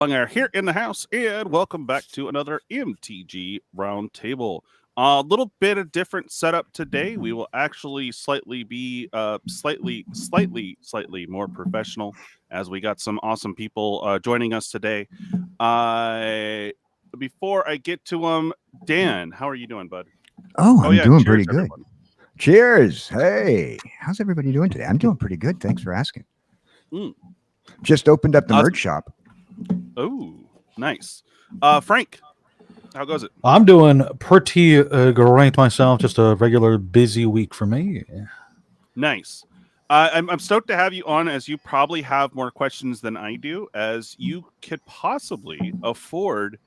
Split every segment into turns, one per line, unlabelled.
Are here in the house, and welcome back to another MTG Round Table. A little bit of different setup today. We will actually slightly be slightly more professional, as we got some awesome people joining us today. Before I get to them, Dan, how are you doing, bud?
Oh, I'm doing pretty good.
Everyone.
Cheers. Hey, how's everybody doing today? I'm doing pretty good. Thanks for asking. Just opened up the merch shop.
Oh, nice. Frank, how goes it?
I'm doing pretty great myself. Just a regular busy week for me.
Nice. I'm stoked to have you on, as you probably have more questions than I do, as you could possibly afford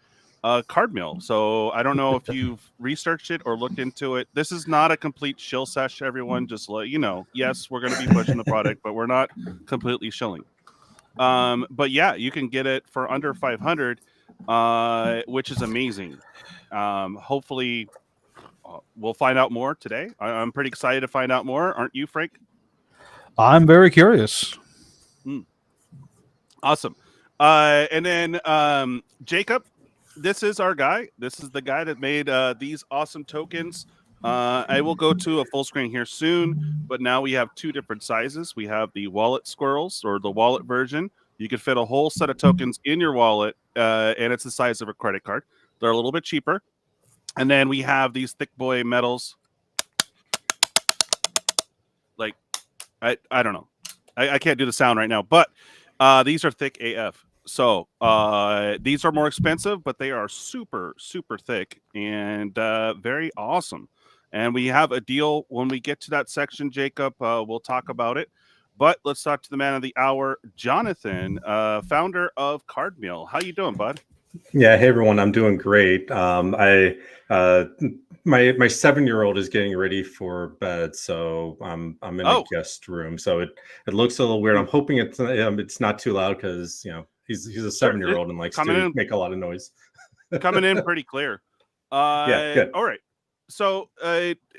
Cardmill. So I don't know if you've researched it or looked into it. This is not a complete shill sesh, everyone. Just let you know. Yes, we're going to be pushing the product, but we're not completely shilling. But yeah, you can get it for under 500, which is amazing. Hopefully, we'll find out more today. I'm pretty excited to find out more. Aren't you, Frank?
I'm very curious.
Awesome. And then Jacob, this is our guy. This is the guy that made these awesome tokens. I will go to a full screen here soon, but now we have two different sizes. We have the wallet squirrels, or the wallet version. You can fit a whole set of tokens in your wallet, and it's the size of a credit card. They're a little bit cheaper. And then we have these thick boy metals. Like, I don't know. I can't do the sound right now, but these are thick AF. So these are more expensive, but they are super, super thick and very awesome. And we have a deal when we get to that section, Jacob. We'll talk about it. But let's talk to the man of the hour, Jonathan, founder of Cardmill. How you doing, bud?
Yeah, hey everyone, I'm doing great. My 7-year-old is getting ready for bed, so I'm in a guest room. So it looks a little weird. I'm hoping it's not too loud because he's a 7-year-old and likes to make a lot of noise.
Coming in pretty clear.
Yeah, good.
All right. So,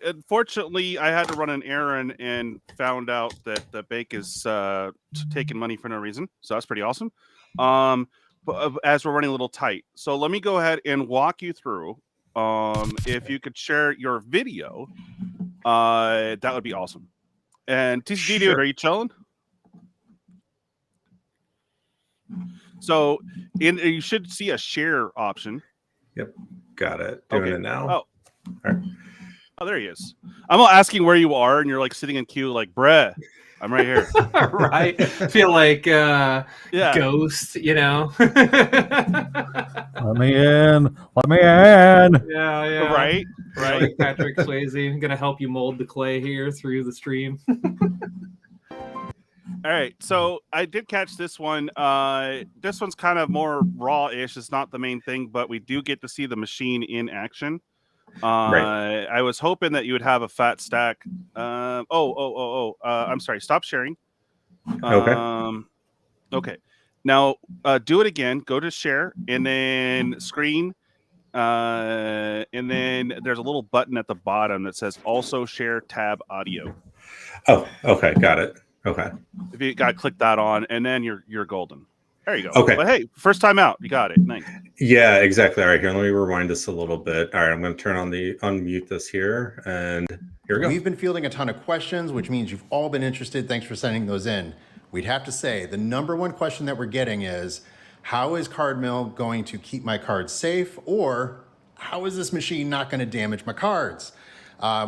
unfortunately, I had to run an errand and found out that the bank is taking money for no reason. So that's pretty awesome. As we're running a little tight, so let me go ahead and walk you through. If you could share your video, that would be awesome. And TCG, dude, are you chilling? So, you should see a share option.
Yep, got it. Doing it now.
Oh. All right. Oh, there he is. I'm asking where you are, and you're like sitting in queue, like, bruh, I'm right here.
Right? Feel like Ghost,
Let me in. Let me in.
Yeah.
Right.
Like Patrick Swayze, I'm gonna help you mold the clay here through the stream.
All right, so I did catch this one. This one's kind of more raw-ish. It's not the main thing, but we do get to see the machine in action. Right. I was hoping that you would have a fat stack. I'm sorry. Stop sharing.
Okay.
Okay. Now do it again. Go to share and then screen. And then there's a little button at the bottom that says also share tab audio.
Oh, okay. Got it. Okay.
If you got to click that on, and then you're golden. There you go.
Okay.
But hey, first time out, you got it. Nice.
Yeah, exactly. All right, here, let me rewind this a little bit. All right, I'm going to turn on unmute this here, and here we go.
We've been fielding a ton of questions, which means you've all been interested. Thanks for sending those in. We'd have to say the number one question that we're getting is, how is Cardmill going to keep my cards safe, or how is this machine not going to damage my cards?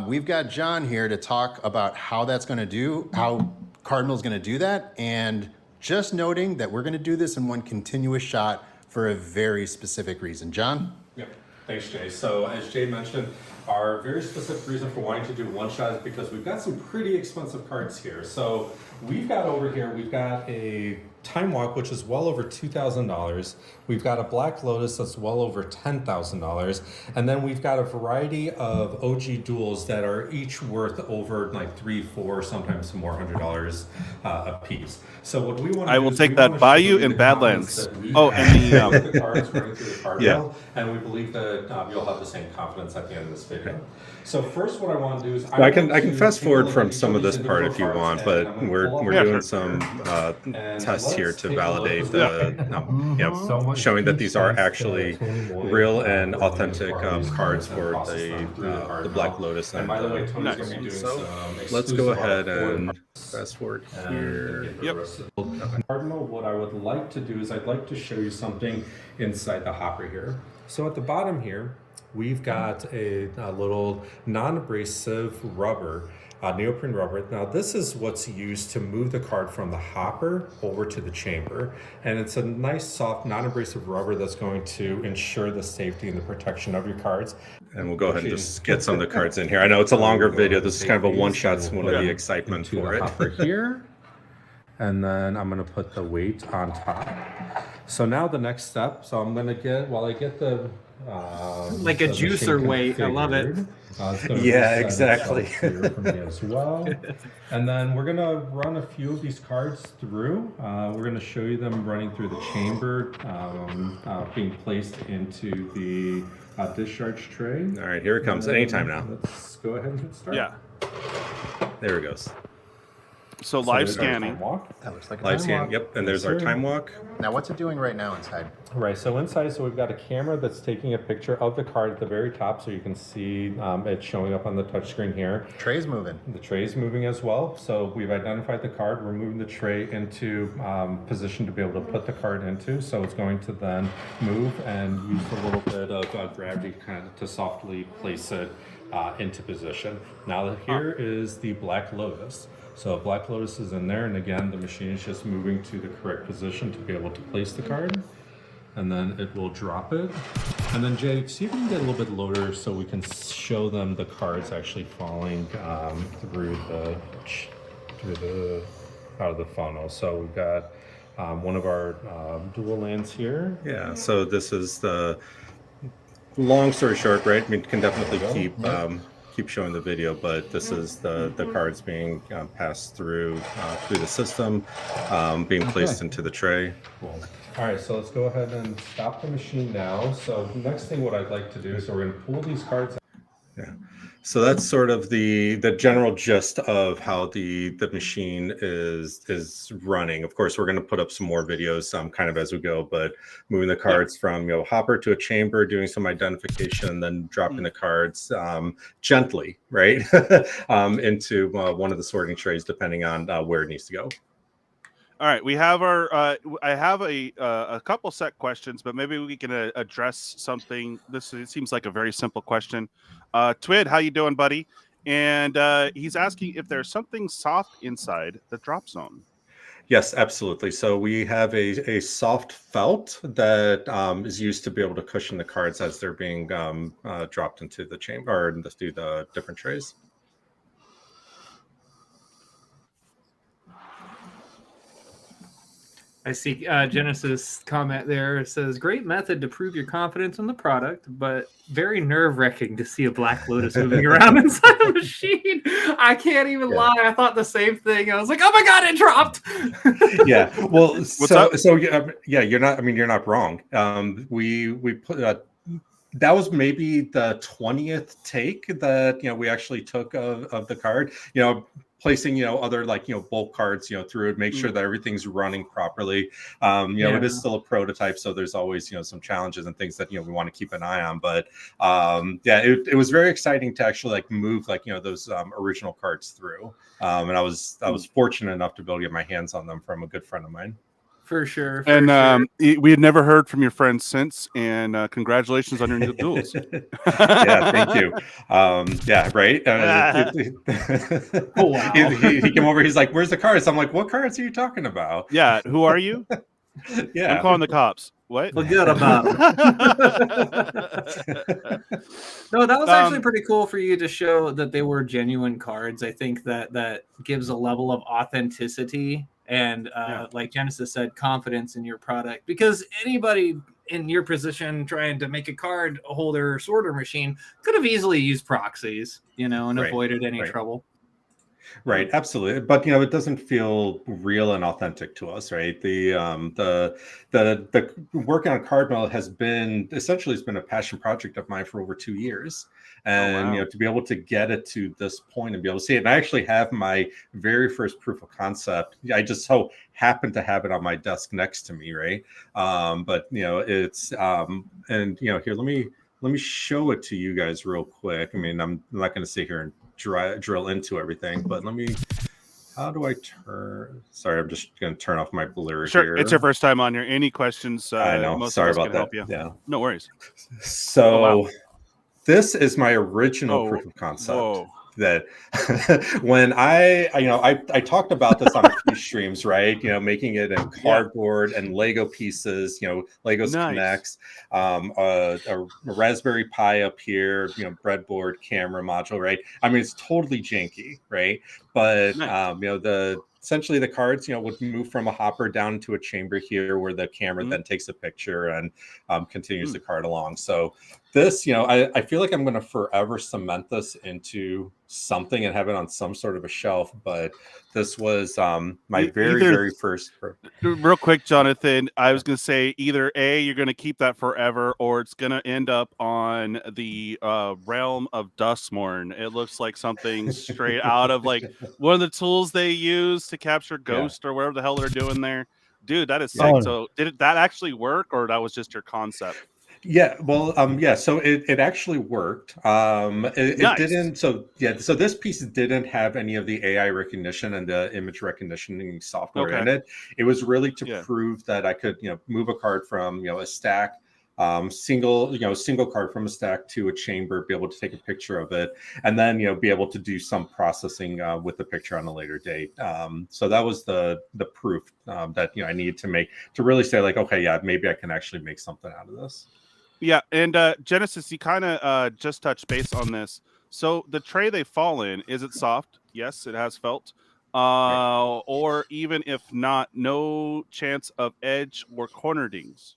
We've got John here to talk about how Cardmill's going to do that, and just noting that we're going to do this in one continuous shot for a very specific reason. John?
Yep. Thanks, Jay. So as Jay mentioned, our very specific reason for wanting to do one shot is because we've got some pretty expensive cards here. So we've got a Time Walk, which is well over $2,000. We've got a Black Lotus that's well over $10,000. And then we've got a variety of OG duels that are each worth over like $300, $400, sometimes more $100 a piece. So what we want to
I will take that Bayou and Badlands. Oh, and
the cards running through the card mill, and we believe that you'll have the same confidence at the end of this video. So first, what I want to do is I can fast forward from some of this part if you want, but we're doing some tests here
let's
to
take a look.
validate the, showing that these are actually real and authentic cards for the Black Lotus.
And by the way, Tony's
Nice.
going to be doing
So
some
let's go
exclusive
ahead
art for
and fast forward here.
Yep.
Cardmill, what I would like to do is I'd like to show you something inside the hopper here. So at the bottom here, we've got a little non-abrasive rubber, neoprene rubber. Now this is what's used to move the card from the hopper over to the chamber. And it's a nice, soft, non-abrasive rubber that's going to ensure the safety and the protection of your cards. And we'll go ahead and just get some of the cards in here. I know it's a longer video. This is kind of a one-shot, so one of the excitement for it. Hopper here. And then I'm going to put the weight on top. So now the next step, so I'm going to get, while I get the
like a juicer weight. I love it.
Yeah, exactly. Here for me as well. And then we're going to run a few of these cards through. We're going to show you them running through the chamber, being placed into the discharge tray. All right, here it comes. Anytime now. Let's go ahead and get started.
Yeah.
There it goes.
So live
there's our
scanning.
time walk.
That looks like a
Live
time
scan.
walk.
Yep. And there's our time walk.
Now, what's it doing right now inside?
Right. So inside, so we've got a camera that's taking a picture of the card at the very top, so you can see it showing up on the touchscreen here.
Tray's moving.
The tray is moving as well. So we've identified the card. We're moving the tray into position to be able to put the card into. So it's going to then move and use a little bit of gravity kind of to softly place it into position. Now here is the Black Lotus. So Black Lotus is in there, and again, the machine is just moving to the correct position to be able to place the card. And then it will drop it. And then Jay, see if we can get a little bit lower so we can show them the cards actually falling through the out of the funnel. So we've got one of our dual lands here. Yeah, so this is the long story short, right? I mean, can definitely keep showing the video, but this is the cards being passed through the system, being placed into the tray. Cool. All right, so let's go ahead and stop the machine now. So next thing, what I'd like to do is we're going to pull these cards out. Yeah. So that's sort of the general gist of how the machine is running. Of course, we're going to put up some more videos kind of as we go, but moving the cards from hopper to a chamber, doing some identification, and then dropping the cards gently, right, into one of the sorting trays, depending on where it needs to go.
All right, we have our. I have a couple set questions, but maybe we can address something. It seems like a very simple question. Twid, how you doing, buddy? And he's asking if there's something soft inside the drop zone.
Yes, absolutely. So we have a soft felt that is used to be able to cushion the cards as they're being dropped into the chamber or through the different trays.
I see Genesis comment there. It says, great method to prove your confidence in the product, but very nerve-wracking to see a Black Lotus moving around inside the machine. I can't even lie. I thought the same thing. I was like, oh my God, it dropped.
Yeah. Well, so yeah, you're not, I mean, you're not wrong. We put, that was maybe the 20th take that, we actually took of the card, placing other bulk cards through it, make sure that everything's running properly. It is still a prototype, so there's always some challenges and things that we want to keep an eye on, but it was very exciting to actually move those original cards through, and I was fortunate enough to be able to get my hands on them from a good friend of mine.
For sure.
We had never heard from your friends since, and congratulations on your new duels.
Yeah, thank you. Yeah, right.
Oh, wow.
He came over. He's like, "Where's the cards?" I'm like, "What cards are you talking about?"
Yeah, who are you?
Yeah,
I'm calling the cops. What?
Forget about it. No, that was actually pretty cool for you to show that they were genuine cards. I think that gives a level of authenticity and like Genesis said, confidence in your product, because anybody in your position trying to make a card holder sorter machine could have easily used proxies, and avoided any trouble.
Right, absolutely, but it doesn't feel real and authentic to us, right? The working on Cardmill has been essentially it's been a passion project of mine for over 2 years, and
wow.
to be able to get it to this point and be able to see it, and I actually have my very first proof of concept. I just so happen to have it on my desk next to me, right? But it's and here, let me show it to you guys real quick. I mean, I'm not going to sit here and drill into everything, but how do I turn? Sorry, I'm just going to turn off my blur
Sure,
here.
it's your first time on here. Any questions?
I know.
Most
Sorry
of us
about
can
that.
help you.
Yeah.
No worries.
So this is my original proof of concept.
Whoa.
That when I talked about this on a few streams, right? Making it in cardboard and Lego pieces, Legos Connects, a Raspberry Pi up here, breadboard, camera module, right? I mean, it's totally janky, right? But essentially the cards, would move from a hopper down into a chamber here where the camera then takes a picture and continues the card along. So this, I feel like I'm going to forever cement this into something and have it on some sort of a shelf. But this was my very first.
Real quick, Jonathan, I was going to say either A, you're going to keep that forever, or it's going to end up on the realm of Dustmorn. It looks like something straight out of like one of the tools they use to capture ghost or whatever the hell they're doing there. Dude, that is sick. So did that actually work, or that was just your concept?
Yeah, well, so it actually worked. It didn't. So this piece didn't have any of the AI recognition and the image recognition software in it. It was really to prove that I could, move a card from, a stack, single card from a stack to a chamber, be able to take a picture of it, and then, be able to do some processing with the picture on a later date. So that was the proof that, I needed to make to really say like, okay, yeah, maybe I can actually make something out of this.
Yeah, and Genesis, you kind of just touched base on this. So the tray they fall in, is it soft? Yes, it has felt. Or even if not, no chance of edge or corner dings.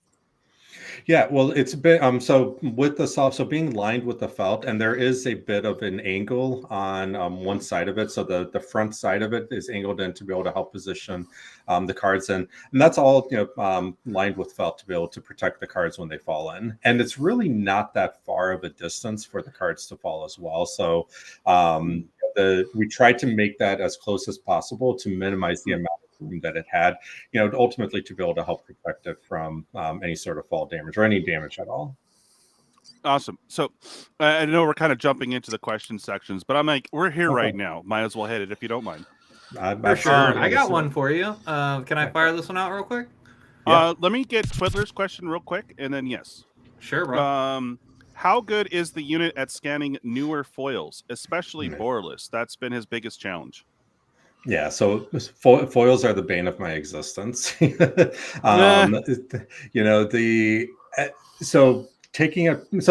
Yeah, well, it's a bit so with the soft, so being lined with the felt, and there is a bit of an angle on one side of it. So the front side of it is angled in to be able to help position the cards in, and that's all lined with felt to be able to protect the cards when they fall in. And it's really not that far of a distance for the cards to fall as well. So we tried to make that as close as possible to minimize the amount that it had, ultimately to be able to help protect it from any sort of fall damage or any damage at all.
Awesome. So I know we're kind of jumping into the question sections, but I'm like, we're here right now. Might as well hit it if you don't mind.
For sure. I got one for you. Can I fire this one out real quick?
Let me get Twiddler's question real quick, and then yes.
Sure, bro.
How good is the unit at scanning newer foils, especially borderless? That's been his biggest challenge.
Yeah, so foils are the bane of my existence. So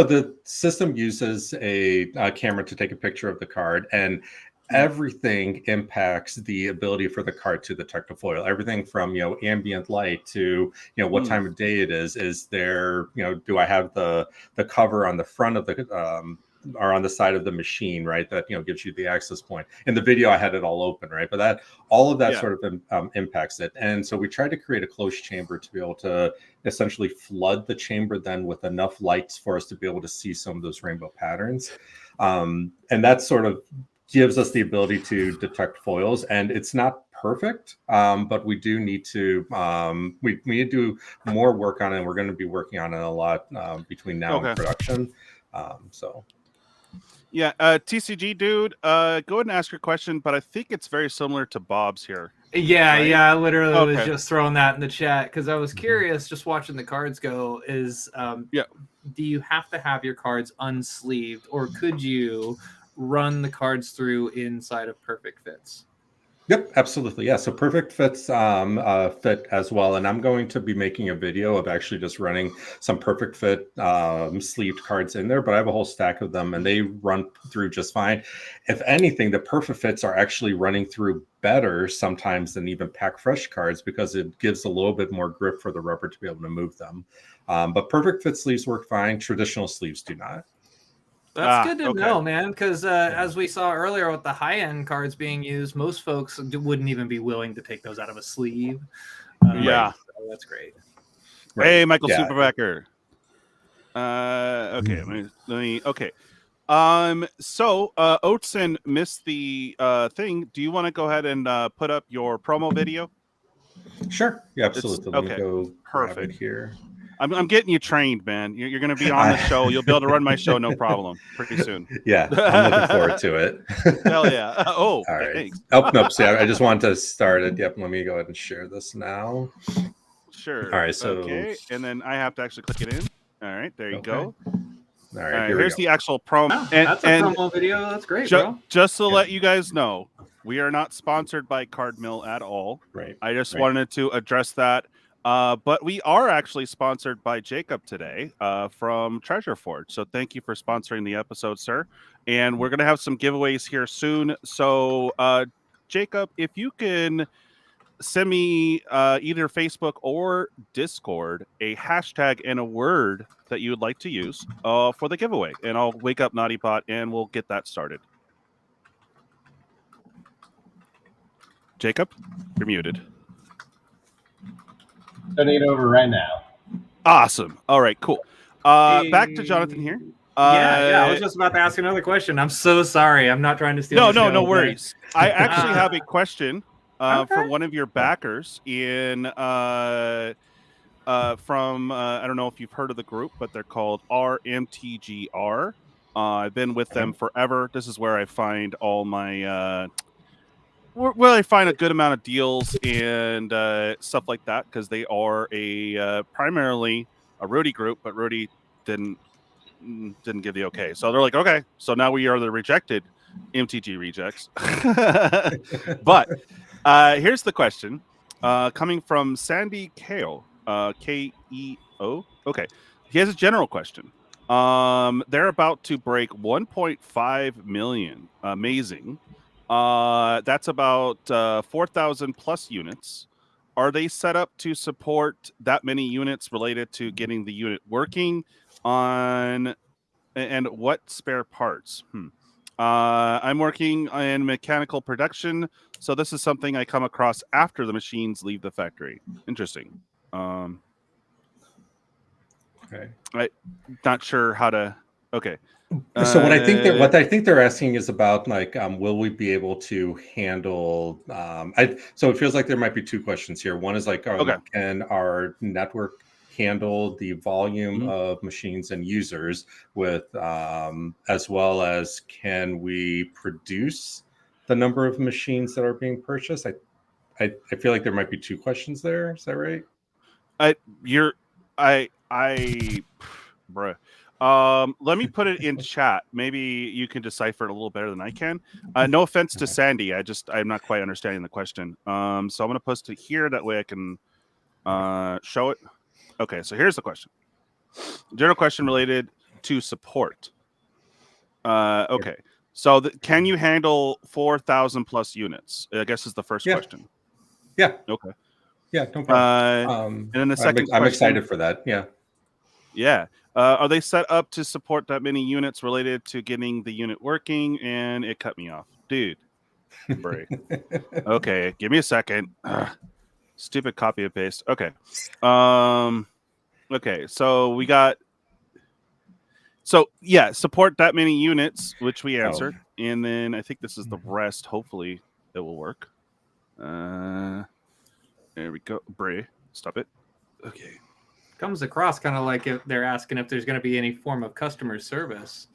the system uses a camera to take a picture of the card, and everything impacts the ability for the card to detect a foil. Everything from ambient light to what time of day it is. Is there do I have the cover on the front of the or on the side of the machine, right? That gives you the access point. In the video, I had it all open, right? But all of that sort of impacts it. And so we tried to create a closed chamber to be able to essentially flood the chamber then with enough lights for us to be able to see some of those rainbow patterns. And that sort of gives us the ability to detect foils. And it's not perfect, but we do need to we need to do more work on it. And we're going to be working on it a lot between now and production.
Yeah, TCG dude, go ahead and ask your question, but I think it's very similar to Bob's here.
Yeah, right? I literally was just throwing that in the chat because I was curious, just watching the cards go, do you have to have your cards unsleeved, or could you run the cards through inside of perfect fits?
Yep, absolutely. Yeah, so perfect fits fit as well. And I'm going to be making a video of actually just running some perfect fit sleeved cards in there, but I have a whole stack of them and they run through just fine. If anything, the perfect fits are actually running through better sometimes than even pack fresh cards because it gives a little bit more grip for the rubber to be able to move them. But perfect fit sleeves work fine. Traditional sleeves do not.
That's good to
okay.
know, man, because as we saw earlier with the high-end cards being used, most folks wouldn't even be willing to take those out of a sleeve.
Yeah.
So that's great.
Hey, Michael
Yeah.
Superbacker. Okay, let me okay. So Oatson missed the thing. Do you want to go ahead and put up your promo video?
Sure. Yeah, absolutely. Let me
okay.
go grab it
Perfect.
here.
I'm getting you trained, man. You're going to be on the show. You'll be able to run my show, no problem, pretty soon.
Yeah, I'm looking forward to it.
Hell yeah! Oh,
all right.
thanks.
Oh, nope. See, I just want to start it. Yep. Let me go ahead and share this now.
Sure.
All right. So
okay, and then I have to actually click it in. All right, there you go.
All right.
All right, here's the actual promo.
Wow,
and,
that's a promo video. That's great, bro.
Just to let you guys know, we are not sponsored by Cardmill at all.
Right.
I just wanted to address that. But we are actually sponsored by Jacob today from Treasure Forge. So thank you for sponsoring the episode, sir. And we're going to have some giveaways here soon. So, Jacob, if you can send me either Facebook or Discord a hashtag and a word that you would like to use for the giveaway. And I'll wake up NaughtyBot and we'll get that started. Jacob, you're muted.
Sending it over right now.
Awesome. All right, cool. Back to Jonathan here.
Yeah. I was just about to ask another question. I'm so sorry. I'm not trying to steal.
No worries. I actually have a question for one of your backers in from I don't know if you've heard of the group, but they're called RMTGR. I've been with them forever. This is where I find all my where I find a good amount of deals and stuff like that, because they are a primarily a Rudy group, but Rudy didn't give the okay. So they're like, okay, so now we are the rejected MTG rejects. But here's the question coming from Sandy Keo, Keo. Okay, he has a general question. They're about to break 1.5 million. Amazing. That's about 4,000 plus units. Are they set up to support that many units related to getting the unit working on, and what spare parts? I'm working in mechanical production, so this is something I come across after the machines leave the factory. Interesting.
Okay.
I'm not sure how to. Okay.
So what I think they're asking is about like, will we be able to handle? So it feels like there might be two questions here. One is like, can our network handle the volume of machines and users with, as well as can we produce the number of machines that are being purchased? I feel like there might be two questions there. Is that right?
Bruh. Let me put it in chat. Maybe you can decipher it a little better than I can. No offense to Sandy. I'm not quite understanding the question. So I'm going to post it here. That way I can show it. Okay, so here's the question. General question related to support. Okay, so can you handle 4,000 plus units? I guess is the first question.
Yeah.
Okay.
Yeah, no problem.
And then the second
I'm excited for that. Yeah.
Yeah. Are they set up to support that many units related to getting the unit working? And it cut me off. Dude. Break. Okay, give me a second. Ugh. Stupid copy and paste. Okay. Okay, so we got... So, yeah, support that many units, which we answered. And then I think this is the rest. Hopefully it will work. There we go. Bray, stop it. Okay.
Comes across kind of like if they're asking if there's going to be any form of customer service.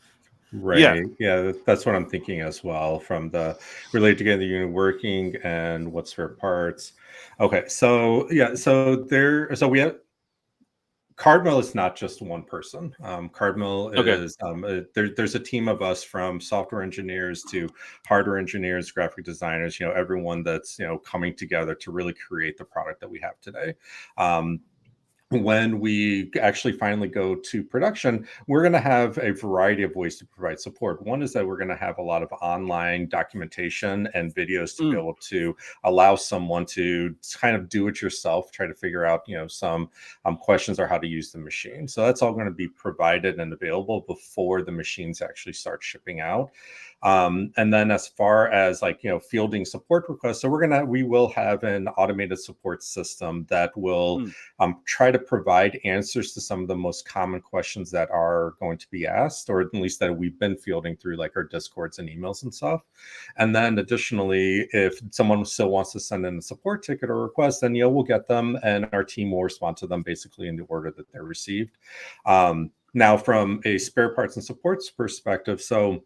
Right. Yeah, that's what I'm thinking as well, from the related to getting the unit working and what's for parts. Okay, so yeah, so we have Cardmill is not just one person. Cardmill is there's a team of us, from software engineers to hardware engineers, graphic designers, everyone that's coming together to really create the product that we have today. when we actually finally go to production, we're going to have a variety of ways to provide support. One is that we're going to have a lot of online documentation and videos to be able to allow someone to kind of do it yourself, try to figure out, some questions or how to use the machine. So that's all going to be provided and available before the machines actually start shipping out. And then as far as fielding support requests, so we will have an automated support system that will try to provide answers to some of the most common questions that are going to be asked, or at least that we've been fielding through our Discords and emails and stuff. And then additionally, if someone still wants to send in a support ticket or request, then we'll get them and our team will respond to them basically in the order that they're received. Now from a spare parts and supports perspective, so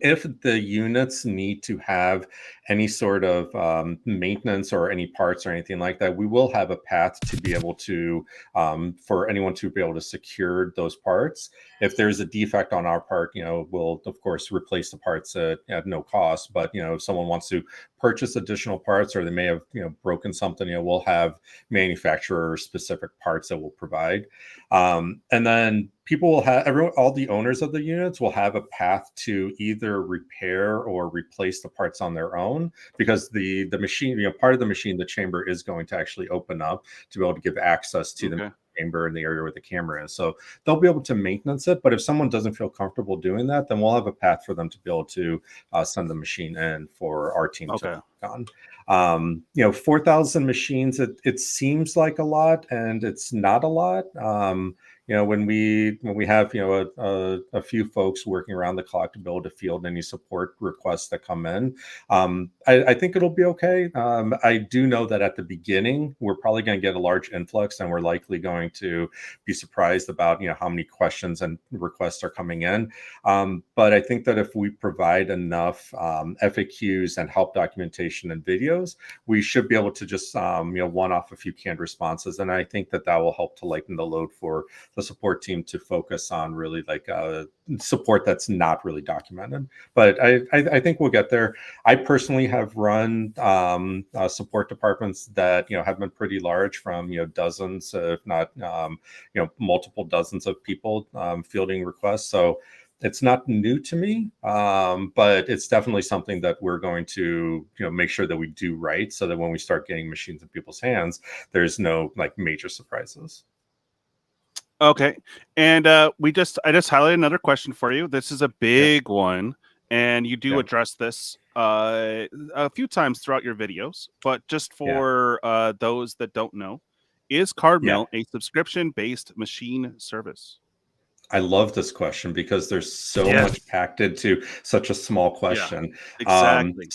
if the units need to have any sort of maintenance or any parts or anything like that, we will have a path to be able to, for anyone to be able to secure those parts. If there's a defect on our part, we'll of course replace the parts at no cost. But if someone wants to purchase additional parts, or they may have broken something, we'll have manufacturer specific parts that we'll provide. And then people will have all the owners of the units will have a path to either repair or replace the parts on their own, because the machine, part of the machine, the chamber is going to actually open up to be able to give access to the chamber in the area where the camera is. So they'll be able to maintenance it. But if someone doesn't feel comfortable doing that, then we'll have a path for them to be able to send the machine in for our team to work on. 4,000 machines, it seems like a lot, and it's not a lot. When we have a few folks working around the clock to be able to field any support requests that come in, I think it'll be okay. I do know that at the beginning we're probably going to get a large influx, and we're likely going to be surprised about how many questions and requests are coming in. But I think that if we provide enough FAQs and help documentation and videos, we should be able to just one off a few canned responses, and I think that will help to lighten the load for the support team to focus on really support that's not really documented. But I think we'll get there. I personally have run support departments that have been pretty large, from dozens, if not multiple dozens of people fielding requests. So it's not new to me, but it's definitely something that we're going to make sure that we do right, so that when we start getting machines in people's hands, there's no major surprises.
Okay, and I just highlighted another question for you. This is a big one, and you do address this a few times throughout your videos. But just for those that don't know, is Cardmill a subscription-based machine service?
I love this question because there's so much packed into such a small question.
Exactly.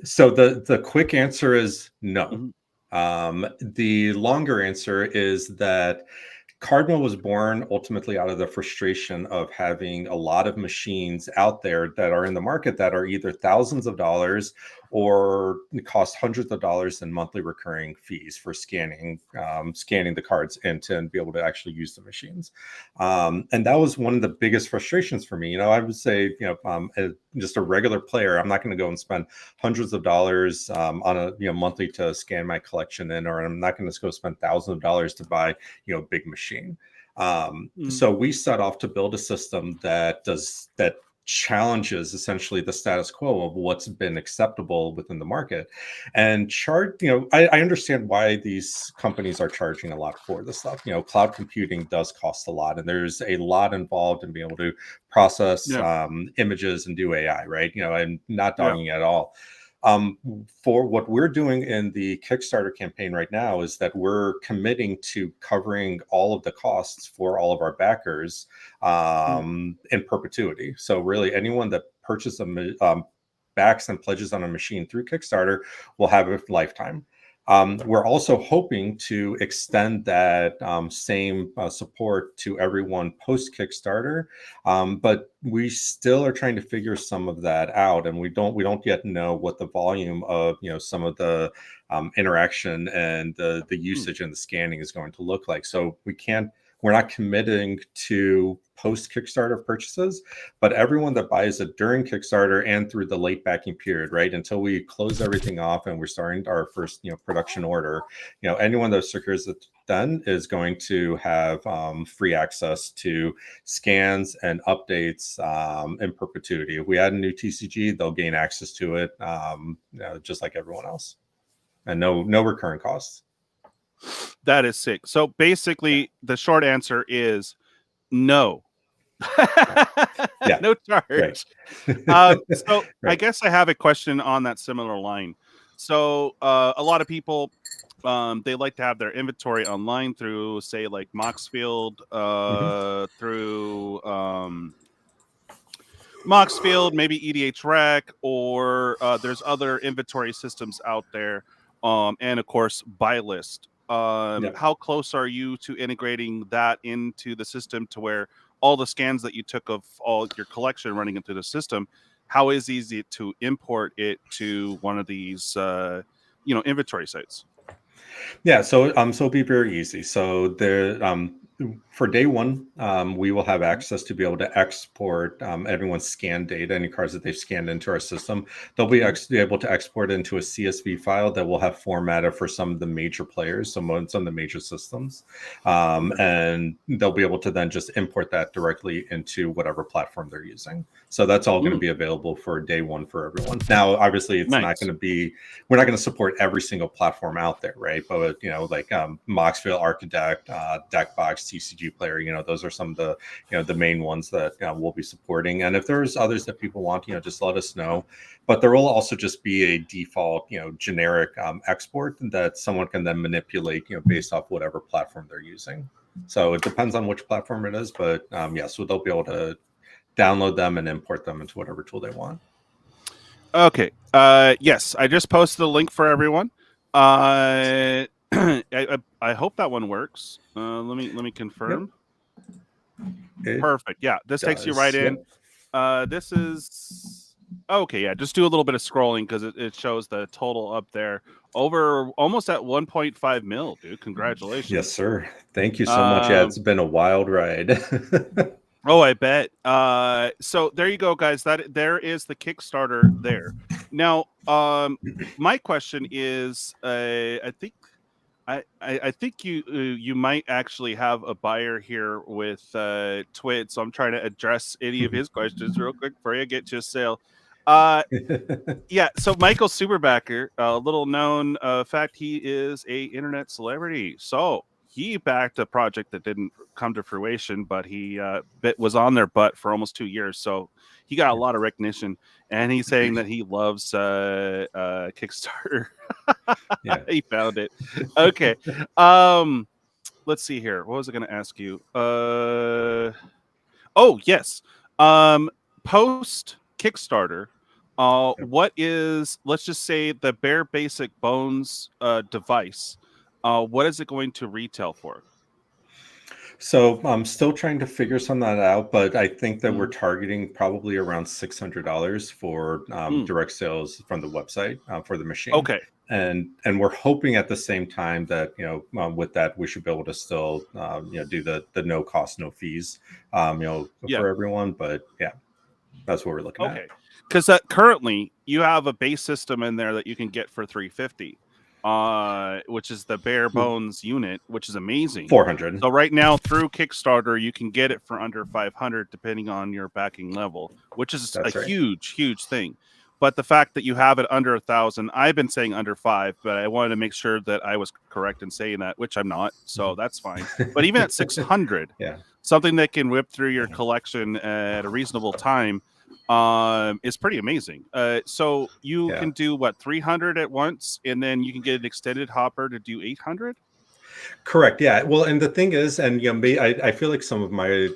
So the quick answer is no. The longer answer is that Cardmill was born ultimately out of the frustration of having a lot of machines out there that are in the market that are either thousands of dollars or cost hundreds of dollars in monthly recurring fees for scanning the cards in to be able to actually use the machines. And that was one of the biggest frustrations for me. I would say, just a regular player, I'm not going to go and spend hundreds of dollars on a monthly to scan my collection in, or I'm not going to go spend thousands of dollars to buy a big machine. So we set off to build a system that challenges essentially the status quo of what's been acceptable within the market, and I understand why these companies are charging a lot for this stuff. Cloud computing does cost a lot, and there's a lot involved in being able to process images and do AI, right? I'm not dogging at all. For what we're doing in the Kickstarter campaign right now is that we're committing to covering all of the costs for all of our backers in perpetuity. So really, anyone that purchases backs and pledges on a machine through Kickstarter will have a lifetime. We're also hoping to extend that same support to everyone post Kickstarter, but we still are trying to figure some of that out, and we don't yet know what the volume of some of the interaction and the usage and the scanning is going to look like. So we're not committing to post Kickstarter purchases, but everyone that buys it during Kickstarter and through the late backing period, right, until we close everything off and we're starting our first production order, anyone that secures it then is going to have free access to scans and updates in perpetuity. If we add a new TCG, they'll gain access to it just like everyone else, and no recurring costs.
That is sick. So basically, the short answer is no.
Yeah.
No charge.
Right.
So I guess I have a question on that similar line. So a lot of people, they like to have their inventory online through, say, like Moxfield, through Moxfield, maybe EDH Rec, or there's other inventory systems out there, and of course, Buy List. How close are you to integrating that into the system to where all the scans that you took of all your collection running into the system, how is easy to import it to one of these, inventory sites?
Yeah, so it'll be very easy. So there, for day one, we will have access to be able to export everyone's scan data, any cards that they've scanned into our system. They'll be able to export it into a CSV file that will have formatted for some of the major players, some of the major systems, and they'll be able to then just import that directly into whatever platform they're using. So that's all going to be available for day one for everyone. Now, obviously, it's not going to be, we're not going to support every single platform out there, right? But like Moxfield, Architect, Deckbox, TCG Player, those are some of the the main ones that we'll be supporting. And if there's others that people want, just let us know. But there will also just be a default generic export that someone can then manipulate based off whatever platform they're using. So it depends on which platform it is, but so they'll be able to download them and import them into whatever tool they want.
Okay. Yes, I just posted a link for everyone. I hope that one works. Let me confirm. Yep. Perfect. Yeah, this takes you right in. This is okay. Yeah, just do a little bit of scrolling because it shows the total up there, over almost at 1.5 mil, dude. Congratulations.
Yes, sir. Thank you so much. Yeah, it's been a wild ride.
Oh, I bet. So there you go, guys. There is the Kickstarter there. Now, my question is, I think you might actually have a buyer here with Twid, so I'm trying to address any of his questions real quick before I get to a sale. Yeah, so Michael Superbacker, a little known fact, he is a internet celebrity. So he backed a project that didn't come to fruition, but he was on their butt for almost 2 years. So he got a lot of recognition, and he's saying that he loves Kickstarter.
Yeah.
He found it. Okay. Let's see here. What was I going to ask you? Oh, yes. Post Kickstarter, what is, let's just say, the bare basic Bones device? What is it going to retail for?
So I'm still trying to figure some of that out, but I think that we're targeting probably around $600 for direct sales from the website for the machine.
Okay.
And we're hoping at the same time that with that we should be able to still do the no cost, no fees for everyone. But yeah, that's what we're looking at. Okay,
because currently you have a base system in there that you can get for $350. Which is the bare bones unit, which is amazing.
400.
So right now through Kickstarter, you can get it for under 500, depending on your backing level, which is huge thing. But the fact that you have it under 1,000, I've been saying under 5, but I wanted to make sure that I was correct in saying that, which I'm not. So that's fine. But even at 600, something that can whip through your collection at a reasonable time is pretty amazing. So you can do what, 300 at once, and then you can get an extended hopper to do 800.
Correct. Yeah. Well, and the thing is, and I feel like some of my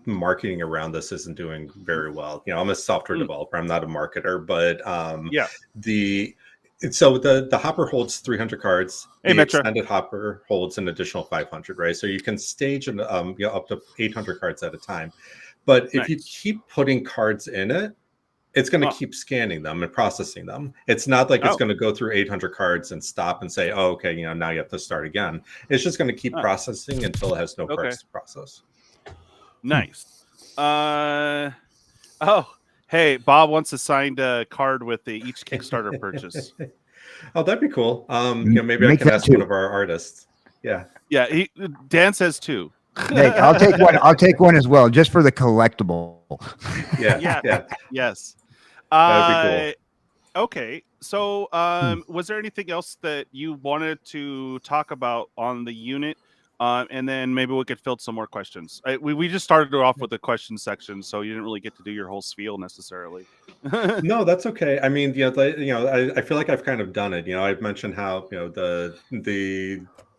marketing around this isn't doing very well. I'm a software developer. I'm not a marketer, but so the hopper holds 300 cards.
Hey,
the extended hopper holds an additional 500, right? So you can stage up to 800 cards at a time. But if you keep putting cards in it, it's going to keep scanning them and processing them. It's not like it's going to go through 800 cards and stop and say, oh, okay, now you have to start again. It's just going to keep processing until it has no cards to process.
Nice. Oh, hey, Bob wants a signed card with each Kickstarter purchase.
Oh, that'd be cool. Maybe I can ask one of our artists.
Yeah.
Yeah, Dan says 2.
Hey, I'll take one. I'll take one as well, just for the collectible.
Yeah.
Yes.
That'd be cool.
Okay. So, was there anything else that you wanted to talk about on the unit? And then maybe we could field some more questions. We just started off with the question section, so you didn't really get to do your whole spiel necessarily.
No, that's okay. I mean, I feel like I've kind of done it. I've mentioned how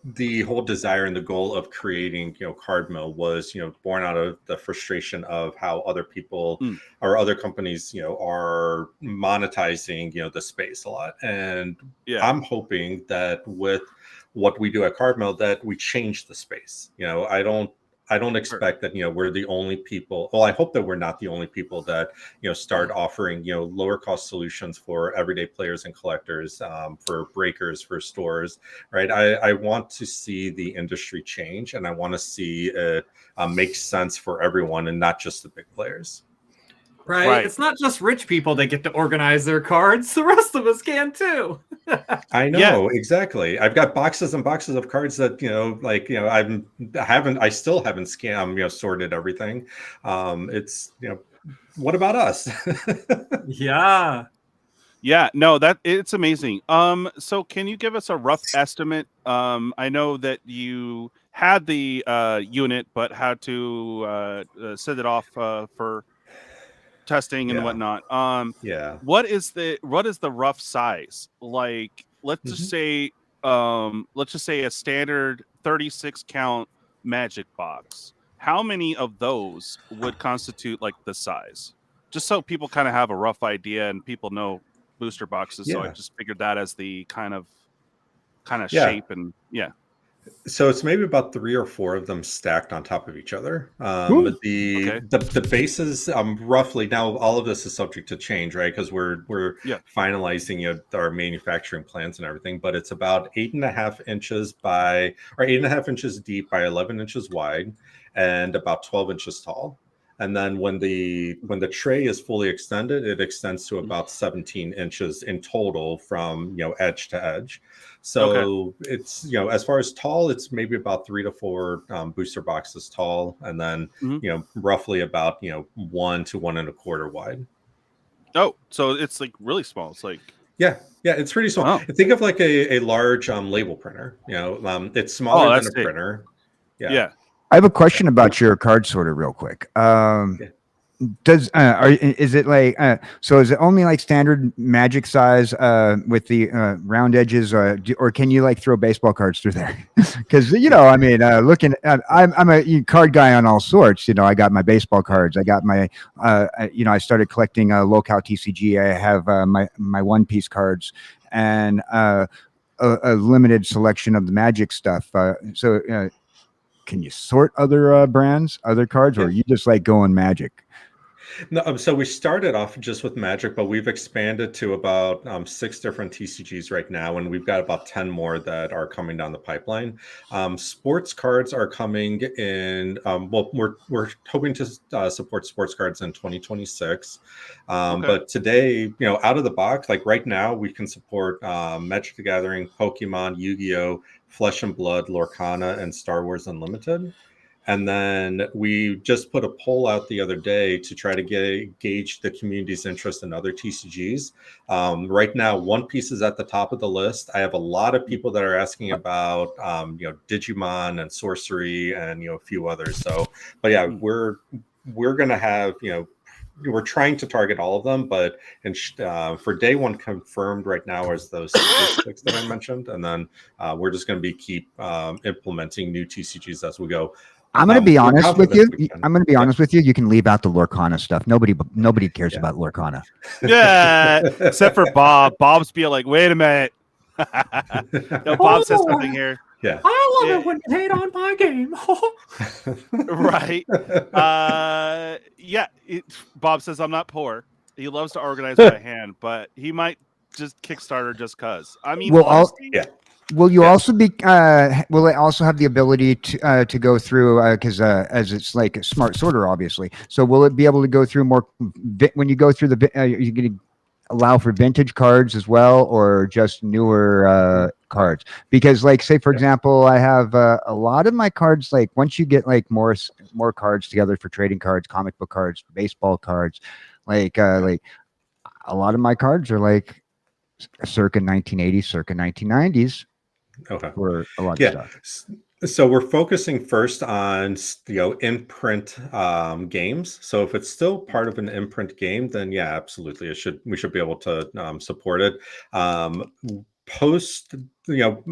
the whole desire and the goal of creating Cardmill was born out of the frustration of how other people or other companies are monetizing the space a lot. And I'm hoping that with what we do at Cardmill that we change the space. I don't expect that we're the only people. Well, I hope that we're not the only people that start offering lower cost solutions for everyday players and collectors, for breakers, for stores, right? I want to see the industry change, and I want to see it make sense for everyone and not just the big players.
Right. It's not just rich people that get to organize their cards. The rest of us can too.
I know, exactly. I've got boxes and boxes of cards that, I still haven't sorted everything. It's, what about us?
Yeah.
Yeah, no, it's amazing. So can you give us a rough estimate? I know that you had the unit, but had to send it off for testing and whatnot. What is the rough size? Like, let's just say a standard 36 count Magic box. How many of those would constitute like the size? Just so people kind of have a rough idea and people know booster boxes. So I just figured that as the kind of shape and
So it's maybe about 3 or 4 of them stacked on top of each other. The bases, roughly, now all of this is subject to change, right? Because we're finalizing our manufacturing plans and everything. But it's about 8.5 inches by 8.5 inches deep by 11 inches wide, and about 12 inches tall. And then when the tray is fully extended, it extends to about 17 inches in total from edge to edge. So it's as far as tall, it's maybe about 3 to 4 booster boxes tall, and then roughly about 1 to 1.25 wide.
Oh, so it's like really small. It's like
it's pretty small. Think of like a large label printer. It's smaller than a printer.
I have a question about your card sorter real quick. Is it like so is it only like standard Magic size with the round edges, or can you like throw baseball cards through there? Because looking at I'm a card guy on all sorts. I got my baseball cards, I got my I started collecting local TCG. I have my One Piece cards and a limited selection of the Magic stuff. Can you sort other brands, other cards, or are you just like going Magic?
No, so we started off just with Magic, but we've expanded to about 6 different TCGs right now, and we've got about 10 more that are coming down the pipeline. Sports cards are coming in. We're hoping to support sports cards in 2026. But today, out of the box, like right now, we can support Magic the Gathering, Pokemon, Yu-Gi-Oh, Flesh and Blood, Lorcana, and Star Wars Unlimited. And then we just put a poll out the other day to try to gauge the community's interest in other TCGs. Right now, One Piece is at the top of the list. I have a lot of people that are asking about, Digimon and Sorcery and a few others. So, but yeah, we're going to have we're trying to target all of them, but for day one confirmed right now is those 6 that I mentioned, and then we're just going to keep implementing new TCGs as we go.
I'm going to be honest with you. I'm going to be honest with you. You can leave out the Lorcana stuff. Nobody cares about Lorcana.
Yeah, except for Bob. Bob's be like, wait a minute. No, Bob says something here.
Yeah,
I love it when you hate on my game.
Right. Bob says I'm not poor. He loves to organize by hand, but he might just Kickstarter just cause. I mean,
will you also be? Will it also have the ability to go through? Because as it's like a smart sorter, obviously. So will it be able to go through more when you go through the? Are you going to allow for vintage cards as well, or just newer cards? Because, like, say for example, I have a lot of my cards. Like, once you get like more cards together for trading cards, comic book cards, baseball cards, like a lot of my cards are like circa 1980s, circa 1990s.
Okay.
For a lot of stuff.
So we're focusing first on imprint games. So if it's still part of an imprint game, then yeah, absolutely, we should be able to support it. Post,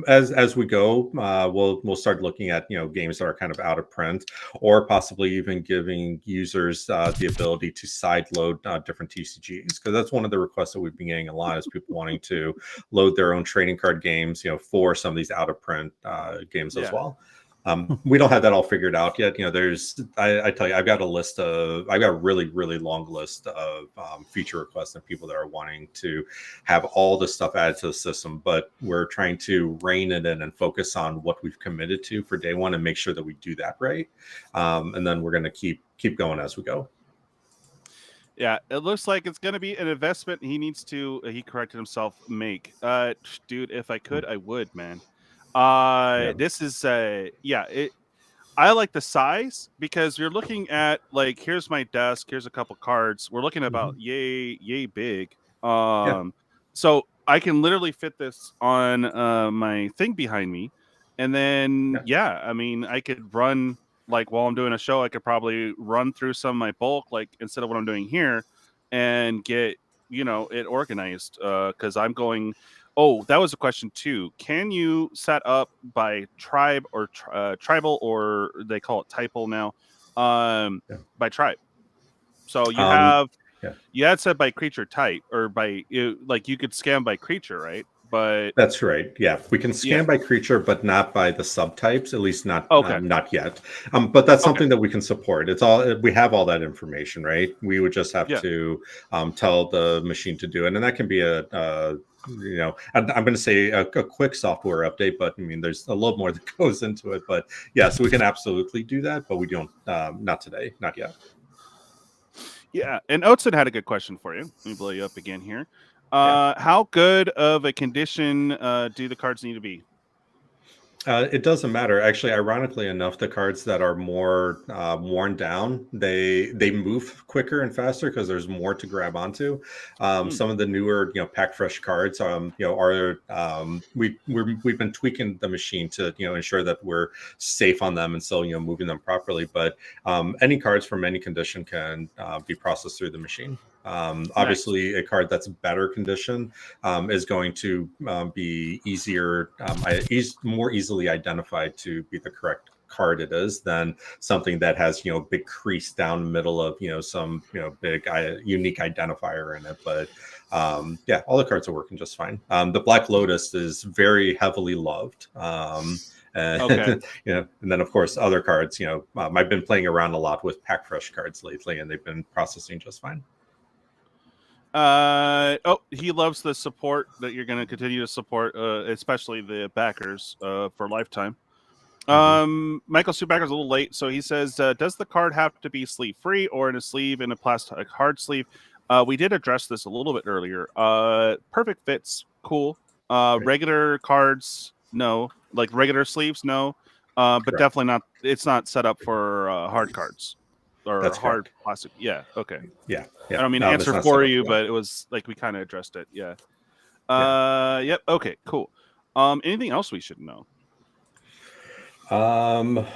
as we go, we'll start looking at games that are kind of out of print, or possibly even giving users the ability to side load different TCGs, because that's one of the requests that we've been getting a lot, is people wanting to load their own trading card games for some of these out of print games as well. We don't have that all figured out yet. I tell you, I've got a really, really long list of feature requests and people that are wanting to have all this stuff added to the system, but we're trying to rein it in and focus on what we've committed to for day one and make sure that we do that right. And then we're going to keep going as we go.
Yeah, it looks like it's going to be an investment he corrected himself, make. Dude, if I could, I would, man. This is I like the size, because you're looking at, like, here's my desk, here's a couple cards, we're looking at about yay big. So I can literally fit this on my thing behind me, and then I mean, I could run, like, while I'm doing a show, I could probably run through some of my bulk, like, instead of what I'm doing here, and get it organized, because I'm going. Oh, that was a question too. Can you set up by tribe or tribal, or they call it typal now, by tribe? So you you had said by creature type, or by like you could scan by creature, right? But
that's right. Yeah, we can scan by creature, but not by the subtypes. At least not not yet. But that's something that we can support. We have all that information, right? We would just have to tell the machine to do it, and that can be I'm going to say a quick software update, but I mean, there's a little more that goes into it. But yeah, so we can absolutely do that, but we don't. Not today, not yet.
Yeah, and Oatson had a good question for you. Let me blow you up again here. How good of a condition do the cards need to be?
It doesn't matter. Actually, ironically enough, the cards that are more worn down, they move quicker and faster because there's more to grab onto. Some of the newer, pack fresh cards, we've been tweaking the machine to ensure that we're safe on them and still moving them properly. But any cards from any condition can be processed through the machine. Obviously, a card that's better condition is going to be easier, more easily identified to be the correct card it is than something that has big crease down the middle of some big unique identifier in it. But all the cards are working just fine. The Black Lotus is very heavily loved. And then of course other cards. I've been playing around a lot with pack fresh cards lately, and they've been processing just fine.
He loves the support that you're going to continue to support, especially the backers for lifetime. Michael Subacker's a little late, so he says, does the card have to be sleeve free or in a sleeve, in a plastic hard sleeve? We did address this a little bit earlier. Perfect fits, cool. Regular cards, no. Like regular sleeves, no. But correct. Definitely not. It's not set up for hard cards. Or that's hard correct. Plastic. Yeah. Okay.
Yeah.
I don't mean to answer for you, but it was like we kind of addressed it. Yeah. Yep. Okay. Cool. Anything else we should know?
I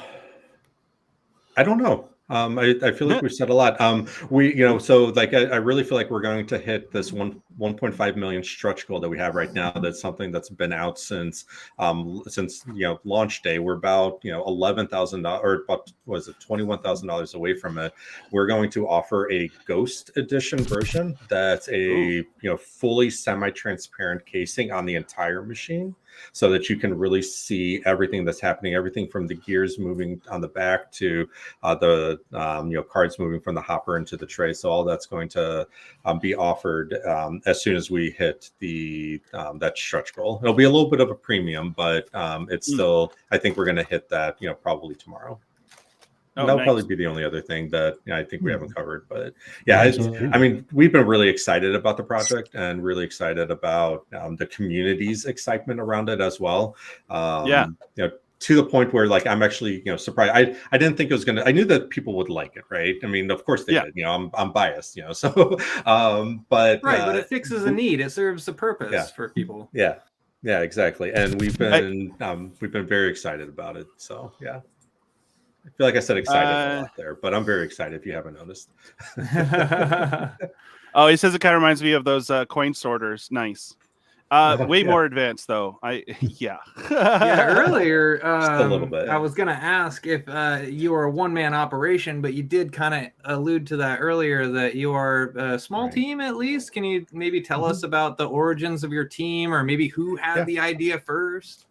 don't know. I feel like we've said a lot. So like I really feel like we're going to hit this 1.5 million stretch goal that we have right now. That's something that's been out since launch day. We're about $11,000 or about $21,000 away from it. We're going to offer a Ghost Edition version that's a fully semi-transparent casing on the entire machine, so that you can really see everything that's happening, everything from the gears moving on the back to the cards moving from the hopper into the tray. So all that's going to be offered as soon as we hit the that stretch goal. It'll be a little bit of a premium, but it's still, I think we're going to hit that probably tomorrow. that'll
nice.
probably be the only other thing that I think we haven't covered. But yeah, I mean, we've been really excited about the project and really excited about the community's excitement around it as well.
Yeah.
You know, to the point where like I'm actually surprised. I didn't think it was gonna. I knew that people would like it, right? I mean, of course they did. I'm biased, so but
but it fixes a need. It serves a purpose for people.
Yeah, exactly. And we've been very excited about it. So yeah. I feel like I said excited a lot there, but I'm very excited if you haven't noticed.
Oh, he says it kind of reminds me of those coin sorters. Nice. Way more advanced though.
Yeah, earlier
just a little bit.
I was gonna ask if you were a one-man operation, but you did kind of allude to that earlier that you are a small team at least. Can you maybe tell us about the origins of your team, or maybe who had the idea first?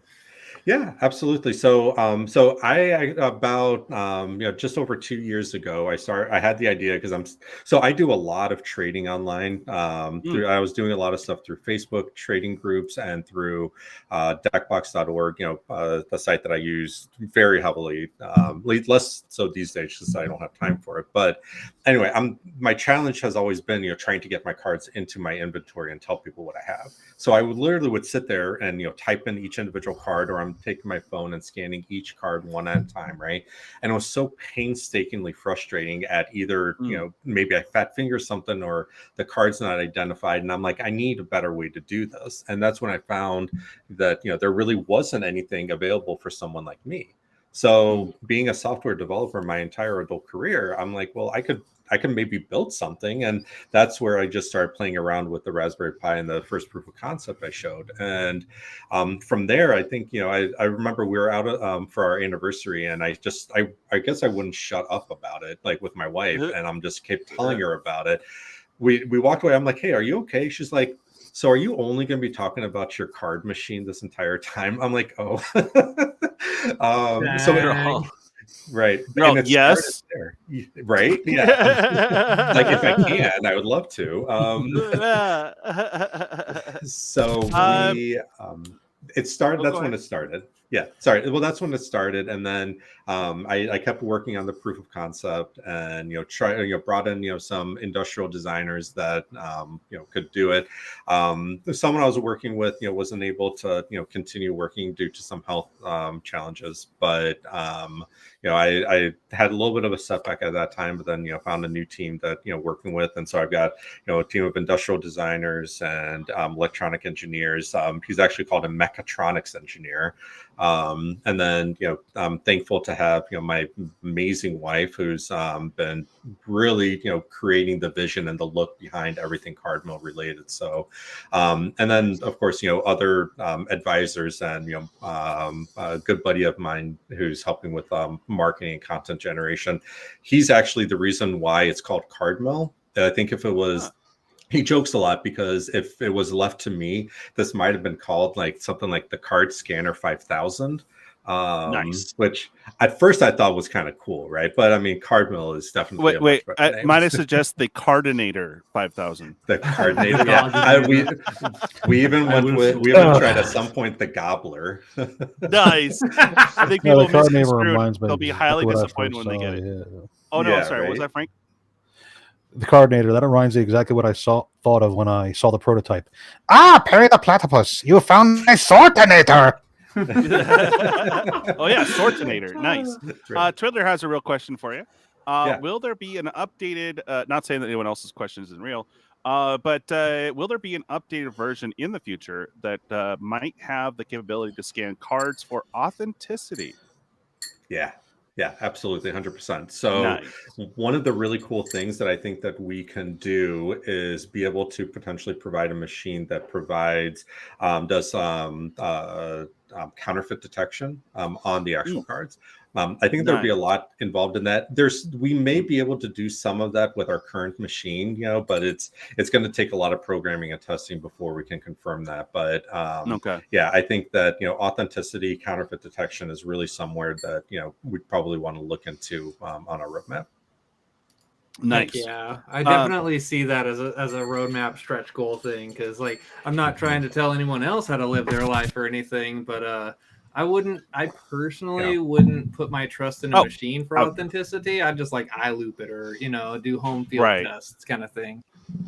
Yeah, absolutely. So, I about just over 2 years ago, I had the idea because I do a lot of trading online. I was doing a lot of stuff through Facebook trading groups and through deckbox.org, the site that I use very heavily, less so these days because I don't have time for it. But anyway, my challenge has always been, trying to get my cards into my inventory and tell people what I have. So I would sit there and type in each individual card, or I'm taking my phone and scanning each card one at a time, right? And it was so painstakingly frustrating at either maybe I fat finger something or the card's not identified, and I'm like, I need a better way to do this. And that's when I found that there really wasn't anything available for someone like me. So being a software developer my entire adult career, I'm like, well, I could maybe build something. And that's where I just started playing around with the Raspberry Pi and the first proof of concept I showed. And from there, I think, I remember we were out for our anniversary, and I guess I wouldn't shut up about it, like with my wife, and I'm just kept telling her about it. We walked away. I'm like, hey, are you okay? She's like, so are you only going to be talking about your card machine this entire time? I'm like, oh. Right. And
yes.
There. Right. Yeah. Like if I can, I would love to. So it started. That's when it started. Yeah. Sorry. Well, that's when it started, and then I kept working on the proof of concept, and brought in some industrial designers that could do it. Someone I was working with wasn't able to continue working due to some health challenges, but I had a little bit of a setback at that time, but then found a new team that working with, and so I've got a team of industrial designers and electronic engineers. He's actually called a mechatronics engineer. And then I'm thankful to have my amazing wife, who's been really creating the vision and the look behind everything Cardmill related. So and then of course other advisors, and a good buddy of mine who's helping with marketing and content generation. He's actually the reason why it's called Cardmill. I think if it was he jokes a lot because if it was left to me, this might have been called like something like the Card Scanner 5000.
Nice.
Which at first I thought was kind of cool, right? But I mean, Cardmill is definitely
might I suggest the Cardinator 5000?
The Cardinator. We even tried at some point the Gobbler.
Nice. I think people
reminds me.
They'll be highly disappointed when they get it. Yeah. Oh no, sorry. Right? What was that, Frank?
The Cardinator, that reminds me exactly what I thought of when I saw the prototype. Perry the Platypus, you found my Sortinator!
Oh yeah, Sortinator. Nice. Twiddler has a real question for you. Will there be an updated, not saying that anyone else's question isn't real, but will there be an updated version in the future that might have the capability to scan cards for authenticity?
Yeah, absolutely, 100%. So one of the really cool things that I think that we can do is be able to potentially provide a machine that provides, does counterfeit detection on the actual cards. I think there'll be a lot involved in that. We may be able to do some of that with our current machine, but it's going to take a lot of programming and testing before we can confirm that. But yeah, I think that authenticity, counterfeit detection is really somewhere that we'd probably want to look into on our roadmap.
Nice. Yeah, I definitely see that as a roadmap stretch goal thing, because like I'm not trying to tell anyone else how to live their life or anything, but I personally wouldn't put my trust in a machine for
Oh.
authenticity. I'd just like eye loop it or, do home field
Right.
tests kind of thing.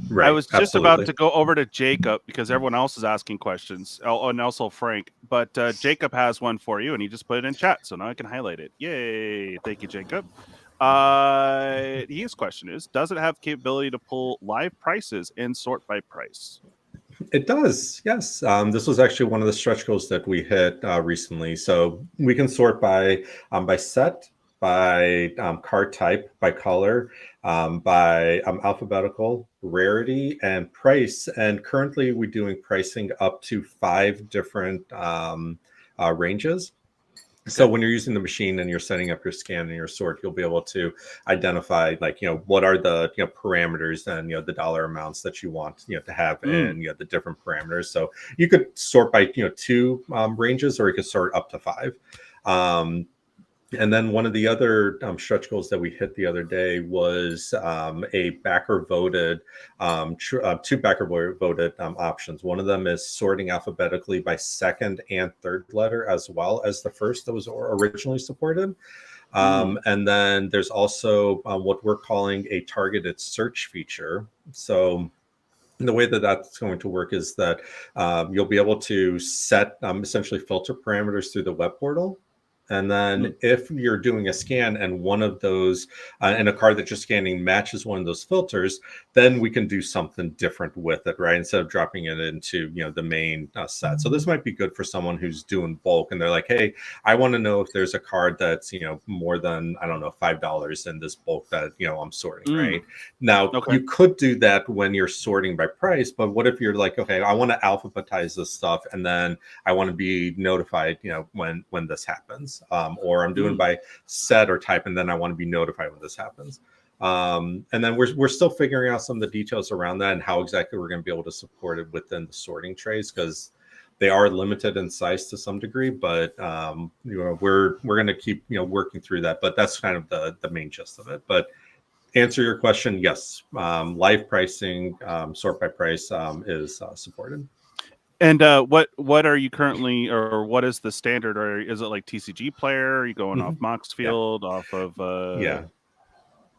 Right.
I was just
absolutely.
about to go over to Jacob because everyone else is asking questions. Oh, and also Frank. But Jacob has one for you, and he just put it in chat, so now I can highlight it. Yay! Thank you, Jacob. His question is: does it have capability to pull live prices and sort by price?
It does, yes. This was actually one of the stretch goals that we hit recently. So we can sort by set, by card type, by color, by alphabetical, rarity, and price. And currently, we're doing pricing up to 5 different ranges. So when you're using the machine and you're setting up your scan and your sort, you'll be able to identify what are the parameters and the dollar amounts that you want to have in the different parameters. So you could sort by 2 ranges, or you could sort up to 5. And then one of the other stretch goals that we hit the other day was a backer voted, 2 backer voted options. One of them is sorting alphabetically by second and third letter, as well as the first that was originally supported. And then there's also what we're calling a targeted search feature. So the way that that's going to work is that you'll be able to set essentially filter parameters through the web portal. And then if you're doing a scan and one of those and a card that you're scanning matches one of those filters, then we can do something different with it, right? Instead of dropping it into the main set. So this might be good for someone who's doing bulk and they're like, hey, I want to know if there's a card that's more than, I don't know, $5 in this bulk that I'm sorting, right? Now you could do that when you're sorting by price, but what if you're like, okay, I want to alphabetize this stuff and then I want to be notified when this happens. Or I'm doing by set or type, and then I want to be notified when this happens. And then we're still figuring out some of the details around that and how exactly we're going to be able to support it within the sorting trays, because they are limited in size to some degree. But we're going to keep working through that. But that's kind of the main gist of it. But answer your question, yes, live pricing, sort by price is supported.
And what are you currently, or what is the standard, or is it like TCG player? Are you going off Moxfield, off of?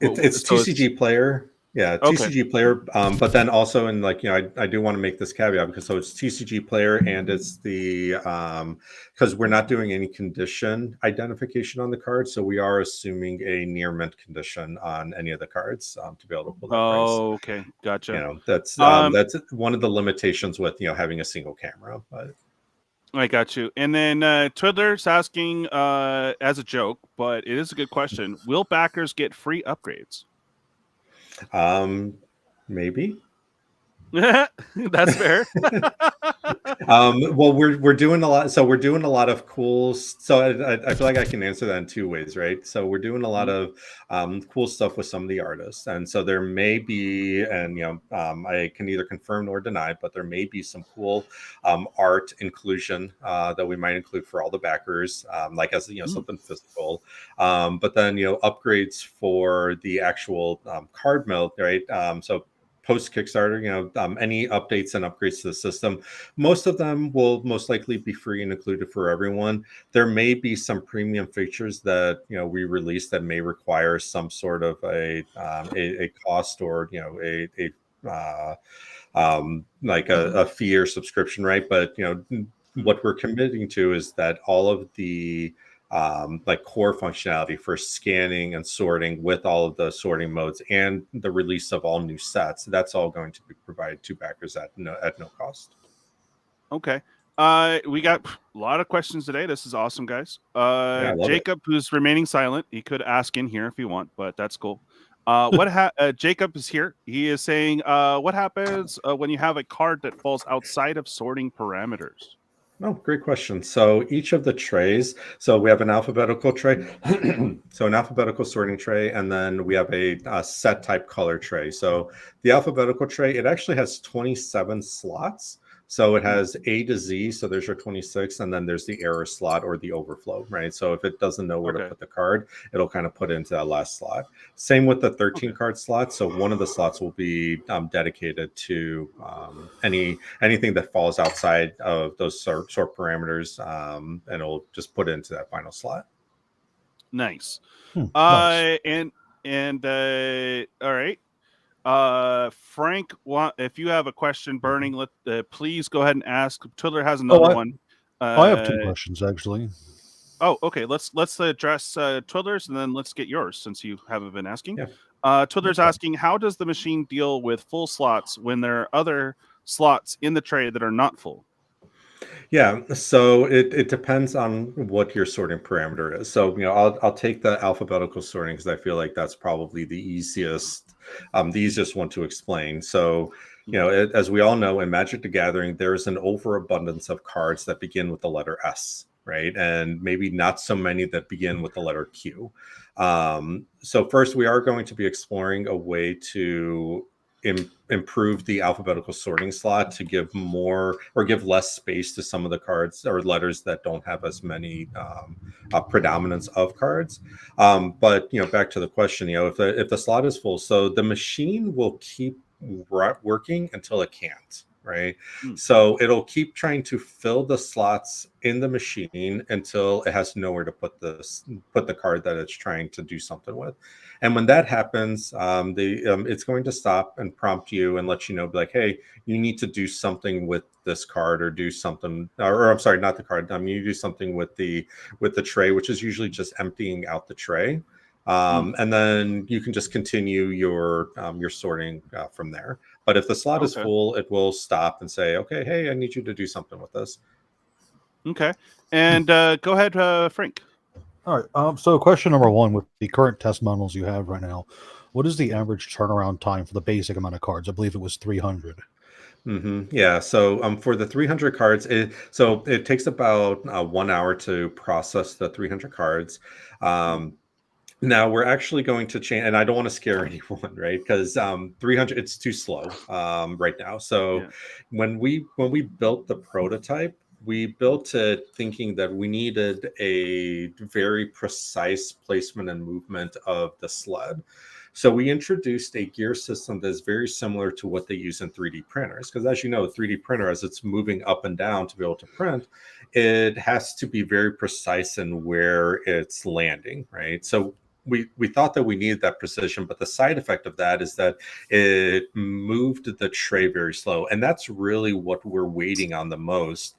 It's TCG player. Yeah, TCG player. But then also in I do want to make this caveat because it's TCG player and it's the because we're not doing any condition identification on the card, so we are assuming a near mint condition on any of the cards to be able to pull that price.
Okay, gotcha.
That's one of the limitations with having a single camera. But
I got you. And then Twiddler's asking as a joke, but it is a good question. Will backers get free upgrades?
Maybe.
That's fair.
Well, we're doing a lot. So we're doing a lot of cool. So I feel like I can answer that in 2 ways, right? So we're doing a lot of cool stuff with some of the artists, and so there may be, and I can either confirm nor deny, but there may be some cool art inclusion that we might include for all the backers, like as something physical. But then upgrades for the actual Cardmill, right? So post Kickstarter, any updates and upgrades to the system, most of them will most likely be free and included for everyone. There may be some premium features that we release that may require some sort of a cost or a fee or subscription, right? But what we're committing to is that all of the core functionality for scanning and sorting with all of the sorting modes and the release of all new sets, that's all going to be provided to backers at no cost.
Okay. We got a lot of questions today. This is awesome, guys. Jacob, who's remaining silent, he could ask in here if you want, but that's cool. Jacob is here. He is saying, what happens when you have a card that falls outside of sorting parameters?
Oh, great question. So each of the trays, so we have an alphabetical tray, so an alphabetical sorting tray, and then we have a set type color tray. So the alphabetical tray, it actually has 27 slots, So it has A to Z. So there's your 26, and then there's the error slot or the overflow, right? So if it doesn't know where to put the card, it'll kind of put it into that last slot. Same with the 13 card slot. So one of the slots will be dedicated to anything that falls outside of those sort parameters, and it'll just put it into that final slot.
Nice.
Nice.
All right. Frank, if you have a question burning, please go ahead and ask. Twiddler has another one.
I have 2 questions actually.
Oh, okay. Let's address Twiddler's and then let's get yours since you haven't been asking.
Yeah.
Twiddler's asking, how does the machine deal with full slots when there are other slots in the tray that are not full?
Yeah, so it depends on what your sorting parameter is. So I'll take the alphabetical sorting because I feel like that's probably the easiest one to explain. So as we all know, in Magic the Gathering, there is an overabundance of cards that begin with the letter S, right? And maybe not so many that begin with the letter Q. So first, we are going to be exploring a way to improve the alphabetical sorting slot to give more or give less space to some of the cards or letters that don't have as many predominance of cards. But back to the question, if the slot is full, so the machine will keep working until it can't. Right. So it'll keep trying to fill the slots in the machine until it has nowhere to put the card that it's trying to do something with. And when that happens, it's going to stop and prompt you and let you know, like, hey, you need to do something with this card or do something, or I'm sorry, not the card. You do something with the tray, which is usually just emptying out the tray. And then you can just continue your sorting from there. But if the slot is full, it will stop and say, okay, hey, I need you to do something with this.
Okay. And go ahead, Frank.
All right. So question number 1, with the current test models you have right now, what is the average turnaround time for the basic amount of cards? I believe it was 300.
Yeah. So for the 300 cards, it takes about 1 hour to process the 300 cards. Now we're actually going to change, and I don't want to scare anyone, right? Because 300, it's too slow right now. So when we built the prototype, we built it thinking that we needed a very precise placement and movement of the sled. So we introduced a gear system that's very similar to what they use in 3D printers. Because as you know, a 3D printer, as it's moving up and down to be able to print, it has to be very precise in where it's landing, right? So we thought that we needed that precision, but the side effect of that is that it moved the tray very slow. And that's really what we're waiting on the most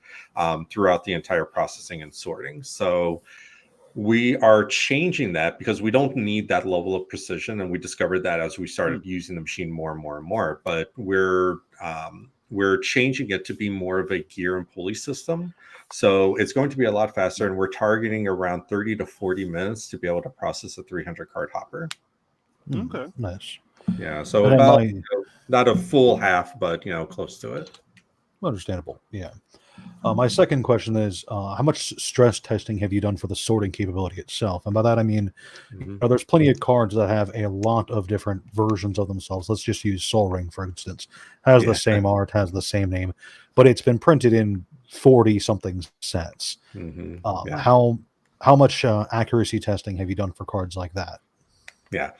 throughout the entire processing and sorting. So we are changing that because we don't need that level of precision. And we discovered that as we started using the machine more and more and more. But we're changing it to be more of a gear and pulley system. So it's going to be a lot faster, and we're targeting around 30 to 40 minutes to be able to process a 300 card hopper.
Okay.
Nice.
Yeah. So about not a full half, but close to it.
Understandable. Yeah. My second question is, how much stress testing have you done for the sorting capability itself? And by that, I mean, there's plenty of cards that have a lot of different versions of themselves. Let's just use Sol Ring, for instance. Has the same art, has the same name, but it's been printed in 40-something sets. How much accuracy testing have you done for cards like that?
Yeah.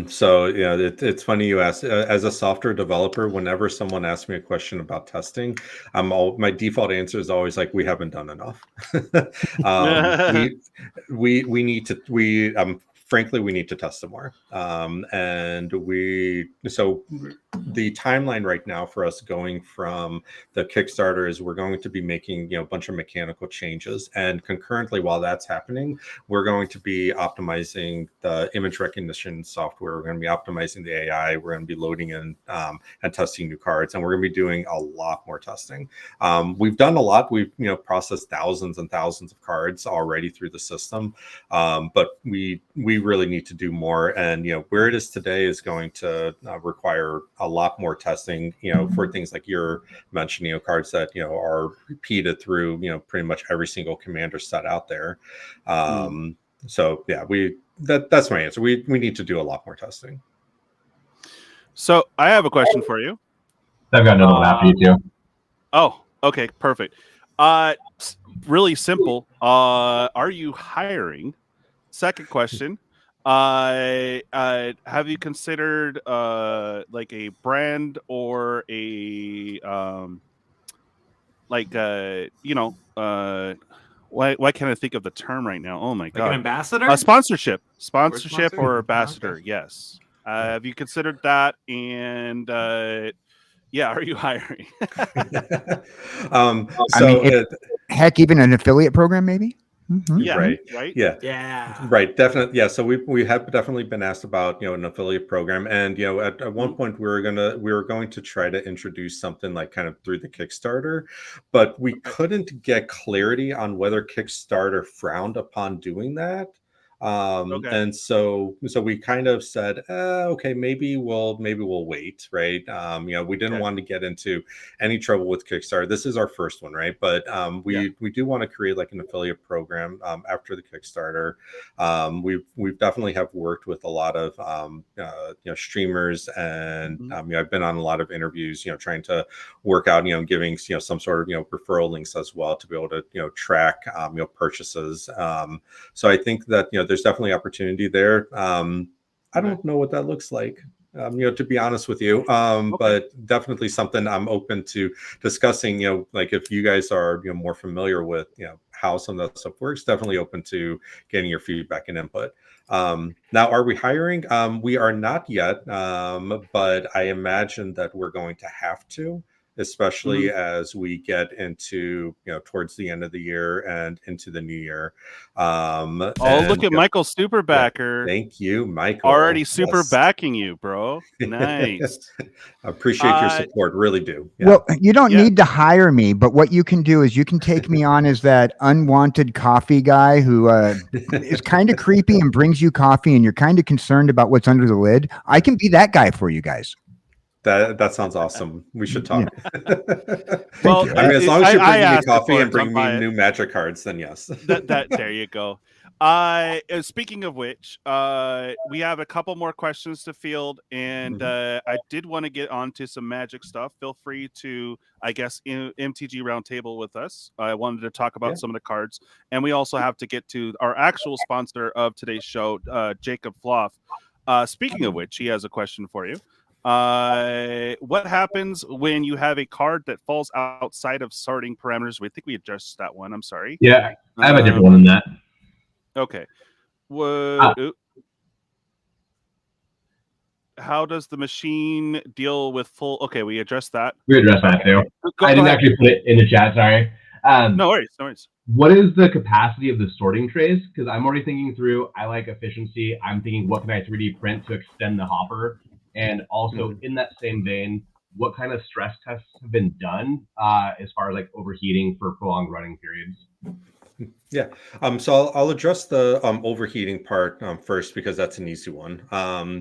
So it's funny you ask. As a software developer, whenever someone asks me a question about testing, my default answer is always like, we haven't done enough. We need to. Frankly, we need to test some more. So the timeline right now for us going from the Kickstarter is we're going to be making a bunch of mechanical changes, and concurrently while that's happening, we're going to be optimizing the image recognition software. We're going to be optimizing the AI. We're going to be loading in and testing new cards, and we're going to be doing a lot more testing. We've done a lot. We've processed thousands and thousands of cards already through the system, but we really need to do more. And where it is today is going to require a lot more testing. For things like you're mentioning, cards that are repeated through pretty much every single commander set out there. So yeah, that's my answer. We need to do a lot more testing.
So I have a question for you.
I've got another one after you too.
Oh, okay, perfect. Really simple. Are you hiring? Second question. Have you considered like a brand or a why can't I think of the term right now? Oh my
Like
god.
an ambassador?
Sponsorship
sponsor?
or ambassador.
Okay.
Yes. Have you considered that? And yeah, are you hiring?
I mean, heck, even an affiliate program, maybe. Mm-hmm.
Yeah,
right.
Yeah.
Right. Definitely. Yeah. So we have definitely been asked about, an affiliate program. And, at one point we were going to try to introduce something like kind of through the Kickstarter, but we couldn't get clarity on whether Kickstarter frowned upon doing that. And so we kind of said, okay, maybe we'll wait, right? We didn't want to get into any trouble with Kickstarter. This is our first one, right? But we do want to create like an affiliate program after the Kickstarter. We've definitely have worked with a lot of streamers, and I've been on a lot of interviews, trying to work out, giving some sort of referral links as well to be able to track purchases. So I think that there's definitely opportunity there. I don't know what that looks like, to be honest with you, but definitely something I'm open to discussing. Like if you guys are more familiar with how some of that stuff works, definitely open to getting your feedback and input. Now, are we hiring? We are not yet, but I imagine that we're going to have to, especially as we get into towards the end of the year and into the new year.
Look at Michael Superbacker.
Thank you, Michael.
Already super backing you, bro. Nice.
Appreciate your support, really do.
Well, you don't need to hire me, but what you can do is you can take me on as that unwanted coffee guy who is kind of creepy and brings you coffee and you're kind of concerned about what's under the lid. I can be that guy for you guys.
That sounds awesome. We should talk.
Well,
I mean, as long as you bring me coffee and bring me new Magic cards, then yes.
that there you go. Speaking of which, we have a couple more questions to field, and I did want to get onto some Magic stuff. Feel free to, I guess, MTG Round Table with us. I wanted to talk about some of the cards, and we also have to get to our actual sponsor of today's show, Jacob Floth. Speaking of which, he has a question for you. What happens when you have a card that falls outside of sorting parameters? We think we addressed that one. I'm sorry.
Yeah, I have a different one than that.
Okay. How does the machine deal with full? Okay, we addressed that.
We addressed that too. I didn't actually put it in the chat. Sorry.
No worries. No worries.
What is the capacity of the sorting trays? Because I'm already thinking through. I like efficiency. I'm thinking, what can I 3D print to extend the hopper? And also in that same vein, what kind of stress tests have been done as far as like overheating for prolonged running periods?
Yeah. So I'll address the overheating part first, because that's an easy one.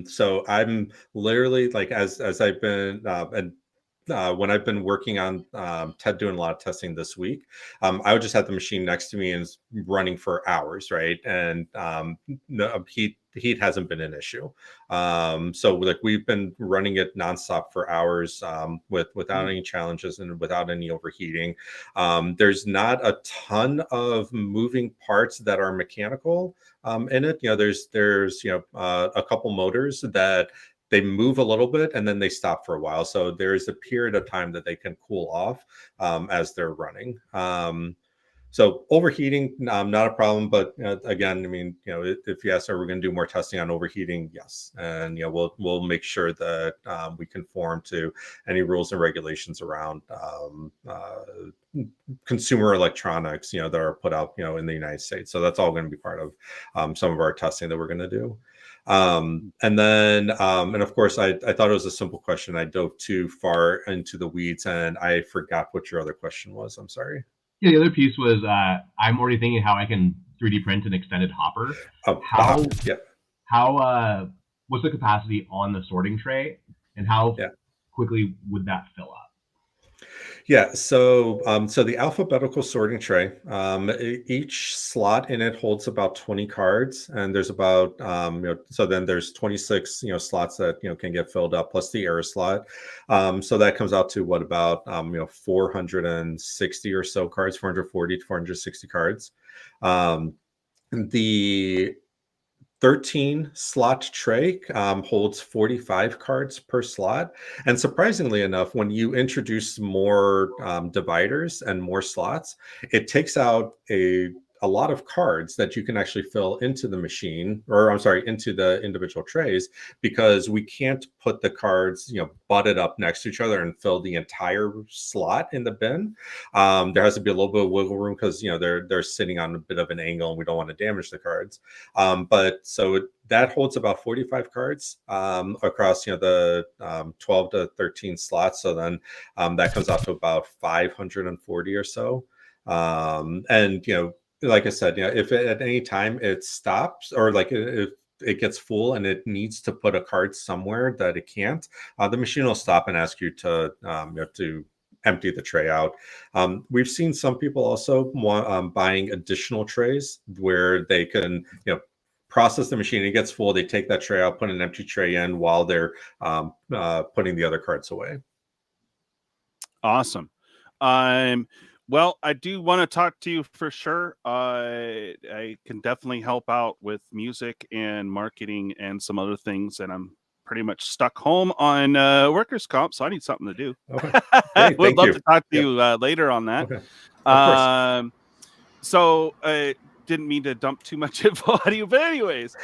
So I'm literally like, as I've been when I've been working on doing a lot of testing this week, I would just have the machine next to me and it's running for hours, right? And heat hasn't been an issue. So like we've been running it nonstop for hours without any challenges and without any overheating. There's not a ton of moving parts that are mechanical in it. There's a couple motors that they move a little bit and then they stop for a while. So there's a period of time that they can cool off as they're running. So overheating, not a problem. But again, I mean, if you ask, are we going to do more testing on overheating? Yes. And, we'll make sure that we conform to any rules and regulations around consumer electronics, that are put out, in the United States. So that's all going to be part of some of our testing that we're going to do. And then, and of course, I thought it was a simple question. I dove too far into the weeds and I forgot what your other question was. I'm sorry.
Yeah, the other piece was I'm already thinking how I can 3D print an extended hopper. What's the capacity on the sorting tray, and how quickly would that fill up?
Yeah, so so the alphabetical sorting tray, each slot in it holds about 20 cards, and there's about so then there's 26 slots that can get filled up plus the error slot. So that comes out to what about 460 or so cards, 440 to 460 cards. The 13 slot tray holds 45 cards per slot. And surprisingly enough, when you introduce more dividers and more slots, it takes out a lot of cards that you can actually fill into the machine, or I'm sorry, into the individual trays, because we can't put the cards, butted up next to each other and fill the entire slot in the bin. There has to be a little bit of wiggle room because they're sitting on a bit of an angle and we don't want to damage the cards. But so that holds about 45 cards across the 12 to 13 slots. So then that comes out to about 540 or so. And like I said, if at any time it stops, or like if it gets full and it needs to put a card somewhere that it can't, the machine will stop and ask you to empty the tray out. We've seen some people also buying additional trays where they can process the machine. It gets full, they take that tray out, put an empty tray in while they're putting the other cards away.
Awesome. Well, I do want to talk to you for sure. I can definitely help out with music and marketing and some other things, and I'm pretty much stuck home on workers' comp, so I need something to do.
Okay. Great,
Would love to talk to you later on that.
Okay. Of course.
So I didn't mean to dump too much info on you, but anyways,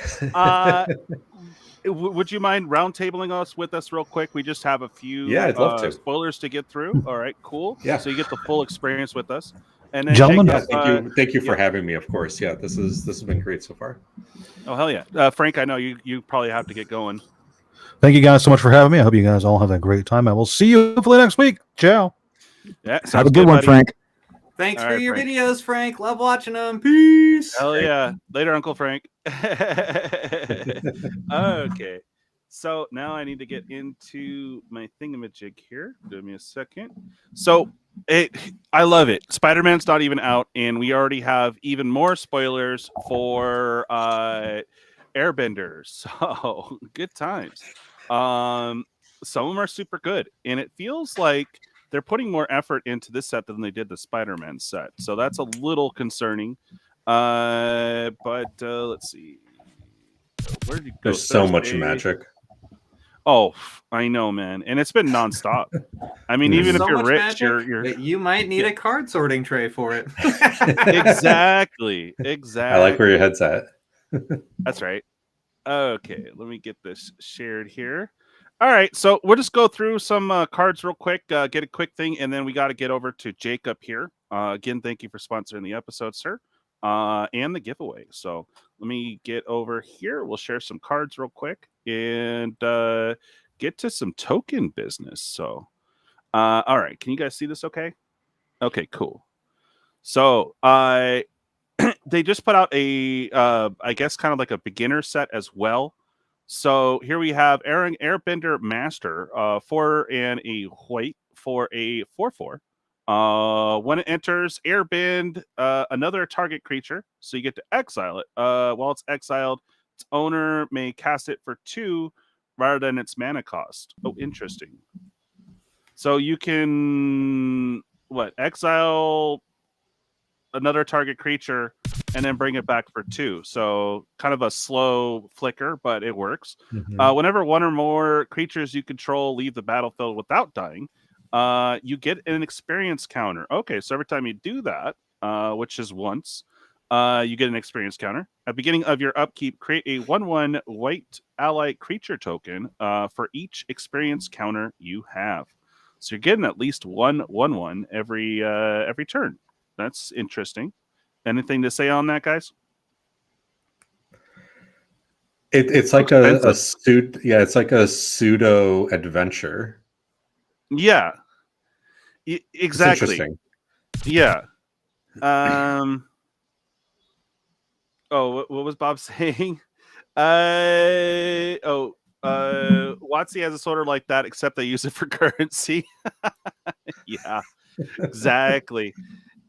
would you mind roundtabling us with us real quick? We just have a few
I'd love to.
spoilers to get through. All right, cool.
Yeah.
So you get the full experience with us. And then
Gentlemen,
thank you for having me. Of course, yeah. This has been great so far.
Oh hell yeah, Frank! I know you probably have to get going.
Thank you guys so much for having me. I hope you guys all have a great time. I will see you hopefully next week. Ciao.
Yeah,
have a good one,
buddy.
Frank.
Thanks
All
for
right,
your
Frank.
videos, Frank. Love watching them. Peace.
Hell yeah. Later, Uncle Frank. Okay. So now I need to get into my thingamajig here. Give me a second. So I love it. Spider-Man's not even out, and we already have even more spoilers for Airbender. So good times. Some of them are super good, and it feels like they're putting more effort into this set than they did the Spider-Man set. So that's a little concerning. But let's see. Where did you go?
There's so much magic.
Oh, I know, man, and it's been nonstop. I mean, even
so
if you're
much
rich,
magic, you might need a card sorting tray for it.
Exactly.
I like where your head's at.
That's right. Okay, let me get this shared here. All right, so we'll just go through some cards real quick, get a quick thing, and then we got to get over to Jacob here. Again, thank you for sponsoring the episode, sir, and the giveaway. So let me get over here. We'll share some cards real quick and get to some token business. So, all right, can you guys see this okay? Okay, cool. So they just put out a, I guess, kind of like a beginner set as well. So here we have Airbender Master, 4 and a white for a 4/4. When it enters, airbend another target creature, so you get to exile it. While it's exiled, its owner may cast it for 2 rather than its mana cost. Oh, interesting. So you can exile another target creature and then bring it back for 2. So kind of a slow flicker, but it works.
Mm-hmm.
Whenever one or more creatures you control leave the battlefield without dying, you get an experience counter. Okay, so every time you do that, which is once, you get an experience counter. At the beginning of your upkeep, create a 1/1 white ally creature token for each experience counter you have. So you're getting at least 1/1 every turn. That's interesting. Anything to say on that, guys?
It's like a pseudo adventure.
Yeah, exactly.
It's interesting.
Yeah. Oh, what was Bob saying? WotC has a sorter like that, except they use it for currency. Yeah. Exactly.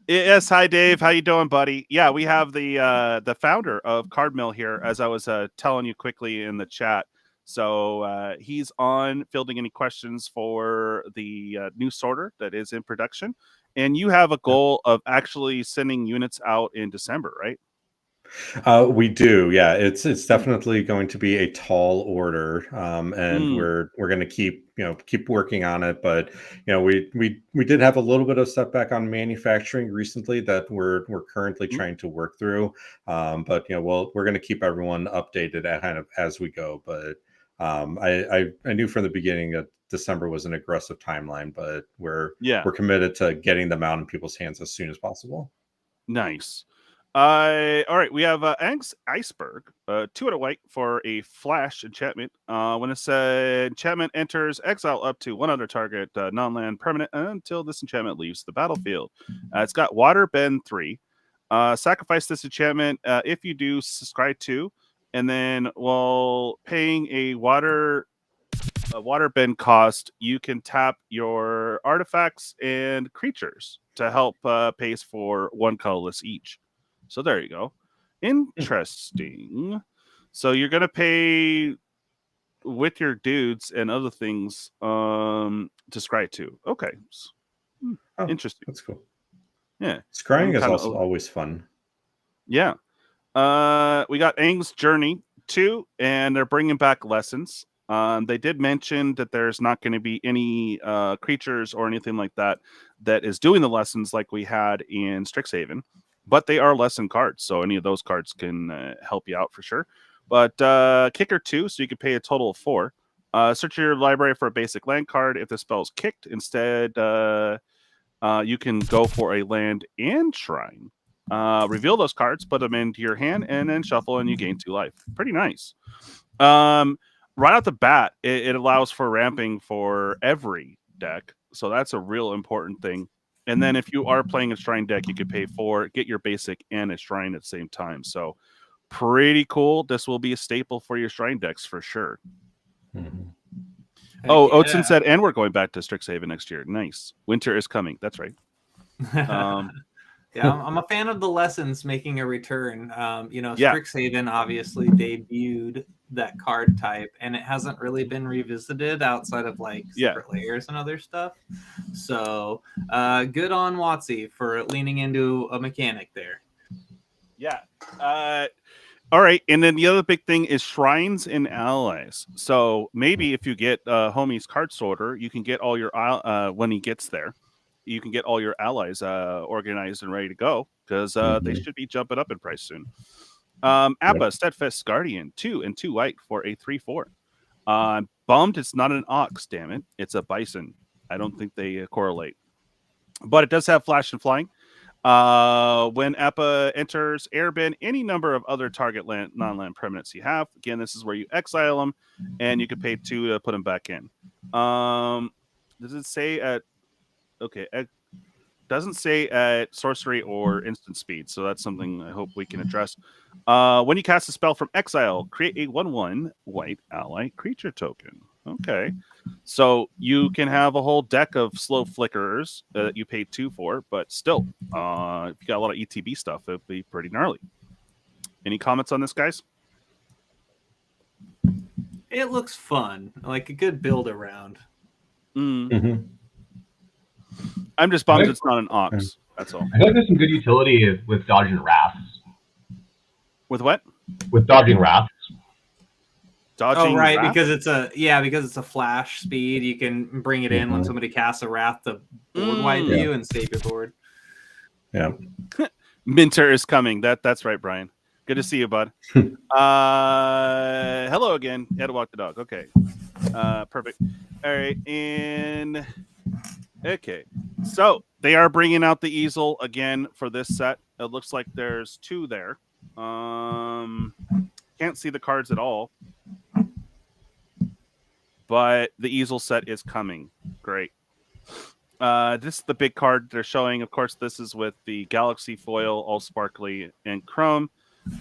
Yes, hi Dave. How you doing, buddy? Yeah, we have the founder of Cardmill here, as I was telling you quickly in the chat. So he's on fielding any questions for the new sorter that is in production, and you have a goal of actually sending units out in December, right?
We do, yeah. It's definitely going to be a tall order, and we're going to keep working on it. But we did have a little bit of setback on manufacturing recently that we're currently trying to work through. But we're going to keep everyone updated kind of as we go. But I knew from the beginning that December was an aggressive timeline, but we're committed to getting them out in people's hands as soon as possible.
Nice. All right, we have Ang's Iceberg, 2 and a white for a flash enchantment. When it says enchantment enters, exile up to one other target non-land permanent until this enchantment leaves the battlefield. It's got water bend 3. Sacrifice this enchantment. If you do, scry 2, and then while paying a water bend cost, you can tap your artifacts and creatures to help pays for 1 colorless each. So there you go. Interesting. So you're gonna pay with your dudes and other things to scry 2. Okay. Interesting.
That's cool.
Yeah.
Scrying is also always fun.
Yeah. We got Aang's Journey 2, and they're bringing back lessons. They did mention that there's not going to be any creatures or anything like that is doing the lessons like we had in Strixhaven. But they are lesson cards, so any of those cards can help you out for sure. But kicker 2, so you can pay a total of 4. Search your library for a basic land card. If the spell's kicked, instead you can go for a land and shrine. Reveal those cards, put them into your hand, and then shuffle, and you gain 2 life. Pretty nice. Right out the bat, it allows for ramping for every deck, so that's a real important thing. And then if you are playing a shrine deck, you could pay 4, get your basic and a shrine at the same time. So pretty cool. This will be a staple for your shrine decks for sure.
Mm-hmm.
Oh, yeah. Oatson said, and we're going back to Strixhaven next year. Nice. Winter is coming. That's right.
Yeah, I'm a fan of the lessons making a return. Strixhaven obviously debuted that card type, and it hasn't really been revisited outside of like secret layers and other stuff. So good on WotC for leaning into a mechanic there.
Yeah. All right, and then the other big thing is shrines and allies. So maybe if you get Homie's card sorter, you can get all your when he gets there. You can get all your allies organized and ready to go because they should be jumping up in price soon. Appa, Steadfast Guardian, 2 and 2 white for a 3/4. Bummed it's not an ox, damn it. It's a bison. I don't think they correlate. But it does have flash and flying. When Appa enters, airbend any number of other target non-land permanents you have. Again, this is where you exile them, and you can pay 2 to put them back in. Does it say at... Okay, it doesn't say at sorcery or instant speed, so that's something I hope we can address. When you cast a spell from exile, create a 1/1 white ally creature token. Okay, so you can have a whole deck of slow flickerers that you paid 2 for, but still, if you got a lot of ETB stuff, it'd be pretty gnarly. Any comments on this, guys?
It looks fun, like a good build around.
Mm-hmm. I'm just bummed it's not an ox. That's all.
I feel like there's some good utility with dodging wraths.
With what?
With dodging wraths.
Dodging
right,
wrath?
because it's a flash speed. You can bring it in when somebody casts a wrath to board wipe you and save your board.
Yeah.
Minter is coming. That's right, Brian. Good to see you, bud. Hello again. You had to walk the dog. Okay. Perfect. All right, and okay, so they are bringing out the easel again for this set. It looks like there's 2 there. Can't see the cards at all, but the easel set is coming. Great. This is the big card they're showing. Of course, this is with the Galaxy foil, all sparkly and chrome.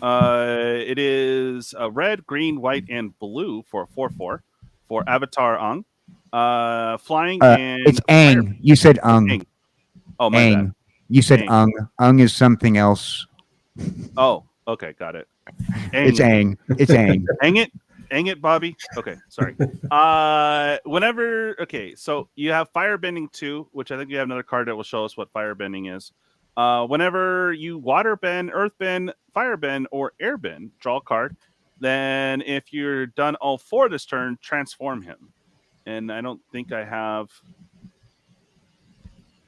It is a red, green, white, and blue for 4/4 for Avatar Ung. Flying and
it's Aang. You said Ung.
Oh, my
Ang.
bad.
You said
Ang.
ung. Ung is something else.
Oh, okay, got it.
It's ang. It's ang.
Hang it, Bobby. Okay, sorry. Okay, so you have Firebending 2, which I think you have another card that will show us what Firebending is. Whenever you Water Bend, Earth Bend, Firebend, or Airbend, draw a card. Then if you're done all 4 this turn, transform him. And I don't think I have...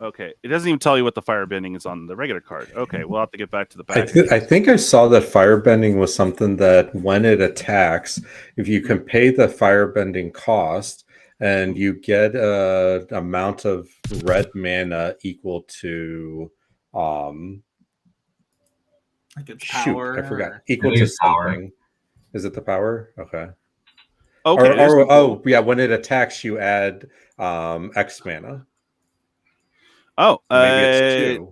Okay, it doesn't even tell you what the Firebending is on the regular card. Okay, we'll have to get back to the back.
I think I saw that firebending was something that when it attacks, if you can pay the firebending cost and you get a amount of red mana equal to
Like it's power.
I forgot. Equal to something. Is it the power? Okay.
Okay.
Yeah, when it attacks, you add X mana.
Oh,
maybe it's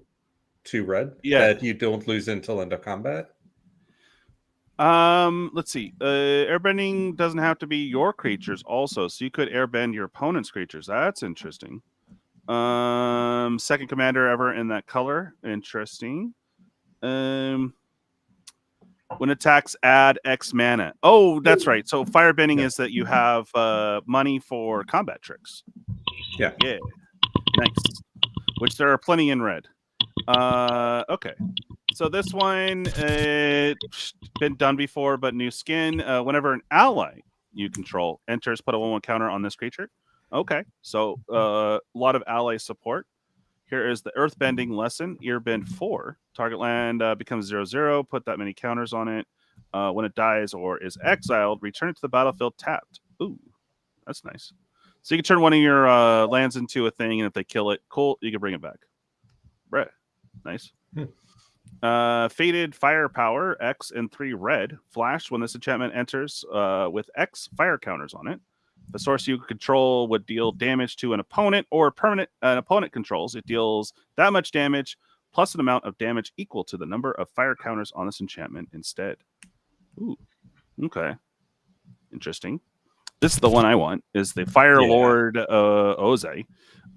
two red.
Yeah,
that you don't lose until end of combat.
Let's see. Airbending doesn't have to be your creatures, also, so you could airbend your opponent's creatures. That's interesting. Second commander ever in that color. Interesting. When attacks, add X mana. Oh, that's right. So firebending is that you have money for combat tricks.
Yeah.
Nice. Which there are plenty in red. Okay. So this one, been done before, but new skin. Whenever an ally you control enters, put a 1/1 counter on this creature. Okay. So a lot of ally support. Here is the Earthbending lesson. Earbend 4. Target land becomes 0/0. Put that many counters on it. When it dies or is exiled, return it to the battlefield tapped. Ooh, that's nice. So you can turn one of your lands into a thing, and if they kill it, cool, you can bring it back. Right. Nice. Faded Firepower, X and 3 red. Flash when this enchantment enters with X fire counters on it. The source you control would deal damage to an opponent or permanent an opponent controls. It deals that much damage plus an amount of damage equal to the number of fire counters on this enchantment instead. Ooh, okay. Interesting. This is the one I want, is the Fire Lord Oze. 3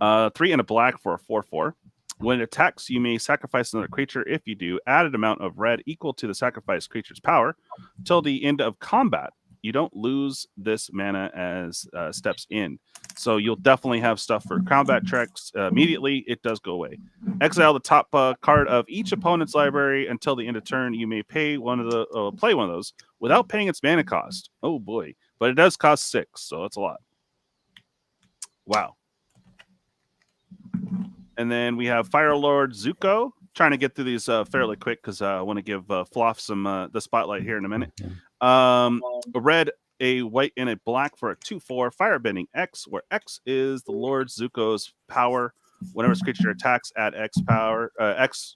and a black for a 4/4. When it attacks, you may sacrifice another creature. If you do, added amount of red equal to the sacrificed creature's power. Till the end of combat, you don't lose this mana as steps in. So you'll definitely have stuff for combat tricks. Immediately, it does go away. Exile the top card of each opponent's library until the end of turn. You may pay play one of those without paying its mana cost. Oh boy. But it does cost 6, so that's a lot. Wow. And then we have Fire Lord Zuko. Trying to get through these fairly quick because I want to give Floth some the spotlight here in a minute. A red, a white, and a black for a 2/4 Firebending X, where X is the Lord Zuko's power. Whenever this creature attacks, add X power. X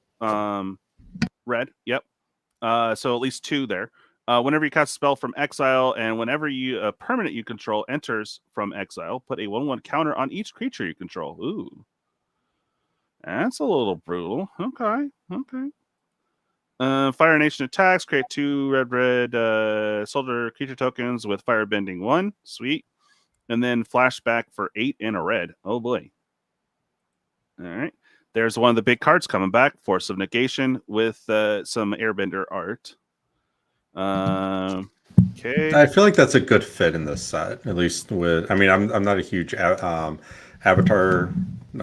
red. Yep. So at least 2 there. Whenever you cast a spell from exile, and whenever a permanent you control enters from exile, put a 1/1 counter on each creature you control. Ooh. That's a little brutal. Okay. Fire Nation attacks. Create 2 red soldier creature tokens with Firebending 1. Sweet. And then flashback for 8 and a red. Oh boy. All right. There's one of the big cards coming back. Force of Negation with some Airbender art. Okay.
I feel like that's a good fit in this set, at least with. I mean, I'm not a huge Avatar.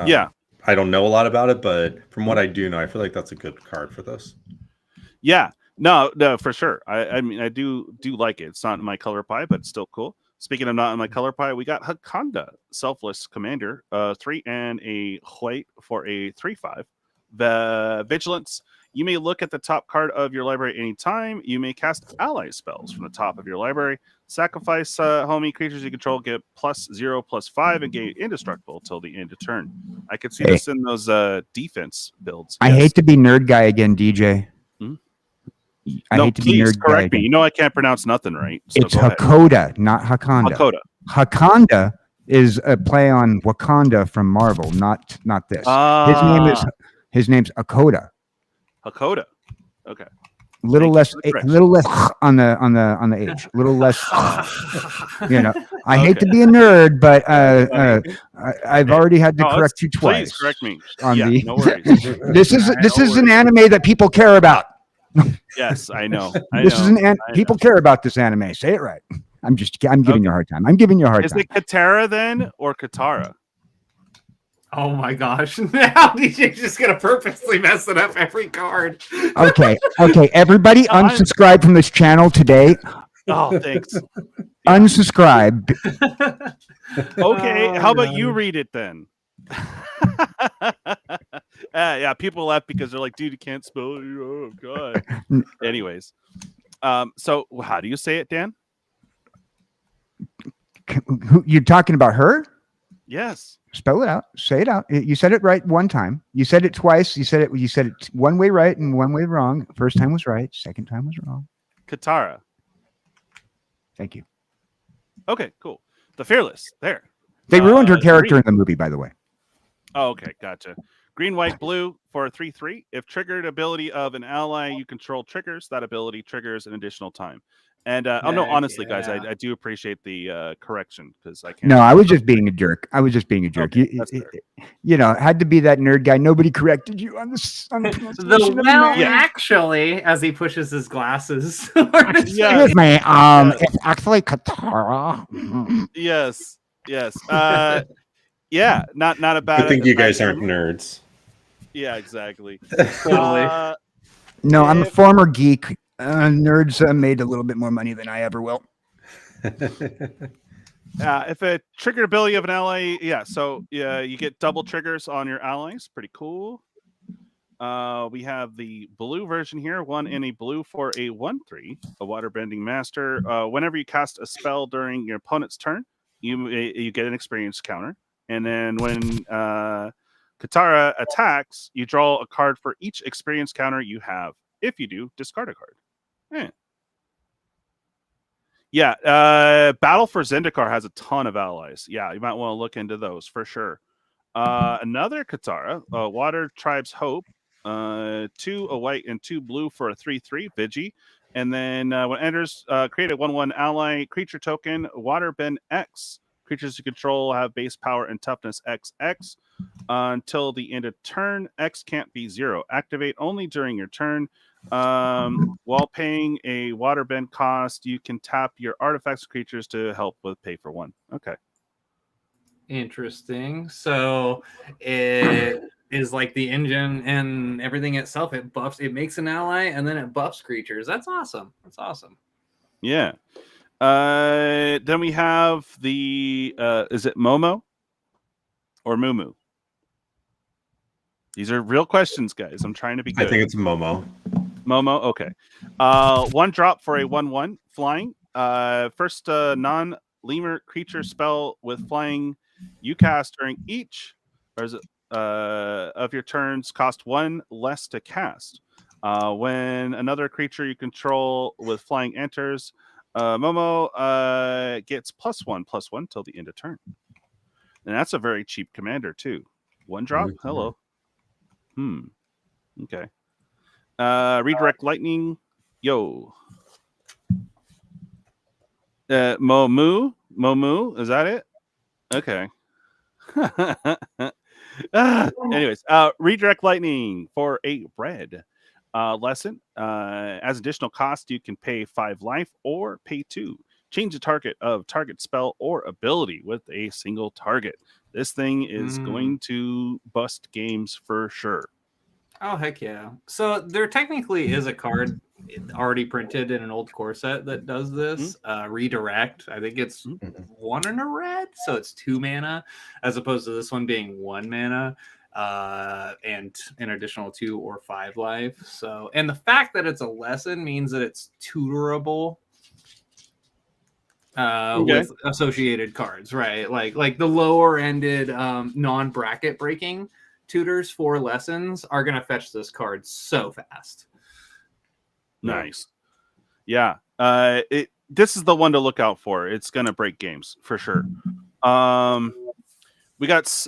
Yeah.
I don't know a lot about it, but from what I do know, I feel like that's a good card for this.
Yeah, no, for sure. I mean, I do like it. It's not in my color pie, but it's still cool. Speaking of not in my color pie, we got Hakanda, Selfless Commander, 3 and a white for a 3/5. The Vigilance. You may look at the top card of your library anytime. You may cast ally spells from the top of your library. Sacrifice homie creatures you control, get +0/+5 and get indestructible till the end of turn. I could see this in those defense builds.
I hate to be nerd guy again, DJ. I hate to be nerd guy.
Correct me. You know I can't pronounce nothing right. So
it's Hakoda, not Hakanda. Hakanda is a play on Wakanda from Marvel, not this. His name's Hakoda.
Hakoda. Okay.
A little
Thank
less,
you for the
a
correction.
little less on the H. A little less. You know, I hate to
Okay.
be a nerd, but I've
Hey,
already had to
no,
correct you twice.
Please correct me.
On
Yeah,
the.
no worries.
This is an anime that people care about.
Yes, I know.
This is people care about this anime. Say it right. I'm giving you a hard time. I'm giving you a hard
Is
time.
it Katara then or Katara?
Oh my gosh! Now DJ's just gonna purposely mess it up every card.
Okay. Everybody, unsubscribe from this channel today.
Oh, thanks.
Unsubscribe.
Okay, how about you read it then? Yeah, people left because they're like, dude, you can't spell it. Oh god. Anyways, so how do you say it, Dan?
You're talking about her?
Yes.
Spell it out. Say it out. You said it right one time. You said it twice. You said it one way right and one way wrong. First time was right. Second time was wrong.
Katara.
Thank you.
Okay, cool. The Fearless. There.
They ruined her character
green.
in the movie, by the way.
Oh, okay, gotcha. Green, white, blue for a 3/3. If triggered ability of an ally you control triggers, that ability triggers an additional time. And honestly, guys, I do appreciate the correction because I can't.
No, I was just being a jerk.
Okay,
you know, had to be that nerd guy. Nobody corrected you on this.
Actually, as he pushes his glasses.
Excuse me. It's actually Katara.
Yes. Yeah, not a bad.
I think you guys aren't nerds.
Yeah, exactly.
Totally.
No, I'm a former geek. Nerds made a little bit more money than I ever will.
If a trigger ability of an ally, you get double triggers on your allies. Pretty cool. We have the blue version here. One in a blue for a 1/3, a waterbending master. Whenever you cast a spell during your opponent's turn, you get an experience counter. And then when Katara attacks, you draw a card for each experience counter you have. If you do, discard a card. Battle for Zendikar has a ton of allies. Yeah, you might want to look into those for sure. Another Katara, Water Tribe's Hope, 2 a white and 2 blue for a 3/3 Vigi. And then when it enters, create a 1/1 ally creature token, Waterbend X. Creatures you control have base power and toughness XX. Until the end of turn, X can't be 0. Activate only during your turn. While paying a waterbend cost, you can tap your artifacts creatures to help with pay for 1. Okay.
Interesting. So it is like the engine and everything itself. It makes an ally and then it buffs creatures. That's awesome.
Yeah. Then we have the is it Momo or Mumu? These are real questions, guys. I'm trying to be good.
I think it's Momo.
Momo, okay. 1 drop for a 1/1 flying. First non-lemur creature spell with flying you cast during each of your turns cost 1 less to cast. When another creature you control with flying enters, Momo gets +1/+1 till the end of turn. And that's a very cheap commander too. 1 drop. Mm-hmm. Hello. Okay. Redirect lightning. Yo. Momu. Is that it? Okay. Anyways, redirect lightning for a red. Lesson. As additional cost, you can pay 5 life or pay 2. Change the target of target spell or ability with a single target. This thing is going to bust games for sure.
Oh, heck yeah. So there technically is a card already printed in an old core set that does this. Redirect. I think it's 1 in a red, so it's 2 mana, as opposed to this one being 1 mana. And an additional 2 or 5 life. So, and the fact that it's a lesson means that it's tutorable with associated cards, right? Like the lower ended non-bracket breaking tutors for lessons are going to fetch this card so fast.
Nice. Yeah. This is the one to look out for. It's going to break games for sure. We got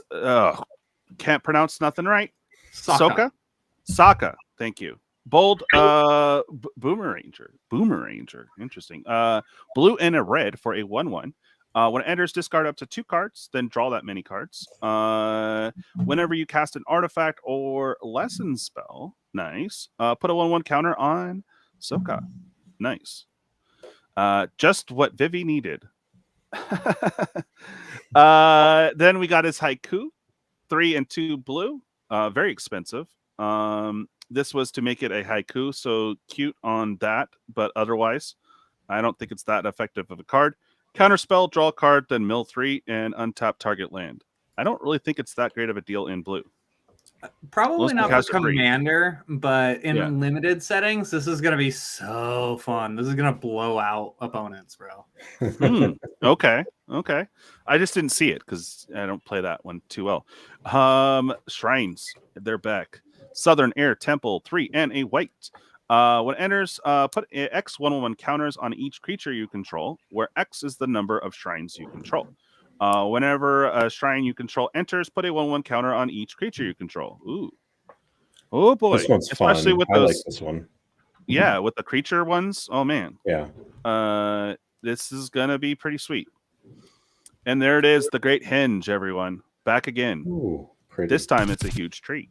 can't pronounce nothing right. Sokka. Thank you. Bold Boomeranger. Interesting. Blue and a red for a 1/1. When it enters, discard up to 2 cards, then draw that many cards. Whenever you cast an artifact or lesson spell, nice. Put a 1/1 counter on Soka. Nice. Just what Vivi needed. Then we got his Haiku, 3 and 2 blue. Very expensive. This was to make it a Haiku, so cute on that, but otherwise, I don't think it's that effective of a card. Counterspell, draw a card, then mill 3 and untap target land. I don't really think it's that great of a deal in blue.
Probably not for
because of green.
Commander, but in
Yeah.
limited settings, this is going to be so fun. This is going to blow out opponents, bro.
Okay. I just didn't see it because I don't play that one too well. Shrines, they're back. Southern Air Temple, 3 and a white. When it enters, put X 1/1 counters on each creature you control, where X is the number of shrines you control. Whenever a shrine you control enters, put a 1/1 counter on each creature you control. Ooh. Oh boy.
This one's
Especially
fun.
with
I
those,
like this one.
yeah, with the creature ones. Oh man.
Yeah.
This is gonna be pretty sweet. And there it is, the Great Henge, everyone. Back again.
Ooh, pretty.
This time it's a huge tree.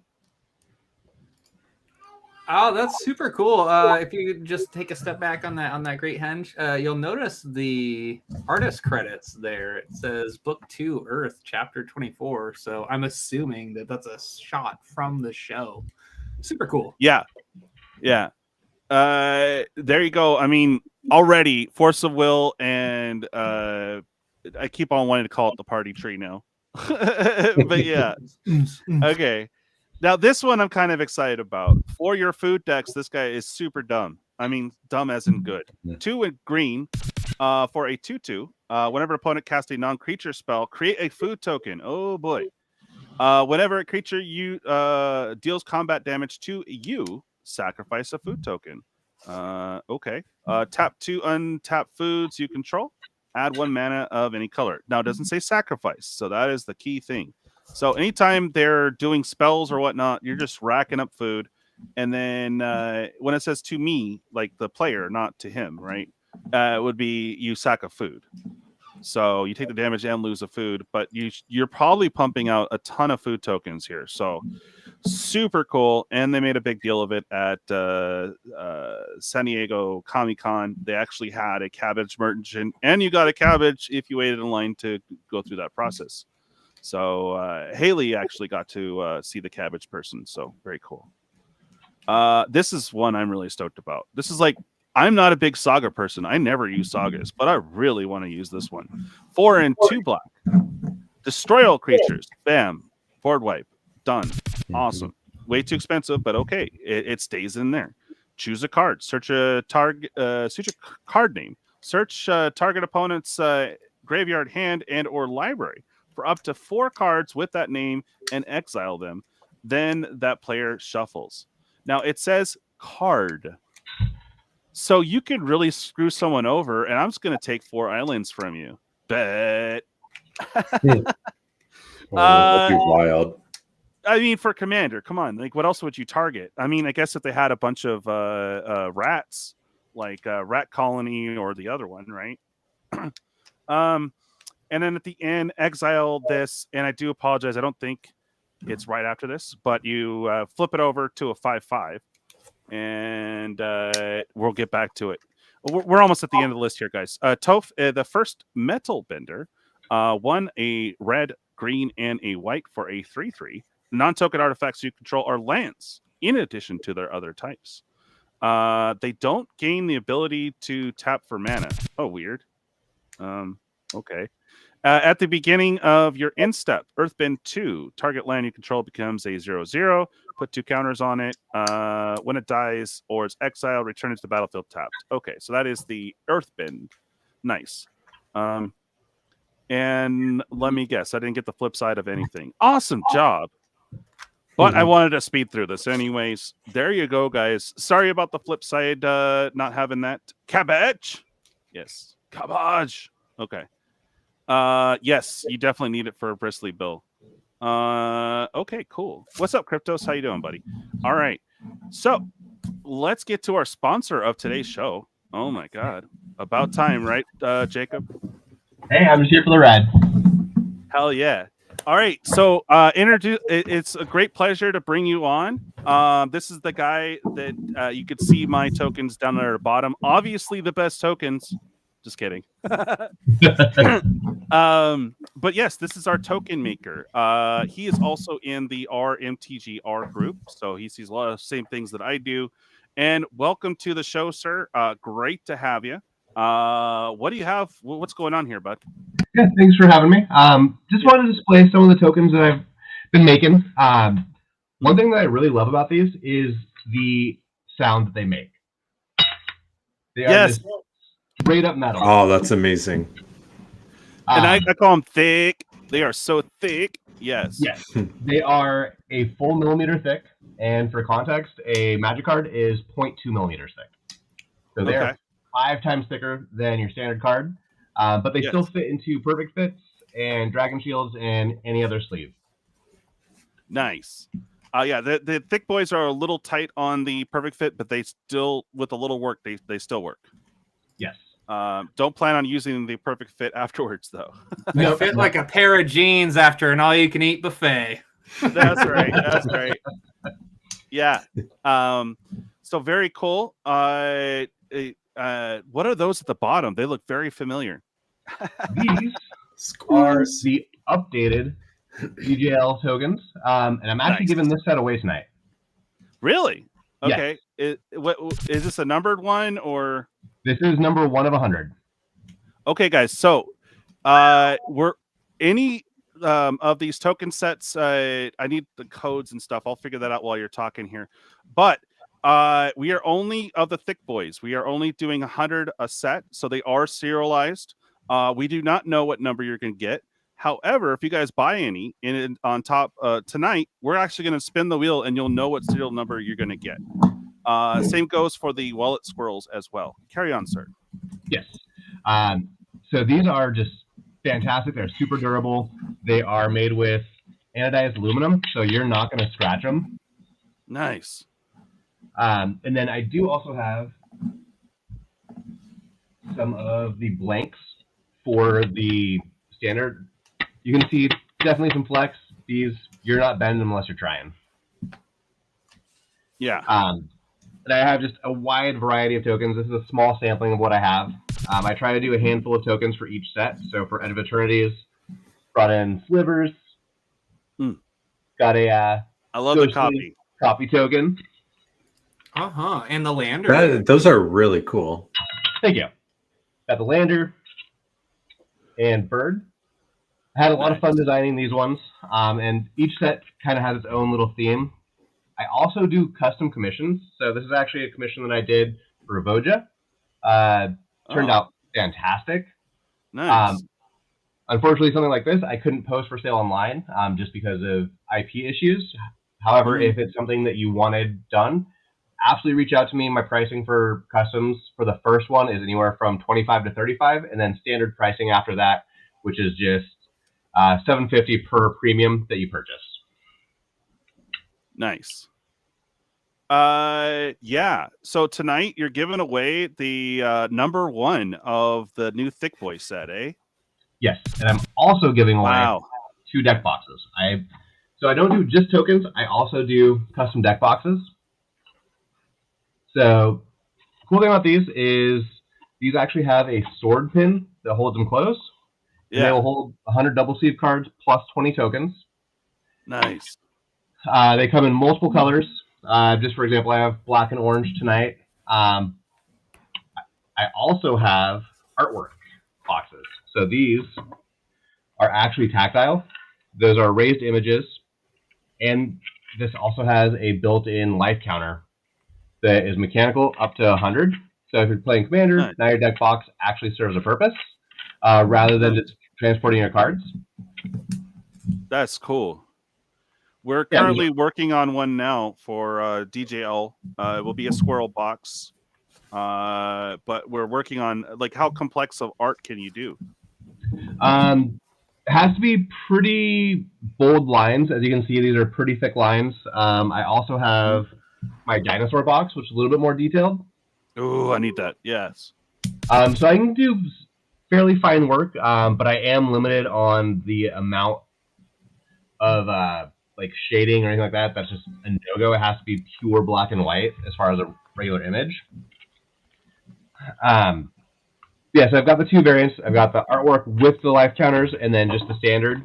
Oh, that's super cool. If you just take a step back on that Great Henge, you'll notice the artist credits there. It says Book 2, Earth, Chapter 24. So I'm assuming that that's a shot from the show. Super cool.
Yeah. There you go. I mean, already Force of Will and I keep on wanting to call it the party tree now. But yeah. Okay. Now this one I'm kind of excited about. For your food decks, this guy is super dumb. I mean, dumb as in good. 2 and green for a 2/2. Whenever opponent casts a non-creature spell, create a food token. Oh boy. Whenever a creature you deals combat damage to you, sacrifice a food token. Okay. Tap 2 untap foods you control. Add 1 mana of any color. Now it doesn't say sacrifice, so that is the key thing. So anytime they're doing spells or whatnot, you're just racking up food. And then when it says to me, like the player, not to him, right? It would be you sack a food. So you take the damage and lose a food, but you're probably pumping out a ton of food tokens here. So super cool. And they made a big deal of it at San Diego Comic-Con. They actually had a cabbage merchant, and you got a cabbage if you waited in line to go through that process. So Haley actually got to see the cabbage person. So very cool. This is one I'm really stoked about. This is like, I'm not a big saga person. I never use sagas, but I really want to use this one. 4 and 2 black. Destroy all creatures. Bam. Board wipe. Done. Awesome. Way too expensive, but okay. It stays in there. Choose a card. Search a card name. Search target opponent's graveyard, hand, and or library for up to 4 cards with that name and exile them. Then that player shuffles. Now it says card. So you could really screw someone over, and I'm just going to take 4 islands from you. Bet.
That'd be wild.
I mean, for Commander, come on. Like, what else would you target? I mean, I guess if they had a bunch of rats, like Rat Colony or the other one, right? And then at the end, exile this, and I do apologize. I don't think it's right after this, but you flip it over to a 5/5, and we'll get back to it. We're almost at the end of the list here, guys. Toph, the first metal bender, 1, a red, green, and a white for a 3/3. Non-token artifacts you control are lands, in addition to their other types. They don't gain the ability to tap for mana. Oh, weird. Okay. At the beginning of your end step, Earthbend 2, target land you control becomes a 0/0. Put 2 counters on it. When it dies or is exiled, return it to the battlefield tapped. Okay, so that is the Earthbend. Nice. And let me guess, I didn't get the flip side of anything. Awesome job. But I wanted to speed through this anyways. There you go, guys. Sorry about the flip side not having that. Cabbage. Yes. Cabbage. Okay. Yes, you definitely need it for a Bristly Bill. Okay, cool. What's up, Cryptos? How you doing, buddy? All right. So let's get to our sponsor of today's show. Oh my God, about time, right, Jacob?
Hey, I'm just here for the ride.
Hell yeah! All right, so it's a great pleasure to bring you on. This is the guy that you could see my tokens down there at the bottom. Obviously, the best tokens. Just kidding. But yes, this is our token maker. He is also in the MTG group, so he sees a lot of the same things that I do. And welcome to the show, sir. Great to have you. What do you have? What's going on here, bud?
Yeah, thanks for having me. Just wanted to display some of the tokens that I've been making. One thing that I really love about these is the sound that they make. They are just straight up metal.
Oh, that's amazing.
And I call them thick. They are so thick. Yes.
Yes. They are a full millimeter thick. And for context, a magic card is 0.2 millimeters thick. So they are 5 times thicker than your standard card. But they still fit into perfect fits and dragon shields and any other sleeve.
Nice. Yeah, the thick boys are a little tight on the perfect fit, but they still, with a little work, they still work.
Yes.
Don't plan on using the perfect fit afterwards, though.
They fit like a pair of jeans after an all-you-can-eat buffet.
That's right. That's right. Yeah. So very cool. What are those at the bottom? They look very familiar.
These are the updated DJL tokens, and I'm actually giving this set away tonight.
Really? Okay.
Yes.
Is this a numbered one or?
This is number 1 of 100.
Okay, guys. So, we're any of these token sets. I need the codes and stuff. I'll figure that out while you're talking here. But we are only of the thick boys. We are only doing 100 a set, so they are serialized. We do not know what number you're going to get. However, if you guys buy any on top tonight, we're actually going to spin the wheel and you'll know what serial number you're going to get. Same goes for the wallet squirrels as well. Carry on, sir.
Yes. So these are just fantastic. They're super durable. They are made with anodized aluminum, so you're not going to scratch them.
Nice.
And then I do also have some of the blanks for the standard. You can see definitely some flex. These, you're not bending them unless you're trying.
Yeah.
And I have just a wide variety of tokens. This is a small sampling of what I have. I try to do a handful of tokens for each set. So for End of Eternities, brought in Slivers. Got a
I love the
copy token.
And the lander.
Those are really cool.
Thank you. Got the lander and bird. I had a lot of fun designing these ones. And each set kind of has its own little theme. I also do custom commissions. So this is actually a commission that I did for Voja. Turned out fantastic.
Nice.
Unfortunately, something like this, I couldn't post for sale online just because of IP issues. However, if it's something that you wanted done, absolutely reach out to me. My pricing for customs for the first one is anywhere from $25 to $35, and then standard pricing after that, which is just $7.50 per premium that you purchase.
Nice. Yeah. So tonight you're giving away the number 1 of the new Thick Boy set, eh?
Yes, and I'm also giving away 2 deck boxes. So I don't do just tokens. I also do custom deck boxes. So cool thing about these is these actually have a sword pin that holds them closed. Yeah. And they will hold 100 double sleeve cards plus 20 tokens.
Nice.
They come in multiple colors. Just for example, I have black and orange tonight. I also have artwork boxes. So these are actually tactile. Those are raised images. And this also has a built-in life counter that is mechanical up to 100. So if you're playing Commander, now your deck box actually serves a purpose rather than just transporting your cards.
That's cool. We're currently working on one now for DJL. It will be a squirrel box. But we're working on, like, how complex of art can you do?
It has to be pretty bold lines. As you can see, these are pretty thick lines. I also have my dinosaur box, which is a little bit more detailed.
Oh, I need that. Yes.
So I can do fairly fine work, but I am limited on the amount of like shading or anything like that. That's just a no-go. It has to be pure black and white as far as a regular image. Yeah, so I've got the two variants. I've got the artwork with the life counters, and then just the standards.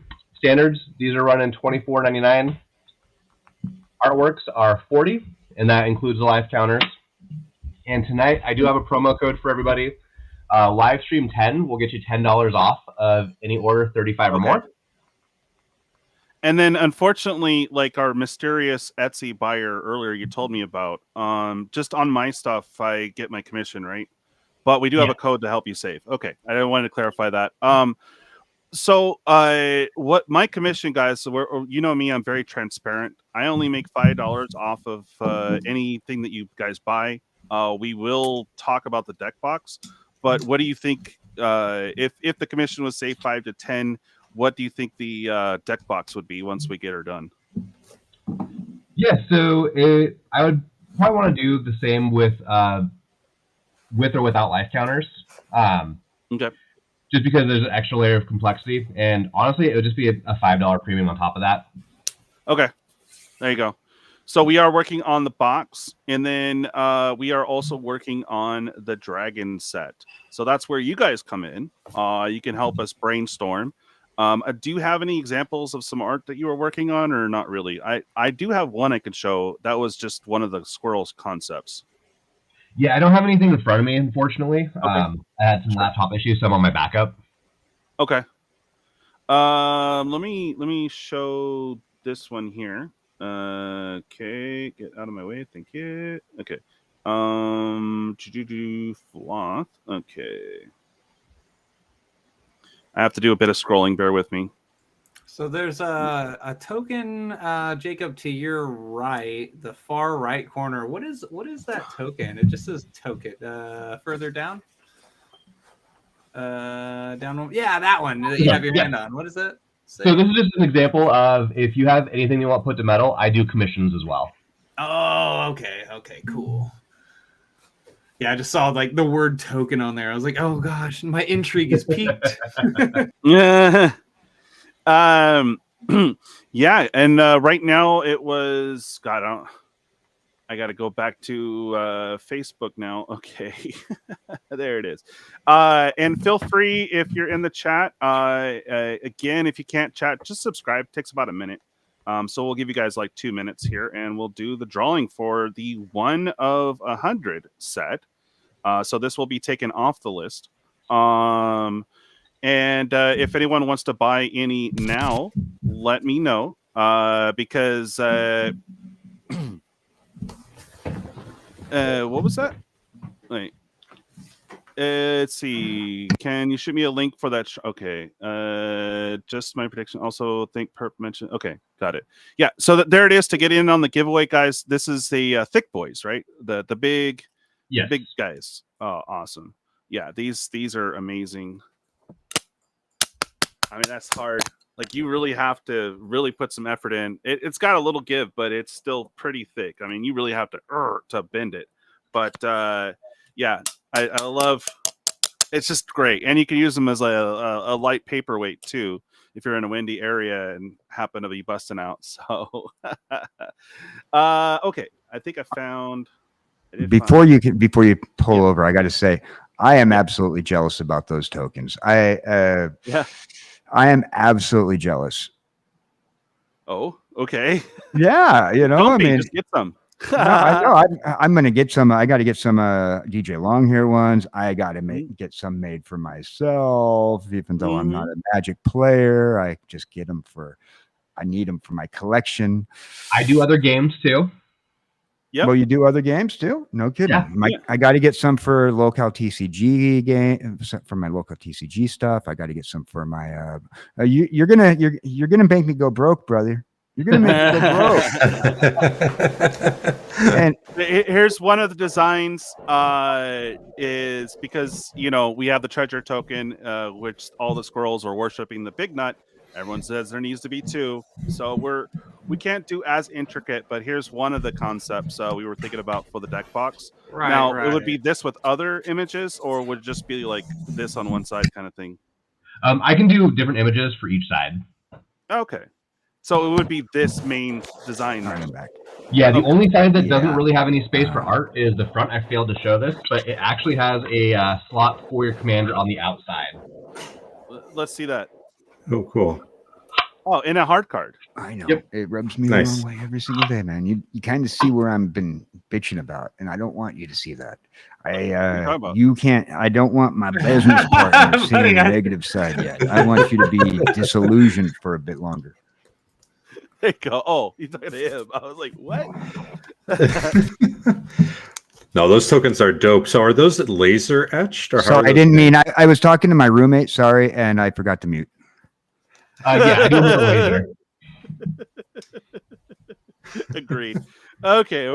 These are running $24.99. Artworks are $40, and that includes the life counters. And tonight I do have a promo code for everybody. Livestream 10 will get you $10 off of any order 35 or more.
And then, unfortunately, like our mysterious Etsy buyer earlier, you told me about, just on my stuff, I get my commission, right? But we do have a code to help you save. Okay, I wanted to clarify that. So, what my commission, guys? So, you know me, I'm very transparent. I only make $5 off of anything that you guys buy. We will talk about the deck box, but what do you think? If the commission was say 5 to 10, what do you think the deck box would be once we get her done?
Yeah, so I would probably want to do the same with or without life counters.
Okay.
Just because there's an extra layer of complexity, and honestly, it would just be a $5 premium on top of that.
Okay, there you go. So we are working on the box, and then we are also working on the dragon set. So that's where you guys come in. You can help us brainstorm. Do you have any examples of some art that you were working on, or not really? I do have one I could show. That was just one of the squirrels concepts.
Yeah, I don't have anything in front of me, unfortunately. Okay. I had some laptop issues, so I'm on my backup.
Okay. Let me show this one here. Okay, get out of my way. Thank you. Okay. Floth. Okay. I have to do a bit of scrolling. Bear with me.
So there's a token, Jacob, to your right, the far right corner. What is that token? It just says token. Further down. Down. Yeah, that one that you have your hand on. What is it?
So this is just an example of if you have anything you want put to metal, I do commissions as well.
Oh, okay. Okay, cool. Yeah, I just saw like the word token on there. I was like, oh gosh, my intrigue is piqued.
Yeah. Yeah, and right now it was I got to go back to Facebook now. Okay. There it is. And feel free if you're in the chat. Again, if you can't chat, just subscribe. It takes about a minute. So we'll give you guys like 2 minutes here, and we'll do the drawing for the 1 of 100 set. So this will be taken off the list. And if anyone wants to buy any now, let me know. Because what was that? Wait. Let's see. Can you shoot me a link for that? Okay. Just my prediction. Also, think Perp mentioned. Okay, got it. Yeah. So there it is to get in on the giveaway, guys. This is the thick boys, right? The big,
yes.
Big guys. Oh, awesome. Yeah. These are amazing. I mean, that's hard. Like you really have to really put some effort in. It's got a little give, but it's still pretty thick. I mean, you really have to bend it. But yeah, I love. It's just great, and you can use them as a light paperweight too if you're in a windy area and happen to be busting out. So, okay, I think I found.
Before you pull over, I got to say I am absolutely jealous about those tokens. I am absolutely jealous.
Oh, okay.
Yeah, I mean,
just get some.
No, I know. I'm going to get some. I got to get some DJ Longhair ones. I got to get some made for myself, even though I'm not a Magic player. I just get them I need them for my collection.
I do other games too.
Yep. Well, you do other games too? No kidding.
Yeah.
I got to get some for local TCG game, for my local TCG stuff. I got to get some for my. You're gonna make me go broke, brother. You're gonna make me go broke.
And here's one of the designs. Is because we have the treasure token, which all the squirrels are worshiping the big nut. Everyone says there needs to be 2, so we can't do as intricate, but here's one of the concepts we were thinking about for the deck box.
Right,
now,
right.
it would be this with other images, or would it just be like this on one side kind of thing?
I can do different images for each side.
Okay. So it would be this main design.
Back.
Yeah, the only side that doesn't
Yeah.
really have any space for art is the front. I failed to show this, but it actually has a slot for your commander on the outside.
Let's see that.
Oh, cool.
Oh, in a hard card.
I know.
Yep.
It rubs me
Nice.
the wrong way every single day, man. You kind of see where I've been bitching about, and I don't want you to see that. You can't. I don't want my business partner seeing the negative side yet. I want you to be disillusioned for a bit longer.
There you go. Oh, you're talking to him. I was like, what?
No, those tokens are dope. So are those laser etched? Or
Sorry, I didn't mean. I was talking to my roommate. Sorry, and I forgot to mute.
Yeah, I do have a laser.
Agreed. Okay.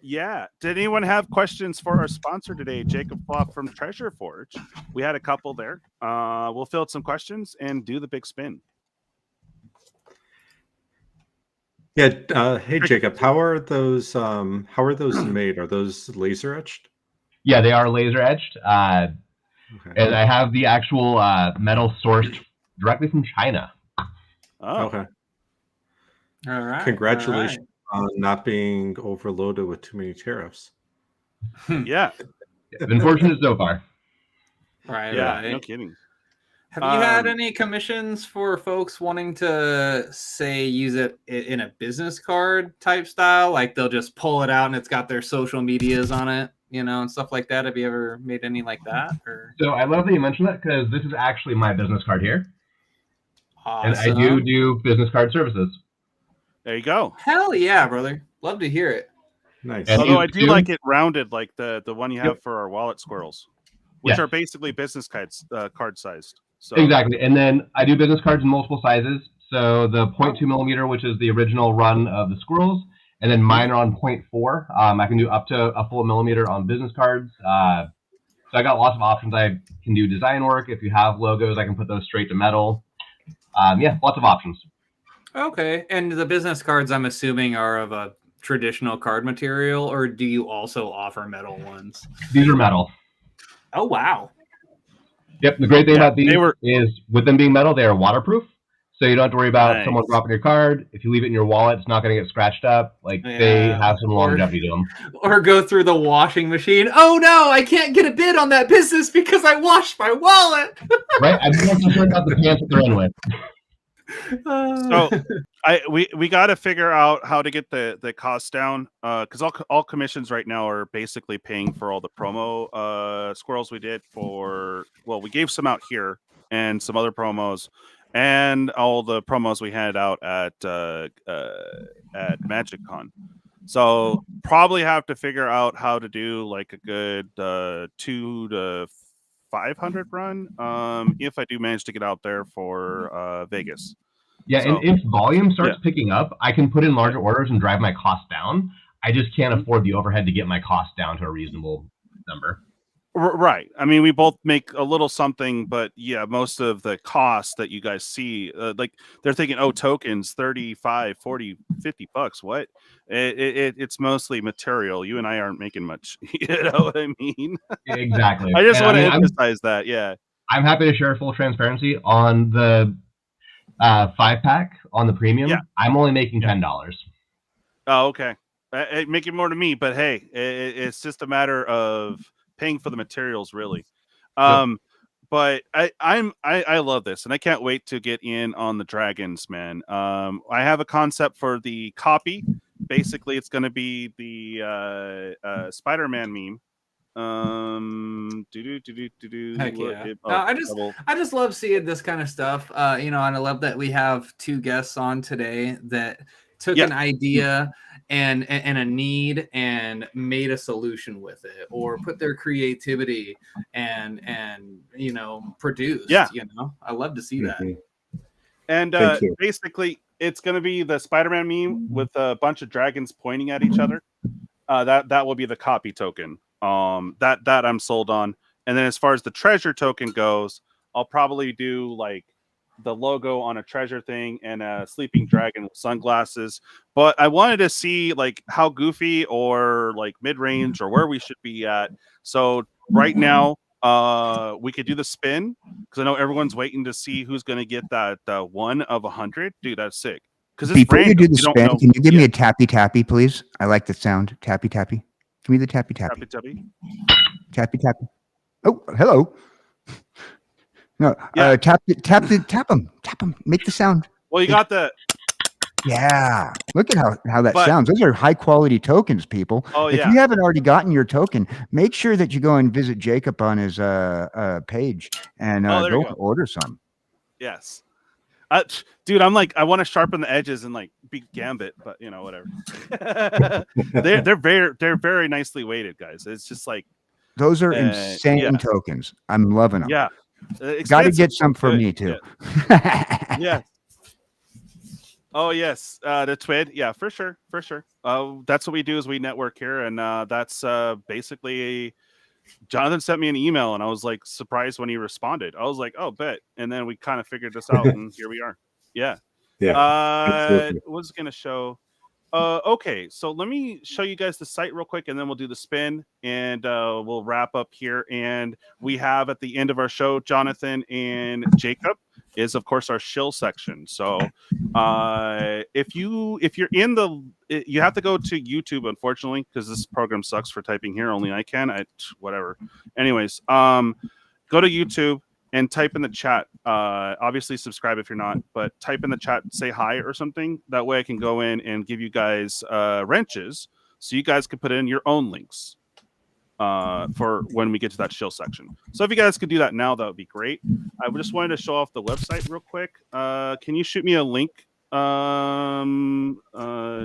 Yeah. Did anyone have questions for our sponsor today, Jacob Floth from Treasure Forge? We had a couple there. We'll fill out some questions and do the big spin.
Yeah. Hey, Jacob, how are those made? Are those laser etched?
Yeah, they are laser etched.
Okay.
And I have the actual metal sourced directly from China.
Oh,
Okay.
All right.
Congratulations on not being overloaded with too many tariffs.
yeah.
Been fortunate so far.
Right.
Yeah.
Right.
No kidding.
Have you had any commissions for folks wanting to say use it in a business card type style? Like they'll just pull it out and it's got their social medias on it, you know, and stuff like that. Have you ever made any like that? Or
So I love that you mentioned that because this is actually my business card here.
awesome.
And I do business card services.
There you go.
Hell yeah, brother. Love to hear it.
Nice.
And
Although I
you
do
do?
like it rounded, like the one you have
Yep.
for our wallet squirrels, which
Yeah.
are basically business cards, card sized. So
Exactly. And then I do business cards in multiple sizes. So the 0.2 millimeter, which is the original run of the squirrels, and then mine are on 0.4. I can do up to a full millimeter on business cards. So I got lots of options. I can do design work. If you have logos, I can put those straight to metal. Yeah, lots of options.
Okay. And the business cards, I'm assuming, are of a traditional card material, or do you also offer metal ones?
These are metal.
Oh, wow.
Yep. The great thing about these
they were-
is with them being metal, they are waterproof. So you don't have to worry about
Nice.
someone dropping your card. If you leave it in your wallet, it's not going to get scratched up. Like they
Yeah.
have some longevity to them.
Or go through the washing machine. Oh, no, I can't get a bid on that business because I washed my wallet.
Right? I just want to sort out the pants that they're in with.
So we got to figure out how to get the cost down because all commissions right now are basically paying for all the promo squirrels we did for. Well, we gave some out here and some other promos and all the promos we had out at MagicCon. So probably have to figure out how to do like a good 200 to 500 run if I do manage to get out there for Vegas.
Yeah,
So-
and if volume starts picking up, I can put in larger orders and drive my cost down. I just can't afford the overhead to get my cost down to a reasonable number.
Right. I mean, we both make a little something, but yeah, most of the costs that you guys see, like they're thinking, oh, tokens, 35, 40, 50 bucks. What? It's mostly material. You and I aren't making much. You know what I mean?
Exactly.
I just
And
want to
I mean,
emphasize that. Yeah.
I'm happy to share full transparency on the 5-pack on the premium.
Yeah.
I'm only making $10.
Oh, okay. It make it more to me, but hey, it's just a matter of paying for the materials, really. But I love this, and I can't wait to get in on the dragons, man. I have a concept for the copy. Basically, it's going to be the Spider-Man meme.
Heck yeah. I just love seeing this kind of stuff. You know, and I love that we have two guests on today that took an idea and a need and made a solution with it, or put their creativity and you know, produced. You know, I love to see that.
And basically, it's going to be the Spider-Man meme with a bunch of dragons pointing at each other. That will be the copy token. That I'm sold on. And then as far as the treasure token goes, I'll probably do like the logo on a treasure thing and a sleeping dragon with sunglasses. But I wanted to see like how goofy or like mid range or where we should be at. So right now, we could do the spin because I know everyone's waiting to see who's going to get that 1 of 100. Dude, that's sick. Because
Before you do the
don't
spin,
know.
can you give me a tappy tappy, please? I like the sound. Tappy tappy. Give me the tappy tappy.
Tappy.
Tappy tappy. Oh, hello. No,
Yeah.
tap them. Make the sound.
Well, you got the.
Yeah. Look at how that
But-
sounds. Those are high quality tokens, people.
Oh,
If
yeah.
you haven't already gotten your token, make sure that you go and visit Jacob on his page and
there you
go
go.
order some.
Yes. Dude, I'm like, I want to sharpen the edges and like be Gambit, but you know, whatever. they're very nicely weighted, guys. It's just like
Those are insane tokens. I'm loving them.
yeah.
Got to
Expensive,
get some
but
for
good.
me too.
Yeah. Oh yes, the Twid. Yeah, for sure. That's what we do is we network here, and that's basically. Jonathan sent me an email, and I was like surprised when he responded. I was like, "Oh, bet," and then we kind of figured this out, and here we are. Yeah. Was gonna show. Okay, so let me show you guys the site real quick, and then we'll do the spin, and we'll wrap up here. And we have at the end of our show, Jonathan and Jacob is of course our shill section. So if you're in you have to go to YouTube, unfortunately, because this program sucks for typing here. Only I can. Whatever. Anyways, go to YouTube and type in the chat. Obviously subscribe if you're not, but type in the chat, say hi or something. That way I can go in and give you guys wrenches so you guys can put in your own links for when we get to that shill section. So if you guys could do that now, that would be great. I just wanted to show off the website real quick. Can you shoot me a link,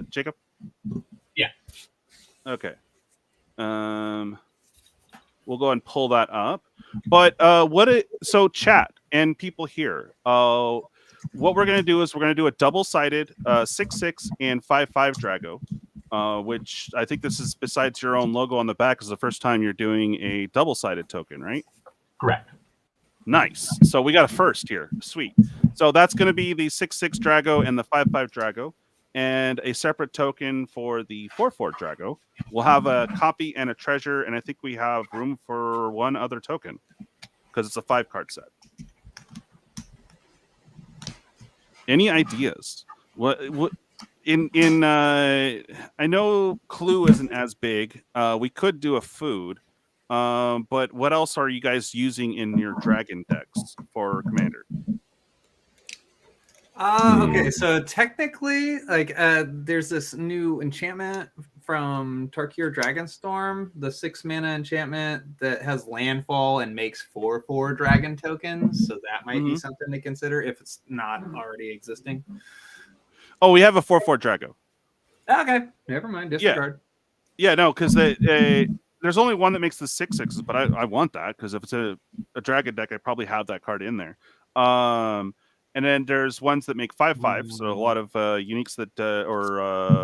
Jacob?
Yeah.
Okay. We'll go and pull that up. But so chat and people here, what we're going to do is we're going to do a double-sided 6/6 and 5/5 Drago, which I think this is, besides your own logo on the back, is the first time you're doing a double-sided token, right?
Correct.
Nice. So we got a first here. Sweet. So that's going to be the 6/6 Drago and the 5/5 Drago, and a separate token for the 4/4 Drago. We'll have a copy and a treasure, and I think we have room for one other token because it's a 5-card set. Any ideas? What I know Clue isn't as big. We could do a food, but what else are you guys using in your dragon decks for Commander?
Okay, so technically, like, there's this new enchantment from Tarkir Dragonstorm, the 6-mana enchantment that has landfall and makes 4/4 dragon tokens. So that might be something to consider if it's not already existing.
Oh, we have a 4/4 Drago.
Okay, never mind. Disregard.
Yeah, no, because there's only one that makes the 6/6s, but I want that because if it's a dragon deck, I probably have that card in there. And then there's ones that make 5/5, so a lot of uniques that or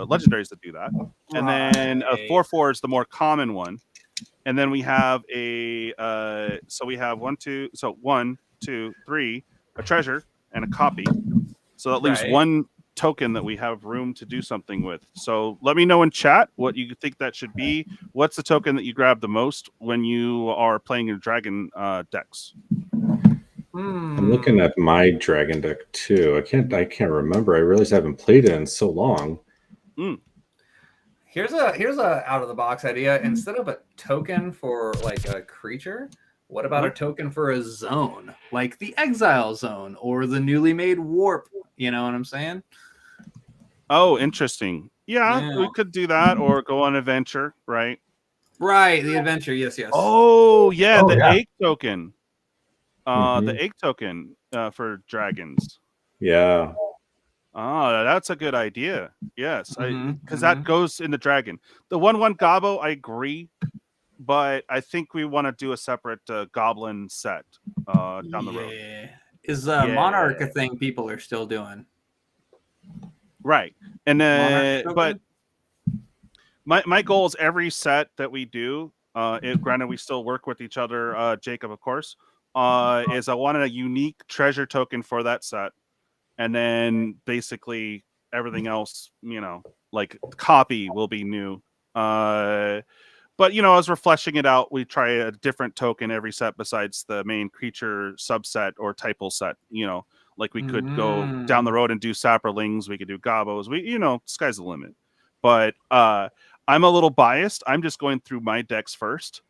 legendaries that do that. And then a 4/4 is the more common one. And then we have so we have 1, 2, 3, a treasure and a copy. So that leaves one token that we have room to do something with. So let me know in chat what you think that should be. What's the token that you grab the most when you are playing your dragon decks?
I'm looking at my dragon deck too. I can't remember. I realize I haven't played it in so long.
Here's a out of the box idea. Instead of a token for like a creature, what about a token for a zone, like the Exile Zone or the newly made Warp? You know what I'm saying?
Oh, interesting. Yeah, we could do that or go on adventure, right?
Right, the adventure. Yes.
Oh, yeah, egg token. The egg token for dragons.
Yeah.
Oh, that's a good idea. Yes, because that goes in the dragon. The 1/1 Gobbo, I agree, but I think we want to do a separate goblin set down the road.
Is Monarch a thing people are still doing?
Right, and but my goal is every set that we do. Granted, we still work with each other, Jacob, of course. is I wanted a unique treasure token for that set, and then basically everything else, like copy will be new. But as we're fleshing it out, we try a different token every set besides the main creature subset or typal set. Like we could go down the road and do saprolings, we could do gobos. Sky's the limit. But I'm a little biased. I'm just going through my decks first,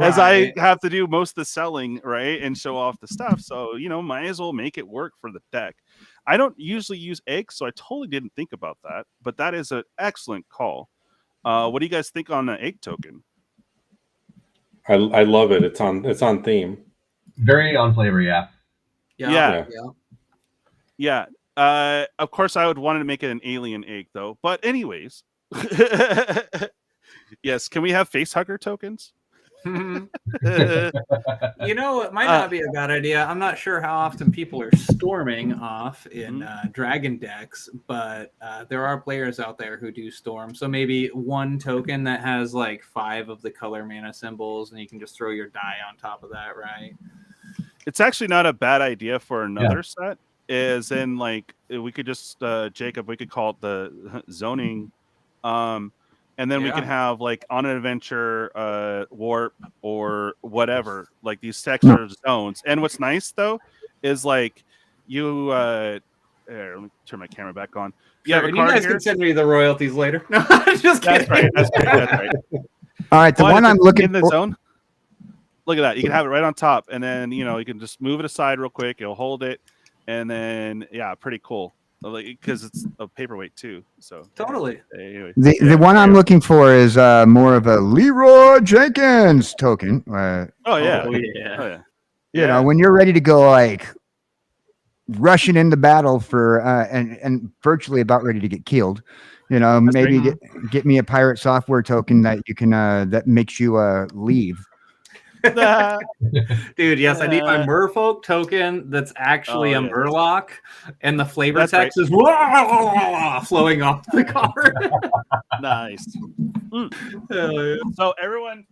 as I have to do most of the selling, right, and show off the stuff. So might as well make it work for the deck. I don't usually use eggs, so I totally didn't think about that. But that is an excellent call. What do you guys think on the egg token?
I love it. It's on theme.
Very on flavor, yeah.
Yeah. Of course, I would want to make it an alien egg, though. But anyways, yes. Can we have face hugger tokens?
It might not be a bad idea. I'm not sure how often people are storming off in dragon decks, but there are players out there who do storm. So maybe one token that has like 5 of the color mana symbols, and you can just throw your die on top of that, right?
It's actually not a bad idea for another set. Is in like we could just Jacob, we could call it the zoning. And then we can have like on an adventure, warp or whatever, like these texture zones. And what's nice though is like you. Let me turn my camera back on.
Yeah, you guys can send me the royalties later. No, I'm just kidding.
That's right.
All right, the one I'm looking
in the zone. Look at that. You can have it right on top, and then you can just move it aside real quick. It'll hold it, and then pretty cool. Because it's a paperweight too, so
totally.
Anyway,
the one I'm looking for is more of a Leroy Jenkins token. When you're ready to go, like rushing into battle for and virtually about ready to get killed. Maybe get me a pirate software token that you can that makes you leave.
Dude, yes, I need my merfolk token that's actually a murloc, and the flavor text is flowing off the card.
Nice. So everyone,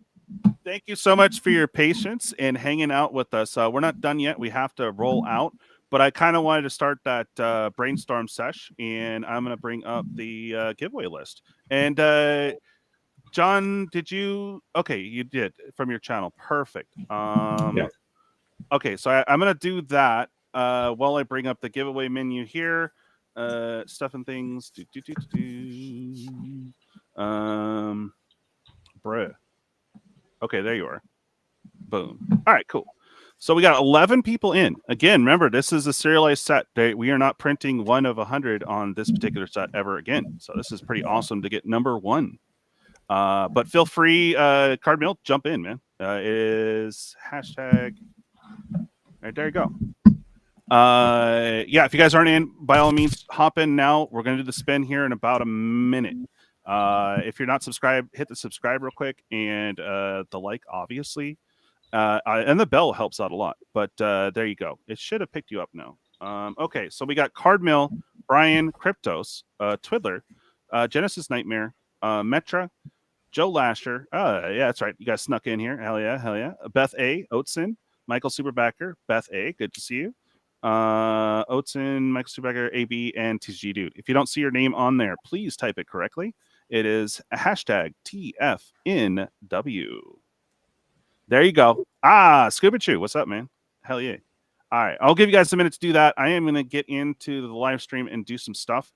thank you so much for your patience and hanging out with us. We're not done yet. We have to roll out, but I kind of wanted to start that brainstorm sesh, and I'm going to bring up the giveaway list. And John, did you? Okay, you did from your channel. Perfect. Okay, so I'm gonna do that while I bring up the giveaway menu here. Stuff and things. Bruh. Okay, there you are. Boom. All right, cool. So we got 11 people in. Again, remember, this is a serialized set. We are not printing 1 of 100 on this particular set ever again. So this is pretty awesome to get number 1. But feel free, Cardmill, jump in, man. Is hashtag. All right, there you go. If you guys aren't in, by all means, hop in now. We're going to do the spin here in about a minute. If you're not subscribed, hit the subscribe real quick and the like, obviously. And the bell helps out a lot. But there you go. It should have picked you up now. Okay, so we got Cardmill, Brian, Cryptos, Twiddler, Genesis Nightmare, Metra, Joe Lasher. That's right. You guys snuck in here. Hell yeah. Beth A, Oatson, Michael Superbacker, Beth A, good to see you. Oatson, Michael Superbacker, AB, and TG Dude. If you don't see your name on there, please type it correctly. It is hashtag TFNW. There you go. Scuba Chew. What's up, man? Hell yeah. All right. I'll give you guys a minute to do that. I am going to get into the live stream and do some stuff.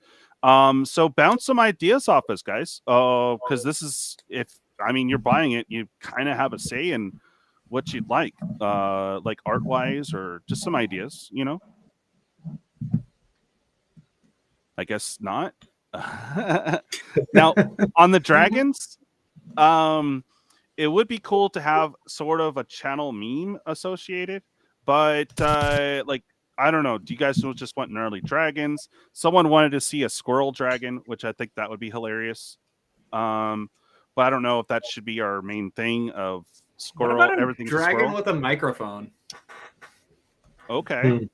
So bounce some ideas off us, guys. Because this is, you're buying it, you kind of have a say in what you'd like art wise or just some ideas, I guess not. Now on the dragons, it would be cool to have sort of a channel meme associated, but I don't know. Do you guys just want gnarly dragons? Someone wanted to see a squirrel dragon, which I think that would be hilarious. But I don't know if that should be our main thing of squirrel.
What about
everything's
a dragon
squirrel?
with a microphone.
Okay.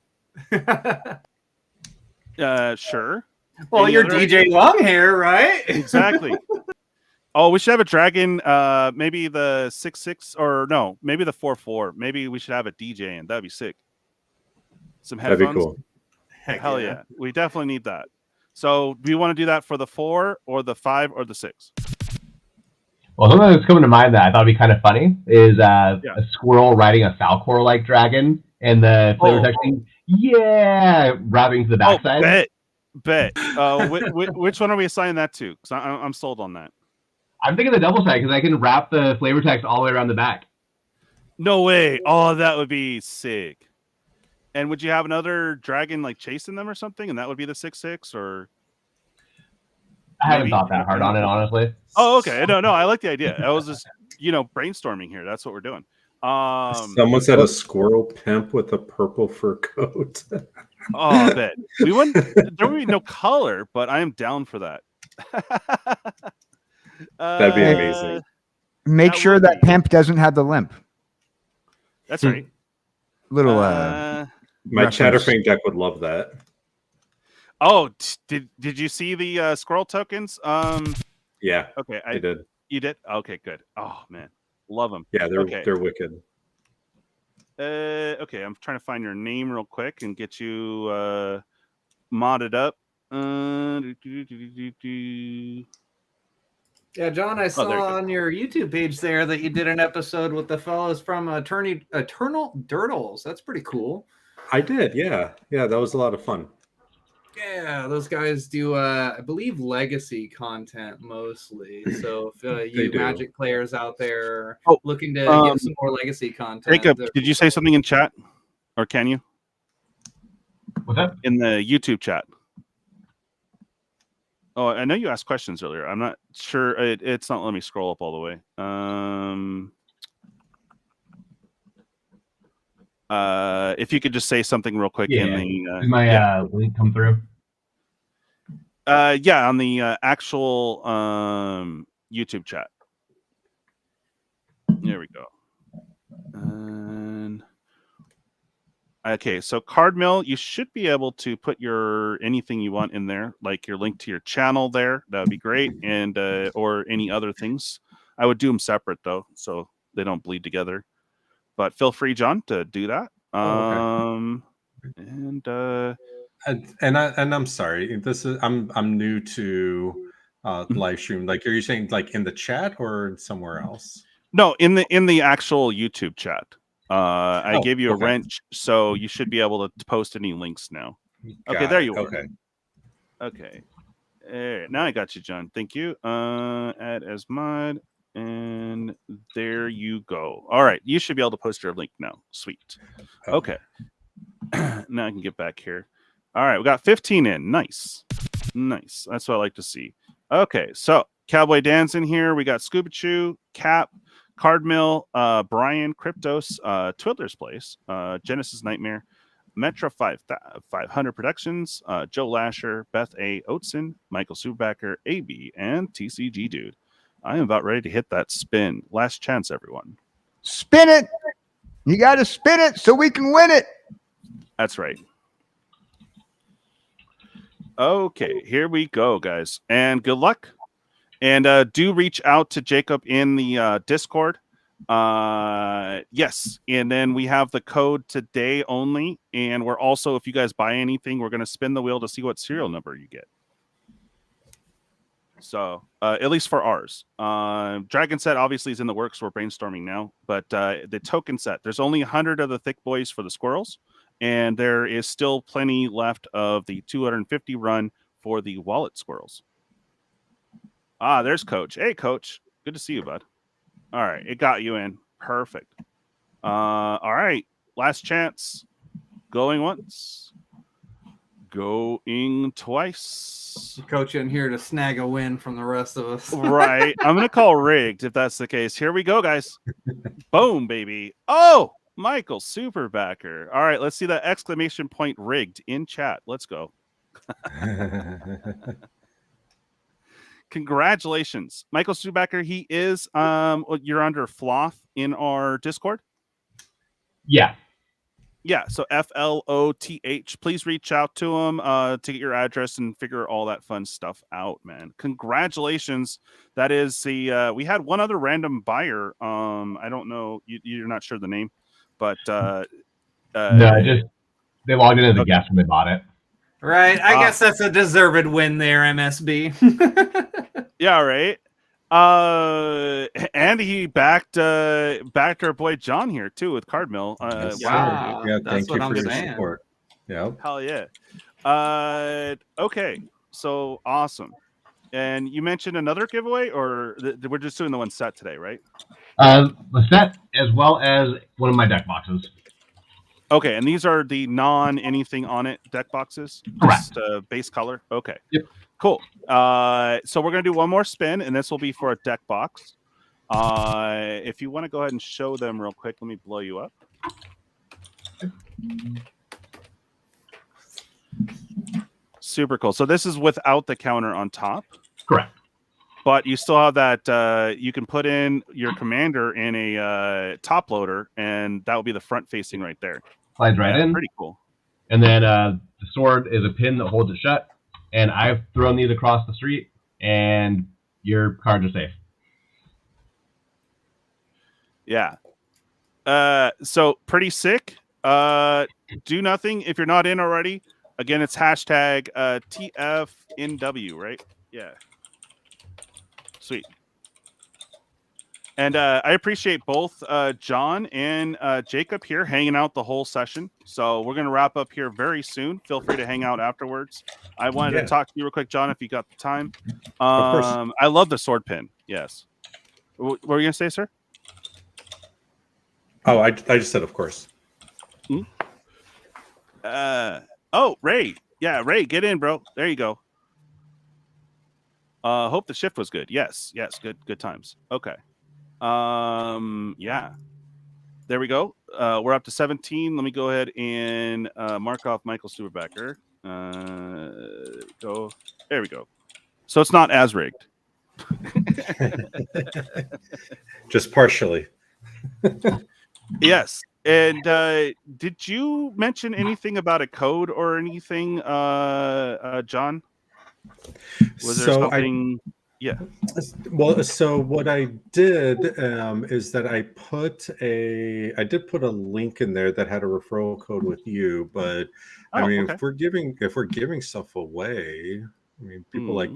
Sure.
Well, you're DJ Longhair, right?
Exactly. Oh, we should have a dragon. Maybe the 6/6 or no, maybe the 4/4. Maybe we should have a DJ, and that'd be sick. Some
That'd
headphones.
be cool.
Hell yeah, we definitely need that. So, do you want to do that for the 4 or the 5 or the 6?
Well, something that's coming to mind that I thought would be kind of funny is a squirrel riding a Falcor-like dragon, and the flavor texting, wrapping to the backside.
Bet. Which one are we assigning that to? Because I'm sold on that.
I'm thinking the double side because I can wrap the flavor text all the way around the back.
No way. Oh, that would be sick. And would you have another dragon like chasing them or something? And that would be the 6/6 or?
I haven't thought that hard on it, honestly.
Oh, okay. No, I like the idea. I was just, brainstorming here. That's what we're doing.
Someone said a squirrel pimp with a purple fur coat.
Oh, I bet. There would be no color, but I am down for that.
That'd be amazing.
Make sure that pimp doesn't have the limp.
That's right.
Little
my
reference.
Chatterfang deck would love that.
Oh, did you see the squirrel tokens?
Yeah.
Okay,
I did.
You did? Okay, good. Oh man, love them.
Yeah, they're wicked.
Okay, I'm trying to find your name real quick and get you modded up.
Yeah, John, I saw on your YouTube page there that you did an episode with the fellows from Eternal Dirtles. That's pretty cool.
I did, yeah. Yeah, that was a lot of fun.
Yeah, those guys do, I believe, legacy content mostly. So if you Magic players out there looking to get some more legacy content.
Jacob, did you say something in chat? Or can you?
What's that?
In the YouTube chat. Oh, I know you asked questions earlier. I'm not sure. It's not letting me scroll up all the way. If you could just say something real quick in the
did my link come through?
On the actual YouTube chat. There we go. And okay, so Cardmill, you should be able to put your anything you want in there, like your link to your channel there. That would be great, and or any other things. I would do them separate though, so they don't bleed together. But feel free, John, to do that.
Okay.
And
I'm sorry. This is I'm new to live stream. Like, are you saying like in the chat or somewhere else?
No, in the actual YouTube chat. I gave you a wrench, so you should be able to post any links now. Okay, there you are. Okay. Now I got you, John. Thank you. Add as mod. And there you go. All right. You should be able to post your link now. Sweet. Okay. Now I can get back here. All right. We got 15 in. Nice. Nice. That's what I like to see. Okay. So Cowboy Dan's in here. We got Scuba Chew, Cap, Cardmill, Brian, Cryptos, Twiddler's Place, Genesis Nightmare, Metra 500 Productions, Joe Lasher, Beth A. Oatson, Michael Subacker, AB, and TCG Dude. I am about ready to hit that spin. Last chance, everyone.
Spin it. You got to spin it so we can win it.
That's right. Okay, here we go, guys. And good luck. And do reach out to Jacob in the Discord. Yes. And then we have the code today only. And we're also, if you guys buy anything, we're going to spin the wheel to see what serial number you get. So at least for ours, Dragon set obviously is in the works. We're brainstorming now, but the token set, there's only 100 of the thick boys for the squirrels, and there is still plenty left of the 250 run for the wallet squirrels. Ah, there's Coach. Hey, Coach, good to see you, bud. All right, it got you in. Perfect. All right, last chance. Going once. Going twice.
Coach in here to snag a win from the rest of us.
Right. I'm going to call rigged if that's the case. Here we go, guys. Boom, baby. Oh, Michael Superbacker. All right, let's see that exclamation point rigged in chat. Let's go. Congratulations. Michael Superbacker, he is, you're under Floth in our Discord?
Yeah.
Yeah, so FLOTH. Please reach out to him to get your address and figure all that fun stuff out, man. Congratulations. That is the we had one other random buyer. I don't know, you're not sure the name, but
No, just they logged in as a guest when they bought it.
Right. I guess that's a deserved win there, MSB.
Yeah, right. And he backed our boy John here too with Cardmill. Wow,
yeah,
that's
thank you
what
for
I'm
your
saying.
support. Yeah.
Hell yeah. Okay, so awesome. And you mentioned another giveaway, or we're just doing the one set today, right?
The set as well as one of my deck boxes.
Okay, and these are the non-anything on it deck boxes?
Correct.
Just base color? Okay.
Yep.
Cool. So we're going to do one more spin, and this will be for a deck box. If you want to go ahead and show them real quick, let me blow you up. Super cool. So this is without the counter on top.
Correct.
But you still have that, you can put in your commander in a top loader, and that will be the front facing right there.
Slides right in.
Pretty cool.
And then the sword is a pin that holds it shut. And I've thrown these across the street, and your cards are safe.
Yeah. So pretty sick. Do nothing if you're not in already. Again, it's hashtag TFNW, right? Yeah. Sweet. And I appreciate both John and Jacob here hanging out the whole session. So we're going to wrap up here very soon. Feel free to hang out afterwards. I wanted to talk to you real quick, John, if you got the time.
Of course.
I love the sword pin. Yes. What were you going to say, sir?
Oh, I just said, of course.
Oh, Ray. Yeah, Ray, get in, bro. There you go. Hope the shift was good. Yes. Good times. Okay. Yeah. There we go. We're up to 17. Let me go ahead and mark off Michael Stuberbacker. There we go. So it's not as rigged.
Just partially.
Yes. And did you mention anything about a code or anything, John? Was there something? Yeah.
Well, so what I did is that I did put a link in there that had a referral code with you, but I mean,
okay.
if we're giving stuff away, I mean, people like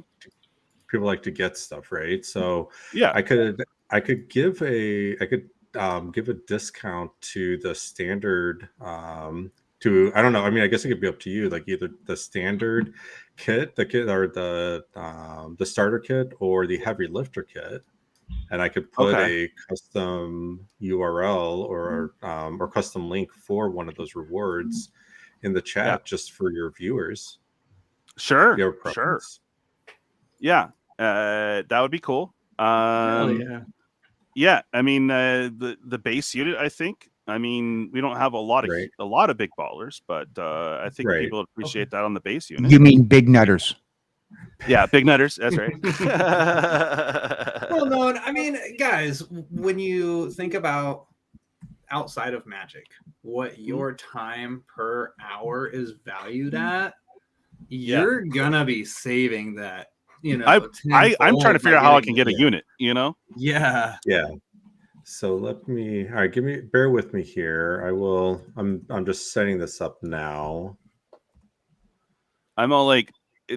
to get stuff, right? So
yeah,
I could give a discount to the standard I don't know. I mean, I guess it could be up to you, like either the standard kit, or the starter kit, or the heavy lifter kit, and I could put a custom URL or custom link for one of those rewards in the chat just for your viewers.
Sure.
Sure.
Yeah, that would be cool.
Yeah.
Yeah, I mean the base unit. I think. I mean, we don't have a lot of big ballers, but I think people appreciate that on the base unit.
You mean big nutters?
Yeah, big nutters. That's right.
Well, no, I mean, guys, when you think about outside of Magic, what your time per hour is valued at, you're gonna be saving that. You know,
I'm trying to figure out how I can get a unit. You know?
Yeah.
So bear with me here. I'm just setting this up now.
I'm all like,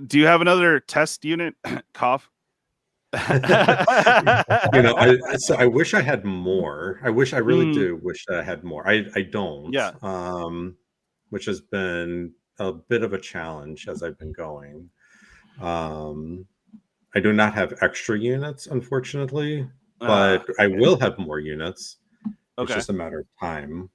do you have another test unit? Cough.
I wish I had more. I really do wish that I had more. I don't.
Yeah.
Which has been a bit of a challenge as I've been going. I do not have extra units, unfortunately. But I will have more units. It's just a matter of time.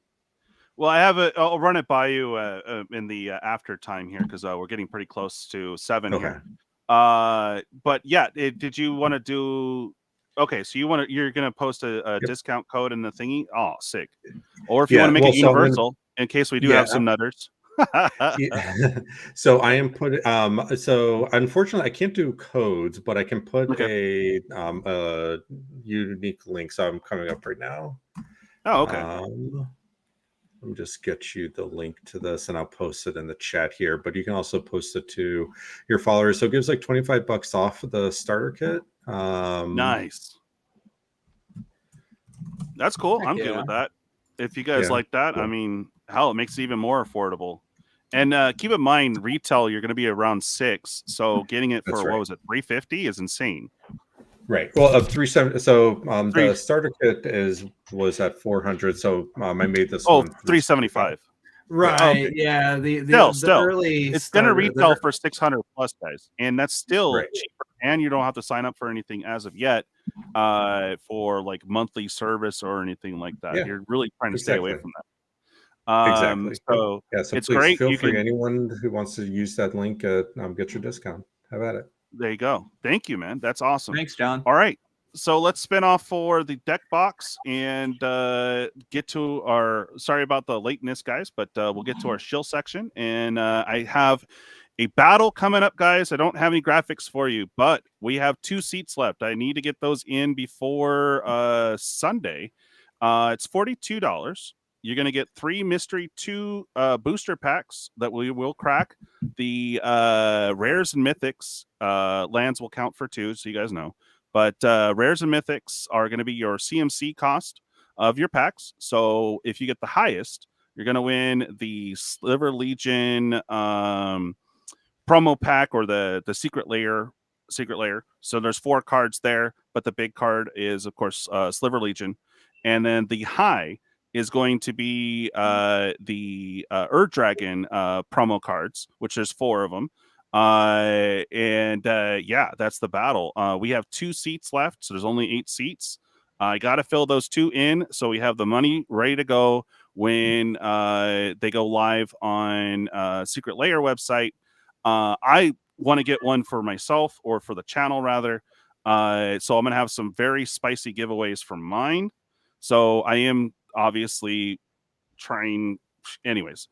Well, I'll run it by you in the after time here because we're getting pretty close to 7 here. But yeah, did you want to do? Okay, so you're gonna post a discount code in the thingy. Oh, sick. Or if you want to make it universal, in case we do have some nutters.
So I am putting so unfortunately I can't do codes, but I can put a unique link. So I'm coming up right now.
Oh, okay.
let me just get you the link to this, and I'll post it in the chat here. But you can also post it to your followers. So it gives like $25 off of the starter kit.
Nice. That's cool.
Heck
I'm
yeah.
good with that. If you guys
Yeah.
like that, I mean, hell, it makes it even more affordable. And keep in mind, retail, you're going to be around $6. So getting it for,
That's right.
what was it, $350 is insane.
Right. Well, of 370. So the starter kit was at 400. So I made this one
$375.
Right.
Okay.
Yeah. The
Still,
early
it's going to
starter-
retail for 600 plus, guys, and that's still
Right.
cheaper. And you don't have to sign up for anything as of yet for like monthly service or anything like that.
Yeah,
You're really trying to stay away
exactly.
from that.
Exactly.
So
Yeah. So
it's
please
great.
feel
You
free.
can-
Anyone who wants to use that link, get your discount. Have at it.
there you go. Thank you, man. That's awesome.
Thanks, John.
All right. So let's spin off for the deck box and get to our, sorry about the lateness, guys, but we'll get to our shill section. And I have a battle coming up, guys. I don't have any graphics for you, but we have 2 seats left. I need to get those in before Sunday. It's $42. You're going to get 3 mystery 2 booster packs that we will crack. The rares and mythics lands will count for 2, so you guys know. But rares and mythics are going to be your CMC cost of your packs. So if you get the highest, you're going to win the Sliver Legion promo pack or the secret layer. So there's 4 cards there, but the big card is, of course, Sliver Legion. And then the high is going to be the Dragon promo cards, which there's 4 of them. Yeah, that's the battle. We have 2 seats left, so there's only 8 seats. I got to fill those 2 in so we have the money ready to go when they go live on Secret Layer website. I want to get one for myself, or for the channel rather. So I'm gonna have some very spicy giveaways for mine. So I am obviously trying. Anyways,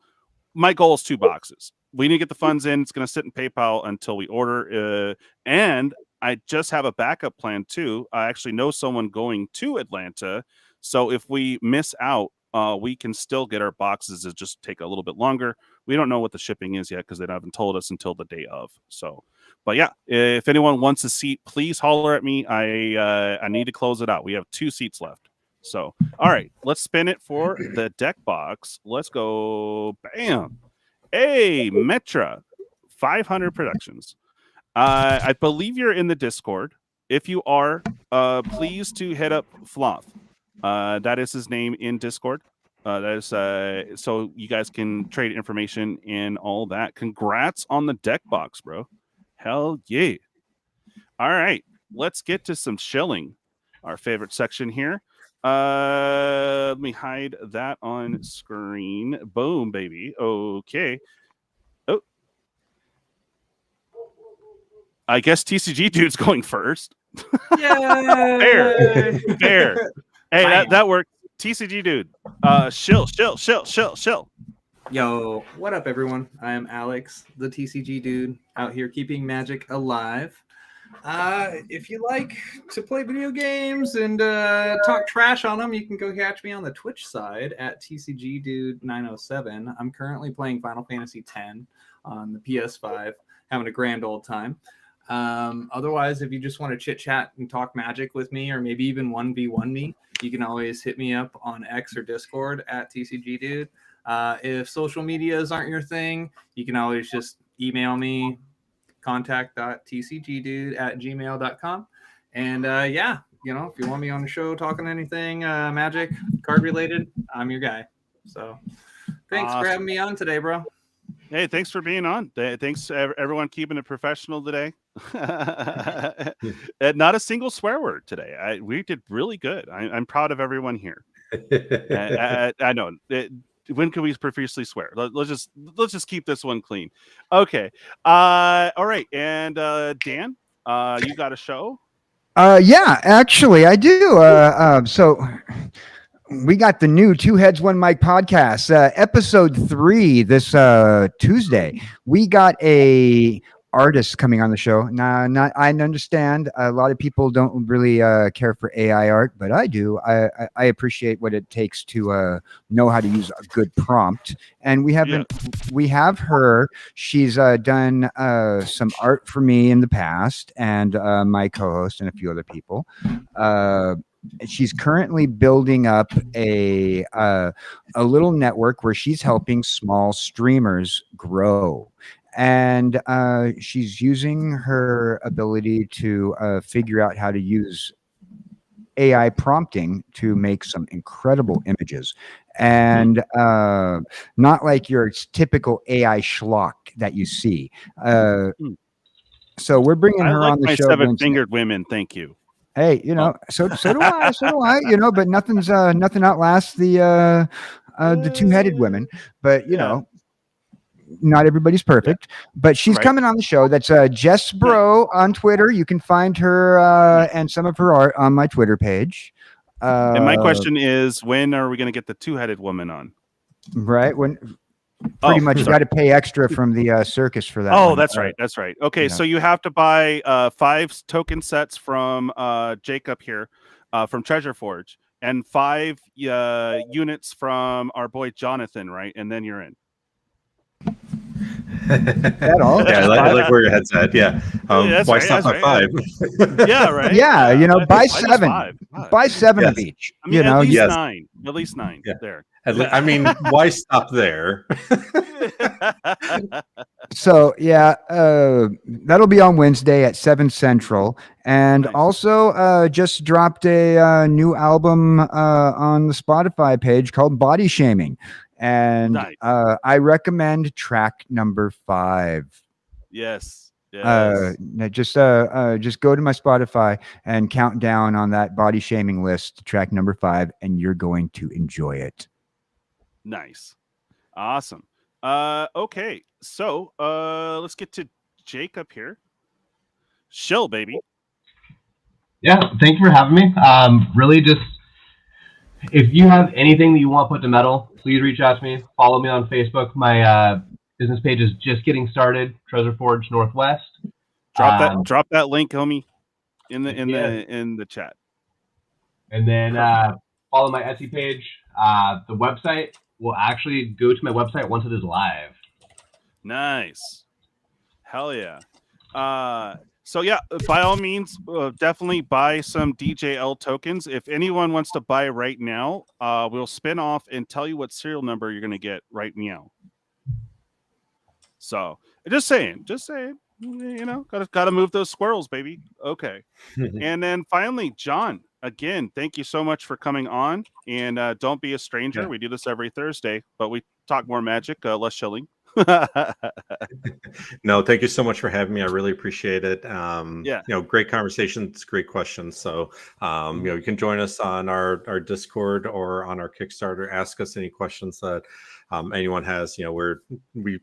my goal is 2 boxes. We need to get the funds in. It's going to sit in PayPal until we order. And I just have a backup plan too. I actually know someone going to Atlanta. So if we miss out, we can still get our boxes. It just take a little bit longer. We don't know what the shipping is yet because they haven't told us until the day of. So, but yeah, if anyone wants a seat, please holler at me. I need to close it out. We have 2 seats left. So, all right, let's spin it for the deck box. Let's go. Bam. Hey, Metra, 500 Productions. I believe you're in the Discord. If you are, please to hit up Floth. That is his name in Discord. That is so you guys can trade information and all that. Congrats on the deck box, bro. Hell yeah. All right, let's get to some shilling. Our favorite section here. Let me hide that on screen. Boom, baby. Okay. Oh, I guess TCG dude's going first.
Yeah.
Fair. Hey, that worked. TCG dude. Shill.
Yo, what up, everyone? I am Alex, the TCG dude, out here keeping Magic alive. If you like to play video games and talk trash on them, you can go catch me on the Twitch side at TCGDude907. I'm currently playing Final Fantasy X on the PS5, having a grand old time. Otherwise, if you just want to chit chat and talk Magic with me, or maybe even 1v1 me, you can always hit me up on X or Discord at TCGDude. If social medias aren't your thing, you can always just email me, contact.tcgdude@gmail.com. And yeah, you know, if you want me on the show talking anything Magic, card related, I'm your guy. So thanks for having me on today, bro.
Hey, thanks for being on. Thanks to everyone keeping it professional today. Not a single swear word today. We did really good. I'm proud of everyone here. I know. When can we profusely swear? Let's just keep this one clean. Okay. All right. And Dan, you got a show?
Yeah, actually, I do. So we got the new Two Heads One Mic podcast, episode 3 this Tuesday. We got a artists coming on the show. Nah, not I understand. A lot of people don't really care for AI art, but I do. I appreciate what it takes to know how to use a good prompt. And we have her. She's done some art for me in the past, and my co-host and a few other people. She's currently building up a little network where she's helping small streamers grow. And she's using her ability to figure out how to use AI prompting to make some incredible images, and not like your typical AI schlock that you see. So we're bringing her on the show.
Seven-fingered women, thank you.
Hey, so do I. So do I. But nothing outlasts the two-headed women. But not everybody's perfect, but she's coming on the show. That's Jess Bro on Twitter. You can find her and some of her art on my Twitter page.
And my question is, when are we going to get the two-headed woman on?
Right when. Pretty much got to pay extra from the circus for that.
Oh, that's right. That's right. Okay, so you have to buy 5 token sets from Jacob here, from Treasure Forge, and 5 units from our boy Jonathan, right? And then you're in.
That all?
Yeah, I like where your head's at. Yeah. Why stop at 5?
Yeah, right.
Yeah, buy 7. Buy 7 of each.
I mean, at least 9. At least 9.
Yeah.
There.
I mean, why stop there?
So that'll be on Wednesday at 7 Central, and also just dropped a new album on the Spotify page called Body Shaming, and I recommend track number 5.
Yes.
Just go to my Spotify and count down on that Body Shaming list, track number 5, and you're going to enjoy it.
Nice. Awesome. Okay, so let's get to Jacob here. Shill, baby.
Yeah, thank you for having me. Really just, if you have anything that you want put to metal, please reach out to me. Follow me on Facebook. My business page is just getting started, Treasure Forge Northwest.
Drop that link, homie, in the chat.
And then follow my Etsy page. The website will actually go to my website once it is live.
Nice. Hell yeah. So yeah, by all means, definitely buy some DJL tokens. If anyone wants to buy right now, we'll spin off and tell you what serial number you're going to get right now. So just saying, gotta move those squirrels, baby. Okay. And then finally, John, again, thank you so much for coming on, and don't be a stranger. We do this every Thursday, but we talk more Magic, less shilling.
No, thank you so much for having me. I really appreciate it. Great conversations, great questions. So you can join us on our Discord or on our Kickstarter. Ask us any questions that anyone has. We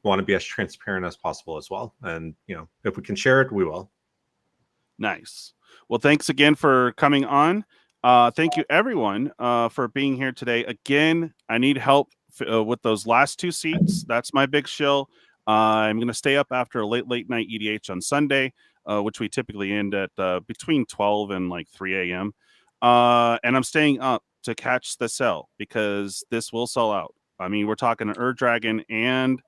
want to be as transparent as possible as well, and if we can share it, we will.
Nice. Well, thanks again for coming on. Thank you, everyone, for being here today. Again, I need help with those last 2 seats. That's my big shill. I'm going to stay up after a late night EDH on Sunday, which we typically end at between 12 and like 3 a.m. And I'm staying up to catch the sell because this will sell out. I mean, we're talking an Dragon and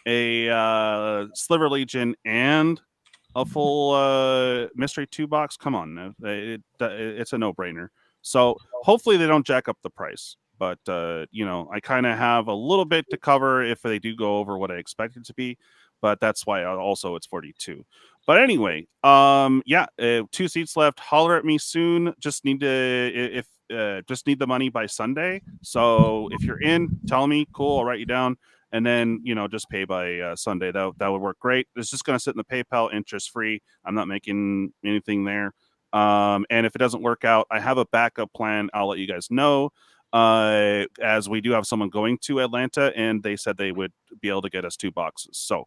a Sliver Legion and a full mystery 2 box. Come on, it's a no-brainer. So hopefully they don't jack up the price, but I kind of have a little bit to cover if they do go over what I expect it to be, but that's why also it's 42. But anyway, 2 seats left. Holler at me soon. Just need the money by Sunday. So if you're in, tell me. Cool, I'll write you down. And then, just pay by Sunday. That would work great. It's just going to sit in the PayPal, interest free. I'm not making anything there. And if it doesn't work out, I have a backup plan. I'll let you guys know. As we do have someone going to Atlanta, and they said they would be able to get us 2 boxes. So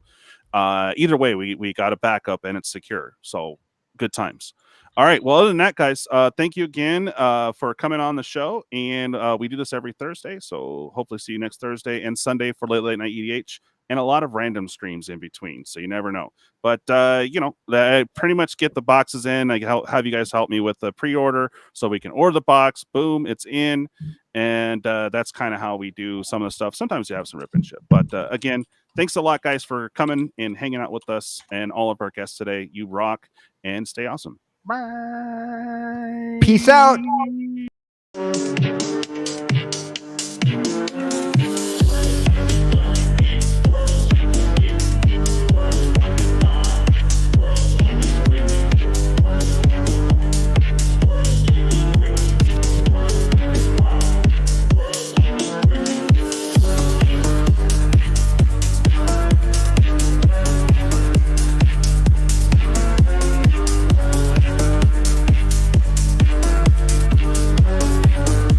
either way, we got a backup and it's secure. So good times. All right. Well, other than that, guys, thank you again for coming on the show. And we do this every Thursday. So hopefully see you next Thursday and Sunday for late night EDH. and a lot of random streams in between. So you never know. But you know, I pretty much get the boxes in. I have you guys help me with the pre-order so we can order the box. Boom, it's in, and that's kind of how we do some of the stuff. Sometimes you have some rip and ship, but again, thanks a lot, guys, for coming and hanging out with us and all of our guests today. You rock and stay awesome. Bye.
Peace out.